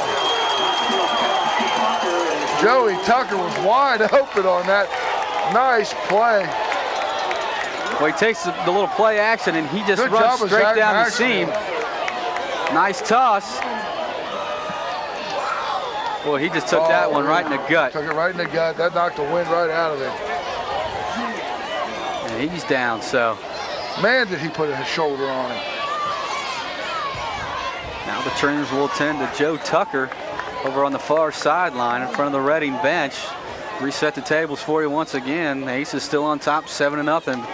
Joey Tucker was wide open on that. Nice play. Well, he takes the little play action and he just runs straight down the seam. Nice toss. Well, he just took that one right in the gut. Took it right in the gut. That knocked the wind right out of it. And he's down, so. Man, did he put his shoulder on him. Now the trainers will attend to Joe Tucker over on the far sideline in front of the Reading bench. Reset the tables for you once again. The Aces still on top, 7-0.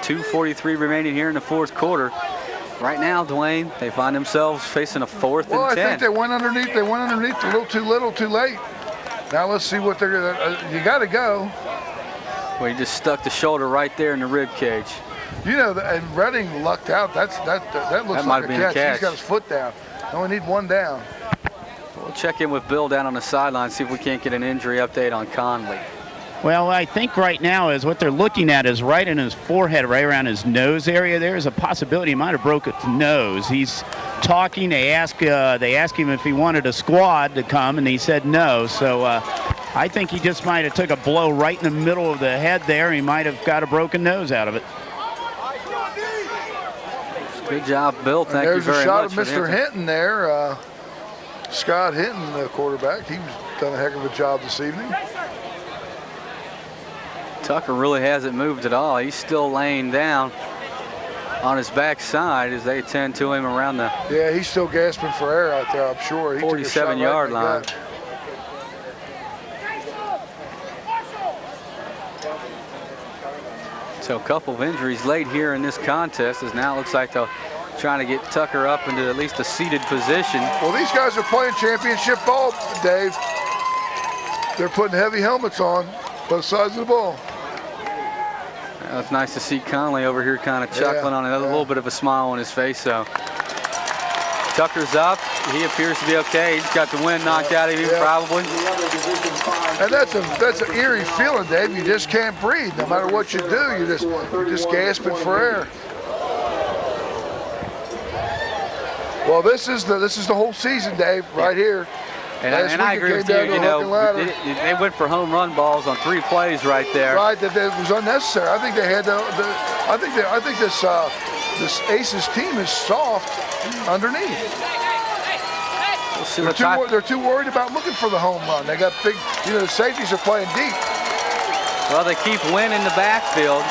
2:43 remaining here in the 4th quarter. Right now, Dwayne, they find themselves facing a 4th and 10. Well, I think they went underneath. They went underneath a little too late. Now let's see what they're gonna. You got to go. Well, he just stuck the shoulder right there in the rib cage. You know, and Reading lucked out. That looks like a catch. He's got his foot down. Only need 1 down. We'll check in with Bill down on the sideline, see if we can't get an injury update on Conley. Well, I think right now is what they're looking at is right in his forehead, right around his nose area. There's a possibility he might have broke his nose. He's talking. They ask him if he wanted a squad to come, and he said no. So I think he just might have took a blow right in the middle of the head there. He might have got a broken nose out of it. Good job, Bill. Thank you very much. There's a shot of Mr. Hinton there. Scott Hinton, the quarterback. He's done a heck of a job this evening. Tucker really hasn't moved at all. He's still laying down on his backside as they attend to him around the Yeah, he's still gasping for air out there, I'm sure. 47-yard line. So a couple of injuries late here in this contest as now it looks like they're trying to get Tucker up into at least a seated position. Well, these guys are playing championship ball, Dave. They're putting heavy helmets on both sides of the ball. It's nice to see Conley over here kind of chuckling on it. A little bit of a smile on his face. So Tucker's up. He appears to be okay. He's got the wind knocked out of him probably. And that's an eerie feeling, Dave. You just can't breathe. No matter what you do, you're just gasping for air. Well, this is the whole season, Dave, right here. And I agree with you. You know, they went for home run balls on 3 plays right there. Right, that was unnecessary. I think they had I think this Aces team is soft underneath. We'll see they're too worried about looking for the home run. They got big. You know, the safeties are playing deep. Well, they keep winning the backfield.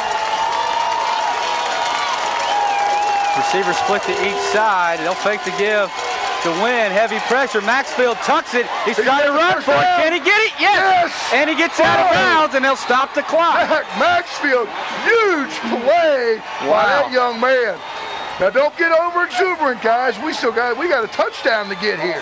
Receivers split to each side. They'll fake the give. To win, heavy pressure. Maxfield tucks it. He's trying to run for it. Can he get it? Yes! And he gets out of bounds, and they'll stop the clock. Maxfield, huge play by that young man. Now don't get over exuberant, guys. We got a touchdown to get here.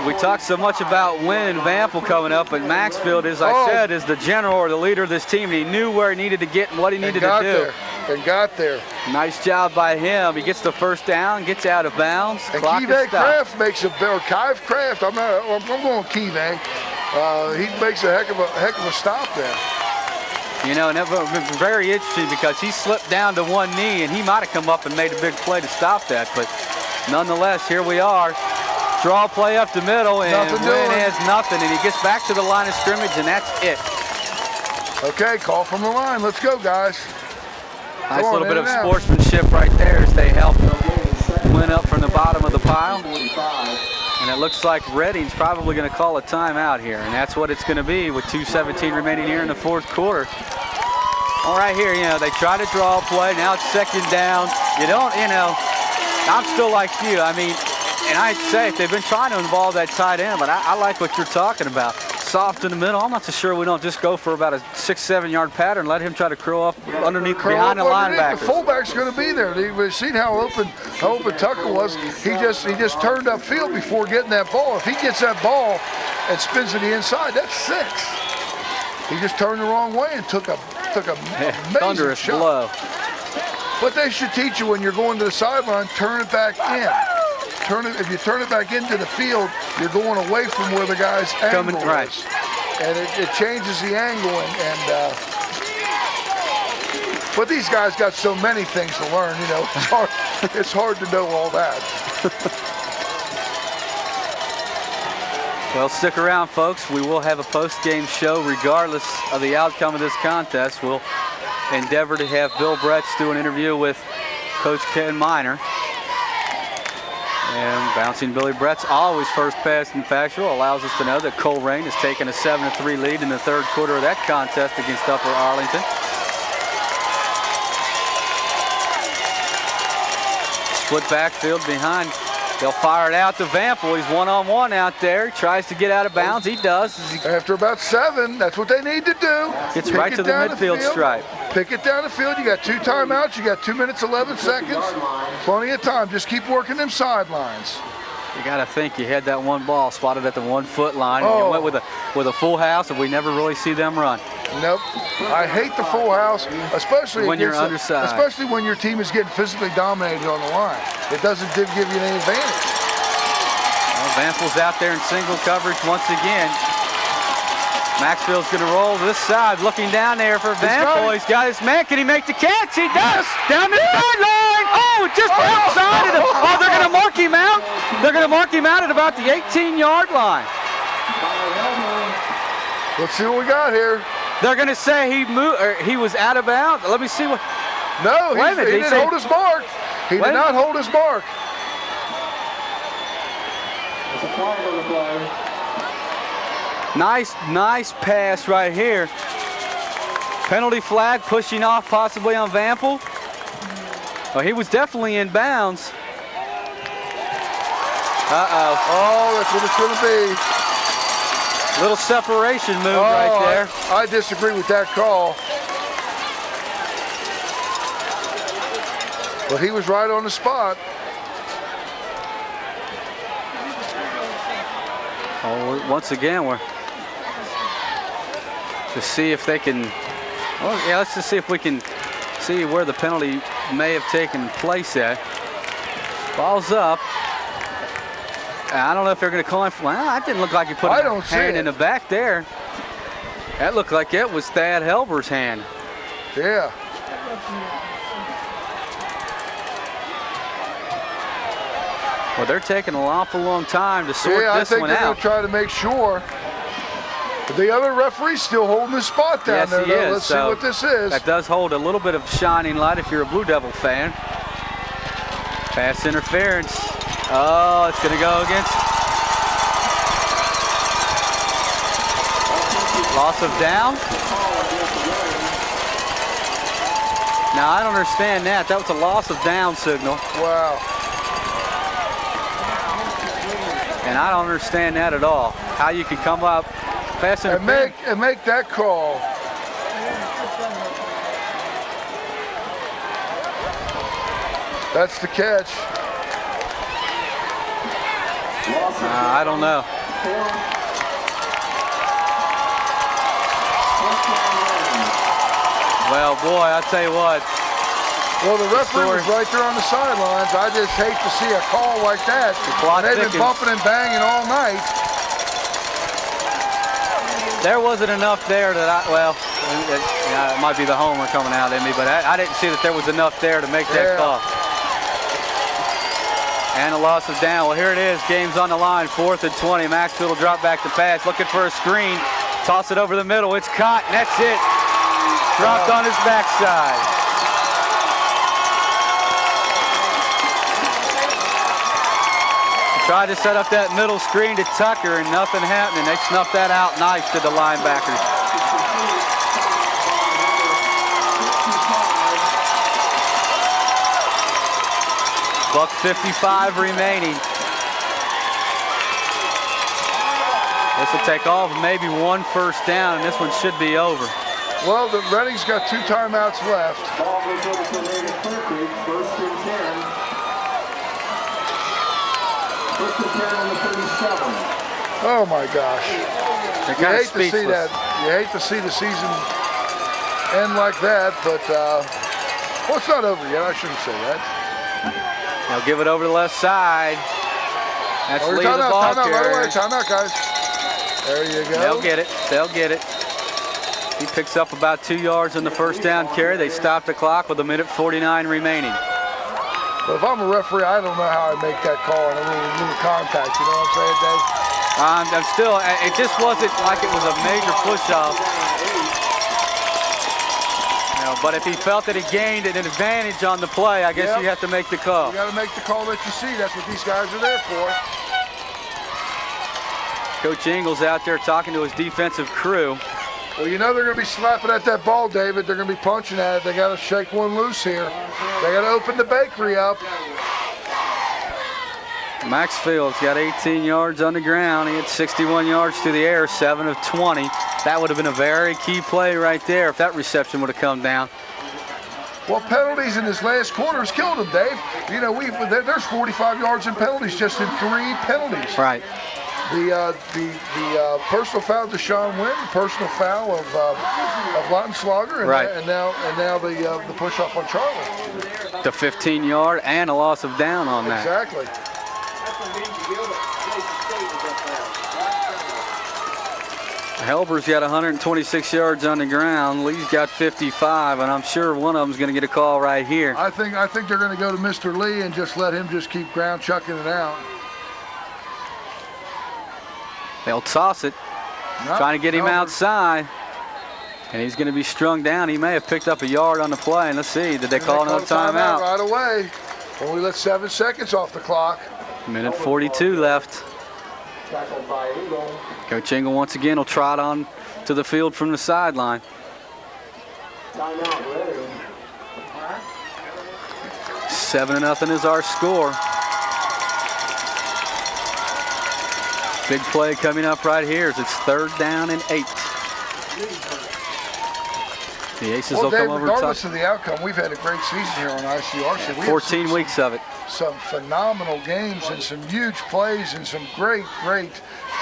We talked so much about Wynn and Vanpel coming up, but Maxfield, as I said, is the general or the leader of this team, and he knew where he needed to get and what he needed to do. And got there. Nice job by him. He gets the first down, gets out of bounds. And Kevin Kraft makes a better. Kive Kraft. I'm going Kevin. He makes a heck of a stop there. You know, and that was very interesting because he slipped down to one knee, and he might have come up and made a big play to stop that. But nonetheless, here we are. Draw play up the middle, and Nothing Wynn doing. has nothing, and he gets back to the line of scrimmage, and that's it. Okay, call from the line. Let's go, guys. Nice Go on, little bit in of and out. sportsmanship right there as they help Wynn up from the bottom of the pile. And it looks like Reading's probably going to call a timeout here, and that's what it's going to be with 2:17 remaining here in the fourth quarter. All right, here, you know, they try to draw a play. Now it's second down. You don't, you know, I'm still like you. I mean, and I'd say they've been trying to involve that tight end, but I like what you're talking about. Soft in the middle. I'm not so sure we don't just go for about a 6-7 yard pattern. Let him try to curl up underneath behind the linebackers. The fullback's going to be there. We've seen how open Tucker was. He just turned upfield before getting that ball. If he gets that ball and spins to the inside, that's 6. He just turned the wrong way and took a amazing thunderous shot. blow. But they should teach you when you're going to the sideline, turn it back in. If you turn it back into the field, you're going away from where the guy's angle is. Right. And it changes the angle. But these guys got so many things to learn, you know. It's hard to know all that. Well, stick around, folks. We will have a post-game show regardless of the outcome of this contest. We'll endeavor to have Bill Bretz do an interview with Coach Ken Miner. And bouncing Billy Bretz, always first pass and factual, allows us to know that Colerain has taken a 7-3 lead in the third quarter of that contest against Upper Arlington. Split backfield behind. They'll fire it out to Vanpel. He's one-on-one out there. He tries to get out of bounds. He does. After about 7, that's what they need to do. Gets right to the midfield stripe. Pick it down the field. You got 2 timeouts. You got 2 minutes, 11 seconds. Plenty of time. Just keep working them sidelines. You got to think you had that one ball spotted at the 1 foot line. And you went with a full house, and we never really see them run. Nope. I hate the full house, especially when you're undersized. Especially when your team is getting physically dominated on the line. It doesn't give you any advantage. Well, Vanpel's out there in single coverage once again. Maxfield's going to roll to this side, looking down there for Vanpel. He's got his man. Can he make the catch? He does. Down the sideline. Oh, just outside of the. Oh, they're going to mark him out. They're going to mark him out at about the 18-yard line. Let's see what we got here. They're going to say he moved, or he was out of bounds. Let me see what. No, he didn't hold his mark. He did not hold his mark. It's a flag on the play. Nice pass right here. Penalty flag, pushing off possibly on Vanpel. Oh, he was definitely in bounds. Uh-oh. Oh, that's what it's going to be. Little separation move right there. I disagree with that call. But he was right on the spot. Oh, once again, we're to see if they can. Well, yeah, let's just see if we can see where the penalty may have taken place at. Ball's up. I don't know if they're going to call him. Well, that didn't look like he put his hand in the back there. That looked like it was Thad Helber's hand. Yeah. Well, they're taking an awful long time to sort this one out. I think they're going to try to make sure. The other referee's still holding his spot down there. Yes, he is. Let's see what this is. That does hold a little bit of shining light if you're a Blue Devil fan. Pass interference. Oh, it's going to go against. Loss of down. Now, I don't understand that. That was a loss of down signal. Wow. And I don't understand that at all. How you can come up, pass interference. And make that call. That's the catch. I don't know. Well, boy, I'll tell you what. Well, the referee was right there on the sidelines. I just hate to see a call like that. They've been bumping and banging all night. There wasn't enough there that it might be the homer coming out in me, but I didn't see that there was enough there to make that call. And a loss of down. Well, here it is. Game's on the line. 4th and 20. Maxfield will drop back to pass. Looking for a screen. Toss it over the middle. It's caught, and that's it. Dropped on his backside. Tried to set up that middle screen to Tucker, and nothing happening. They snuffed that out nice to the linebackers. $1:55 remaining. This will take off maybe 1 first down, and this one should be over. Well, the Reading's got 2 timeouts left. Ball goes over to Amanda-Clearcreek, 1st and 10. 1st and 10 on the 37. Oh my gosh. They're You kind of hate to see speechless. that. You hate to see the season end like that, but well, it's not over yet. I shouldn't say that. They'll give it over to the left side. That's Oh, lead of the ball timeout, right away. carrier. Timeout, guys. There you go. They'll get it. They'll get it. He picks up about 2 yards on the first down carry. They stop the clock with 1:49 remaining. But if I'm a referee, I don't know how I make that call on a little contact. You know what I'm saying, Dave? I'm still, it just wasn't like it was a major push-off. You know, but if he felt that he gained an advantage on the play, I guess Yep. you have to make the call. You got to make the call that you see. That's what these guys are there for. Coach Ingles out there talking to his defensive crew. Well, you know they're going to be slapping at that ball, David. They're going to be punching at it. They got to shake one loose here. They got to open the bakery up. Maxfield's got 18 yards on the ground. He had 61 yards through the air, 7 of 20. That would have been a very key play right there if that reception would have come down. Well, penalties in this last quarter has killed them, Dave. You know, there's 45 yards in penalties just in 3 penalties. Right. The personal foul to Deshaun Wynn, the personal foul of Lautenschlager, and, Right. and now the push up on Charlie. The 15-yard and a loss of down on that. Exactly. Helber's got 126 yards on the ground. Lee's got 55, and I'm sure one of them's going to get a call right here. I think they're going to go to Mr. Lee and just let him just keep ground chucking it out. They'll toss it, trying to get him outside. And he's going to be strung down. He may have picked up a yard on the play. And let's see, did they call another timeout? Right away. When we let 7 seconds off the clock. Minute 42 left. Tackled by Ingle. Coach Ingle once again will trot on to the field from the sideline. Timeout, Reading. 7-0 is our score. Big play coming up right here as it's 3rd down and 8. The Aces will Dave, come over regardless of the outcome, we've had a great season here on ICRC. We 14 weeks of it. Some phenomenal games and some huge plays and some great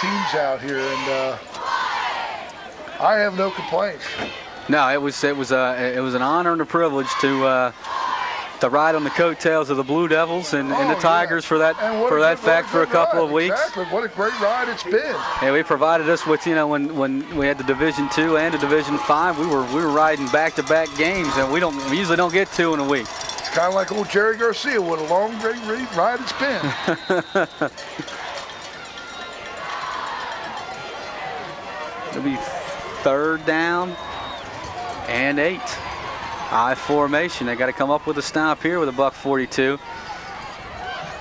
teams out here, and I have no complaints. No, it was an honor and a privilege to ride on the coattails of the Blue Devils and the Tigers for that fact for a couple of weeks. Exactly, what a great ride it's been. And we provided us with, you know, when we had the Division II and the Division V, we were riding back-to-back games, and we usually don't get 2 in a week. It's kind of like old Jerry Garcia. What a long, great ride it's been. It'll be 3rd down and 8. I formation. They got to come up with a stop here with a $1:42.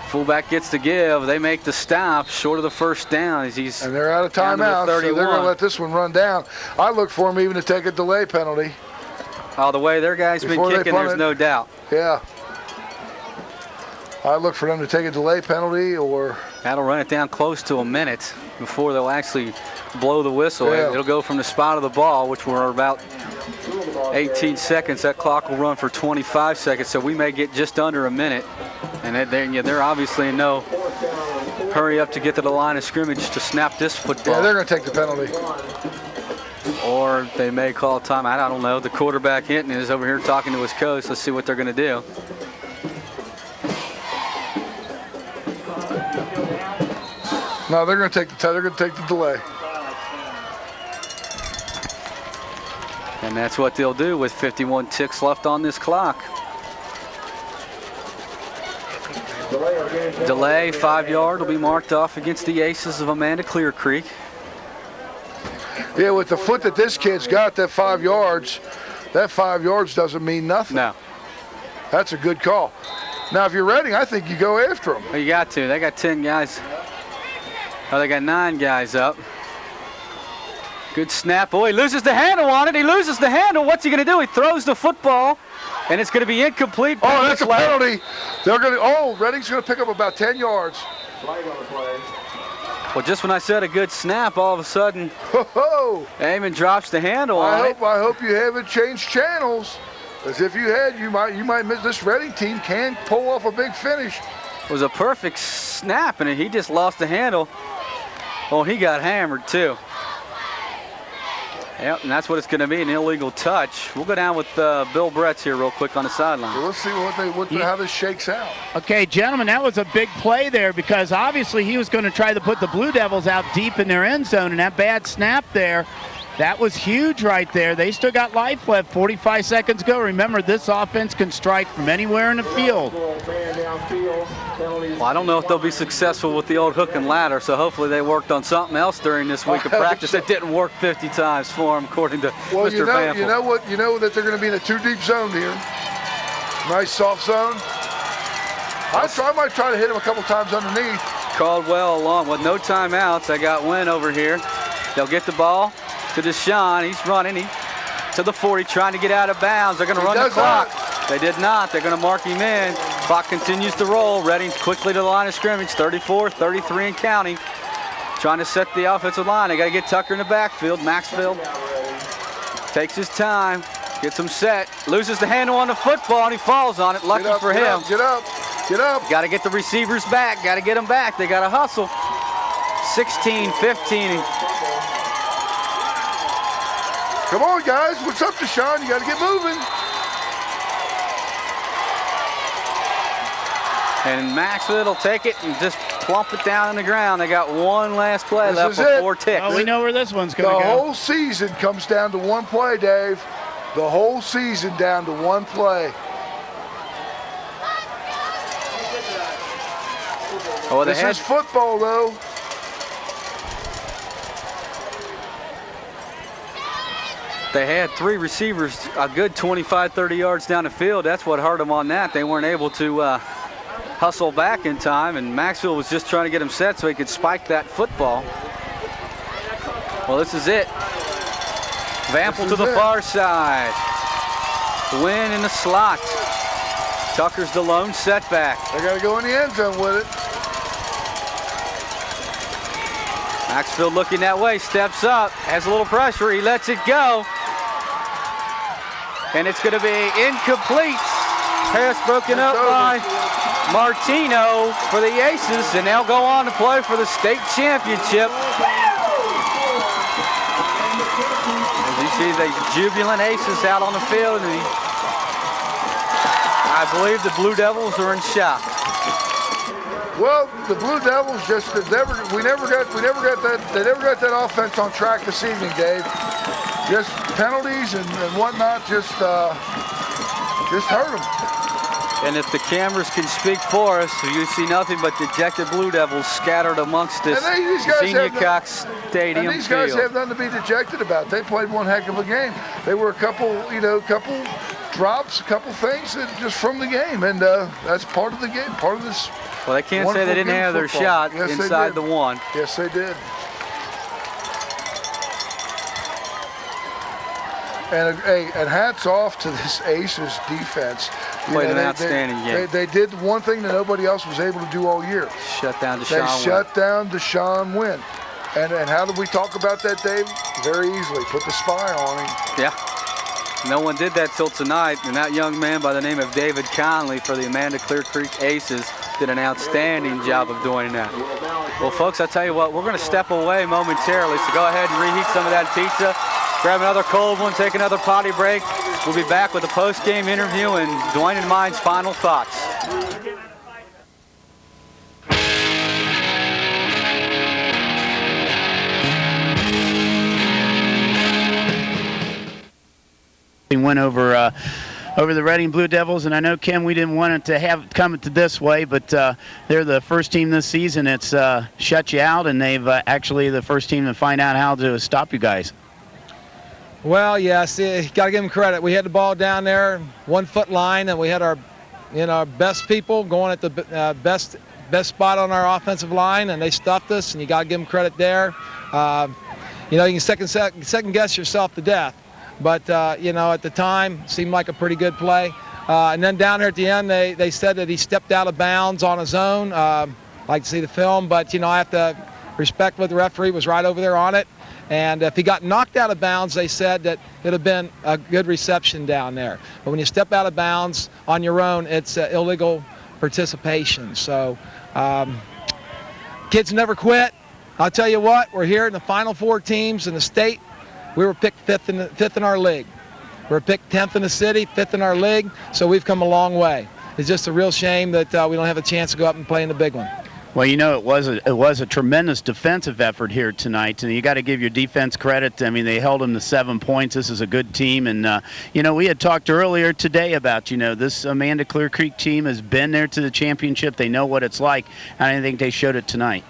Fullback gets the give. They make the stop short of the first down. And they're out of timeout, so they're going to let this one run down. I look for them even to take a delay penalty. Oh, the way their guys been kicking, there's no doubt. Yeah. I look for them to take a delay penalty or... That'll run it down close to a minute before they'll actually blow the whistle. Yeah. It'll go from the spot of the ball, which we're about 18 seconds. That clock will run for 25 seconds, so we may get just under a minute. And they're obviously in no hurry up to get to the line of scrimmage to snap this football. Yeah, they're going to take the penalty. Or they may call timeout. I don't know. The quarterback, Hinton, is over here talking to his coach. Let's see what they're going to do. No, they're going to take the delay. And that's what they'll do with 51 ticks left on this clock. Delay of game Delay, 5-yard, will be marked off against the Aces of Amanda-Clearcreek. Yeah, with the foot that this kid's got, that 5 yards doesn't mean nothing. No. That's a good call. Now, if you're Reading, I think you go after them. You got to. They got 10 guys. Oh, they got 9 guys up. Good snap. Oh, he loses the handle on it. He loses the handle. What's he going to do? He throws the football, and it's going to be incomplete. Oh, that's a penalty. Reading's going to pick up about 10 yards. Flag on the play. Well, just when I said a good snap, all of a sudden, Eamon drops the handle on it. I hope you haven't changed channels. As if you had, you might miss. This Reading team can pull off a big finish. It was a perfect snap, and he just lost the handle. Oh, he got hammered too. Yep, and that's what it's going to be, an illegal touch. We'll go down with Bill Bretz here real quick on the sideline. Well, let's see how this shakes out. Okay, gentlemen, that was a big play there because obviously he was going to try to put the Blue Devils out deep in their end zone, and that bad snap there, that was huge right there. They still got life left, 45 seconds ago. Remember, this offense can strike from anywhere in the field. Well, I don't know if they'll be successful with the old hook and ladder, so hopefully they worked on something else during this week of practice that didn't work 50 times for them, according to Mr. Vanpel. You know what? You know that they're going to be in a 2-deep zone here. Nice soft zone. I might try to hit him a couple times underneath. Caldwell along with no timeouts. They got Wynn over here. They'll get the ball to Deshaun. He's running to the 40, trying to get out of bounds. They're going to run the clock. They did not. They're going to mark him in. Clock continues to roll. Reading quickly to the line of scrimmage. 34, 33 and counting. Trying to set the offensive line. They got to get Tucker in the backfield. Maxfield takes his time, gets him set, loses the handle on the football, and he falls on it. Lucky for him. Get up. Got to get the receivers back. Got to get them back. They got to hustle. 16, 15. Come on, guys. What's up, Deshaun? You got to get moving. And Maxfield will take it and just plump it down on the ground. They got one last play left before ticks. Well, we know where this one's going to go. The whole season comes down to one play, Dave. The whole season down to one play. Oh, this is football, though. They had 3 receivers a good 25, 30 yards down the field. That's what hurt them on that. They weren't able to hustle back in time, and Maxwell was just trying to get him set so he could spike that football. Well, this is it. Vanpel to the far side. Wynn in the slot. Tucker's the lone setback. They got to go in the end zone with it. Maxfield looking that way, steps up, has a little pressure, he lets it go. And it's going to be incomplete. Pass broken up by Martino for the Aces, and they'll go on to play for the state championship. As you see the jubilant Aces out on the field, and I believe the Blue Devils are in shock. Well, the Blue Devils they never got that offense on track this evening, Dave. Just penalties and whatnot just hurt them. And if the cameras can speak for us, you see nothing but dejected Blue Devils scattered amongst this Senior Cox Stadium And these guys have nothing to be dejected about. They played one heck of a game. They were a couple drops, a couple things that just from the game, and that's part of the game, part of this. Well, they can't say they didn't have their shot inside the one. Yes, they did. And hats off to this Aces defense. Played an outstanding game. They did one thing that nobody else was able to do all year. Shut down Deshaun Wynn. They shut down Deshaun Wynn. And how did we talk about that, Dave? Very easily. Put the spy on him. Yeah. No one did that till tonight, and that young man by the name of David Conley for the Amanda-Clearcreek Aces did an outstanding job of doing that. Well, folks, I tell you what, we're going to step away momentarily, so go ahead and reheat some of that pizza, grab another cold one, take another potty break. We'll be back with a post-game interview and Dwayne and mine's final thoughts. Went over over the Reading Blue Devils. And I know, Kim, we didn't want it to have come to this way, but they're the first team this season that's shut you out, and they've actually the first team to find out how to stop you guys. Well, yes, you got to give them credit. We had the ball down there, 1 foot line, and we had our best people going at the best spot on our offensive line, and they stuffed us, and you got to give them credit there. You can second guess yourself to death, but at the time, it seemed like a pretty good play. And then down there at the end, they said that he stepped out of bounds on his own. Like to see the film, but I have to respect what the referee was right over there on it. And if he got knocked out of bounds, they said that it would have been a good reception down there. But when you step out of bounds on your own, it's illegal participation. So kids never quit. I'll tell you what, we're here in the final 4 teams in the state. We were picked fifth in our league. We were picked 10th in the city, 5th in our league, so we've come a long way. It's just a real shame that we don't have a chance to go up and play in the big one. Well, it was a tremendous defensive effort here tonight, and you got to give your defense credit. I mean, they held them to 7 points. This is a good team, and we had talked earlier today about this Amanda-Clearcreek team has been there to the championship. They know what it's like, and I think they showed it tonight.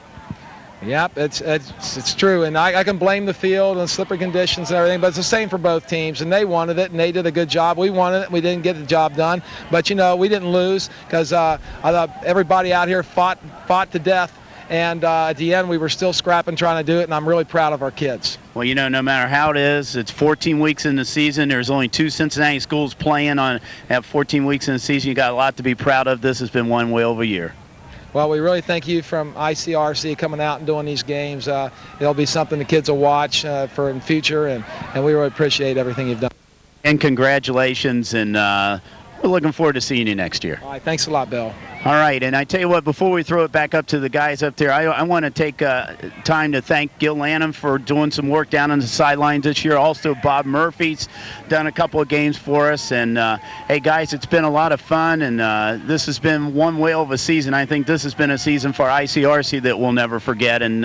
Yep, it's true, and I can blame the field and slippery conditions and everything, but it's the same for both teams, and they wanted it, and they did a good job. We wanted it, we didn't get the job done, but we didn't lose because I thought everybody out here fought to death, and at the end we were still scrapping trying to do it, and I'm really proud of our kids. Well, no matter how it is, it's 14 weeks in the season. There's only 2 Cincinnati schools playing at 14 weeks in the season. You got a lot to be proud of. This has been one whale of a year. Well, we really thank you from ICRC coming out and doing these games. It'll be something the kids will watch for in the future, and we really appreciate everything you've done. And congratulations, and we're looking forward to seeing you next year. All right, thanks a lot, Bill. All right, and I tell you what, before we throw it back up to the guys up there, I want to take time to thank Gil Lanham for doing some work down on the sidelines this year. Also, Bob Murphy's done a couple of games for us. And, hey, guys, it's been a lot of fun, and this has been one whale of a season. I think this has been a season for ICRC that we'll never forget, and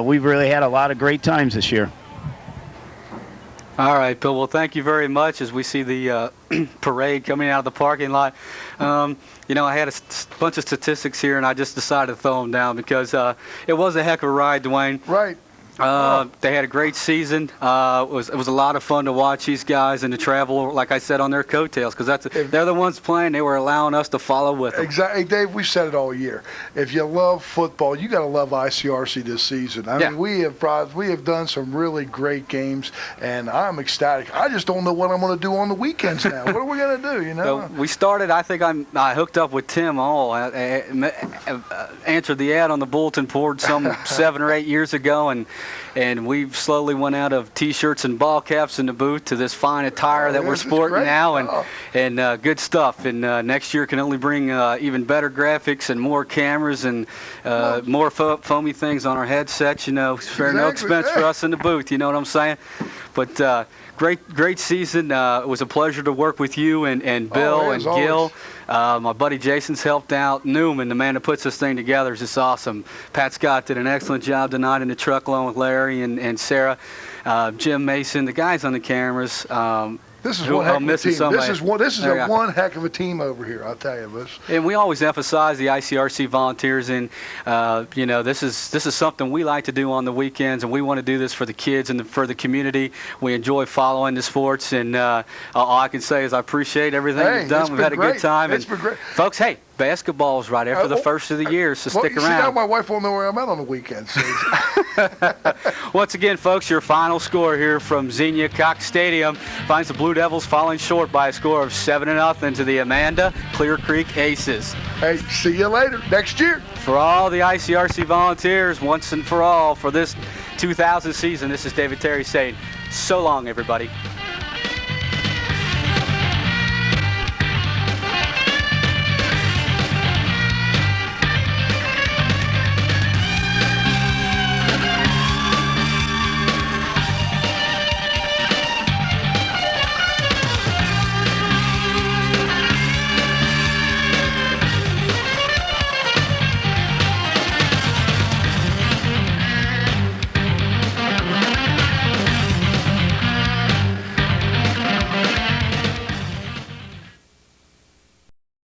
we've really had a lot of great times this year. All right, Bill. Well, thank you very much as we see the parade coming out of the parking lot. I had a bunch of statistics here, and I just decided to throw them down because it was a heck of a ride, Dwayne. Right. They had a great season. It was a lot of fun to watch these guys and to travel, like I said, on their coattails, because they're the ones playing. They were allowing us to follow with them. Exactly, Dave. We said it all year. If you love football, you got to love ICRC this season. I mean, we have done some really great games, and I'm ecstatic. I just don't know what I'm going to do on the weekends now. What are we going to do? So we started. I think I hooked up with Tim Hall. Answered the ad on the bulletin board some 7 or 8 years ago, and we've slowly went out of T-shirts and ball caps in the booth to this fine attire that we're sporting now, and good stuff. And next year can only bring even better graphics and more cameras and more foamy things on our headsets. Spare no expense for us in the booth. You know what I'm saying? But great season. It was a pleasure to work with you and Bill and Gil. My buddy Jason's helped out. Newman, the man that puts this thing together, is just awesome. Pat Scott did an excellent job tonight in the truck along with Larry and Sarah. Jim Mason, the guys on the cameras. This is one heck of a team. This is a one heck of a team over here, I'll tell you this. And we always emphasize the ICRC volunteers, and this is something we like to do on the weekends, and we want to do this for the kids and for the community. We enjoy following the sports, and all I can say is I appreciate everything you've done. We've had a good time. It's been great. Folks, hey, basketball's right after the first of the year, so stick around. See, now my wife won't know where I'm at on the weekends. Once again, folks, your final score here from Xenia Cox Stadium finds the Blue Devils falling short by a score of 7-0 to the Amanda-Clearcreek Aces. Hey, see you later next year. For all the ICRC volunteers, once and for all, for this 2000 season, this is David Terry saying, so long, everybody.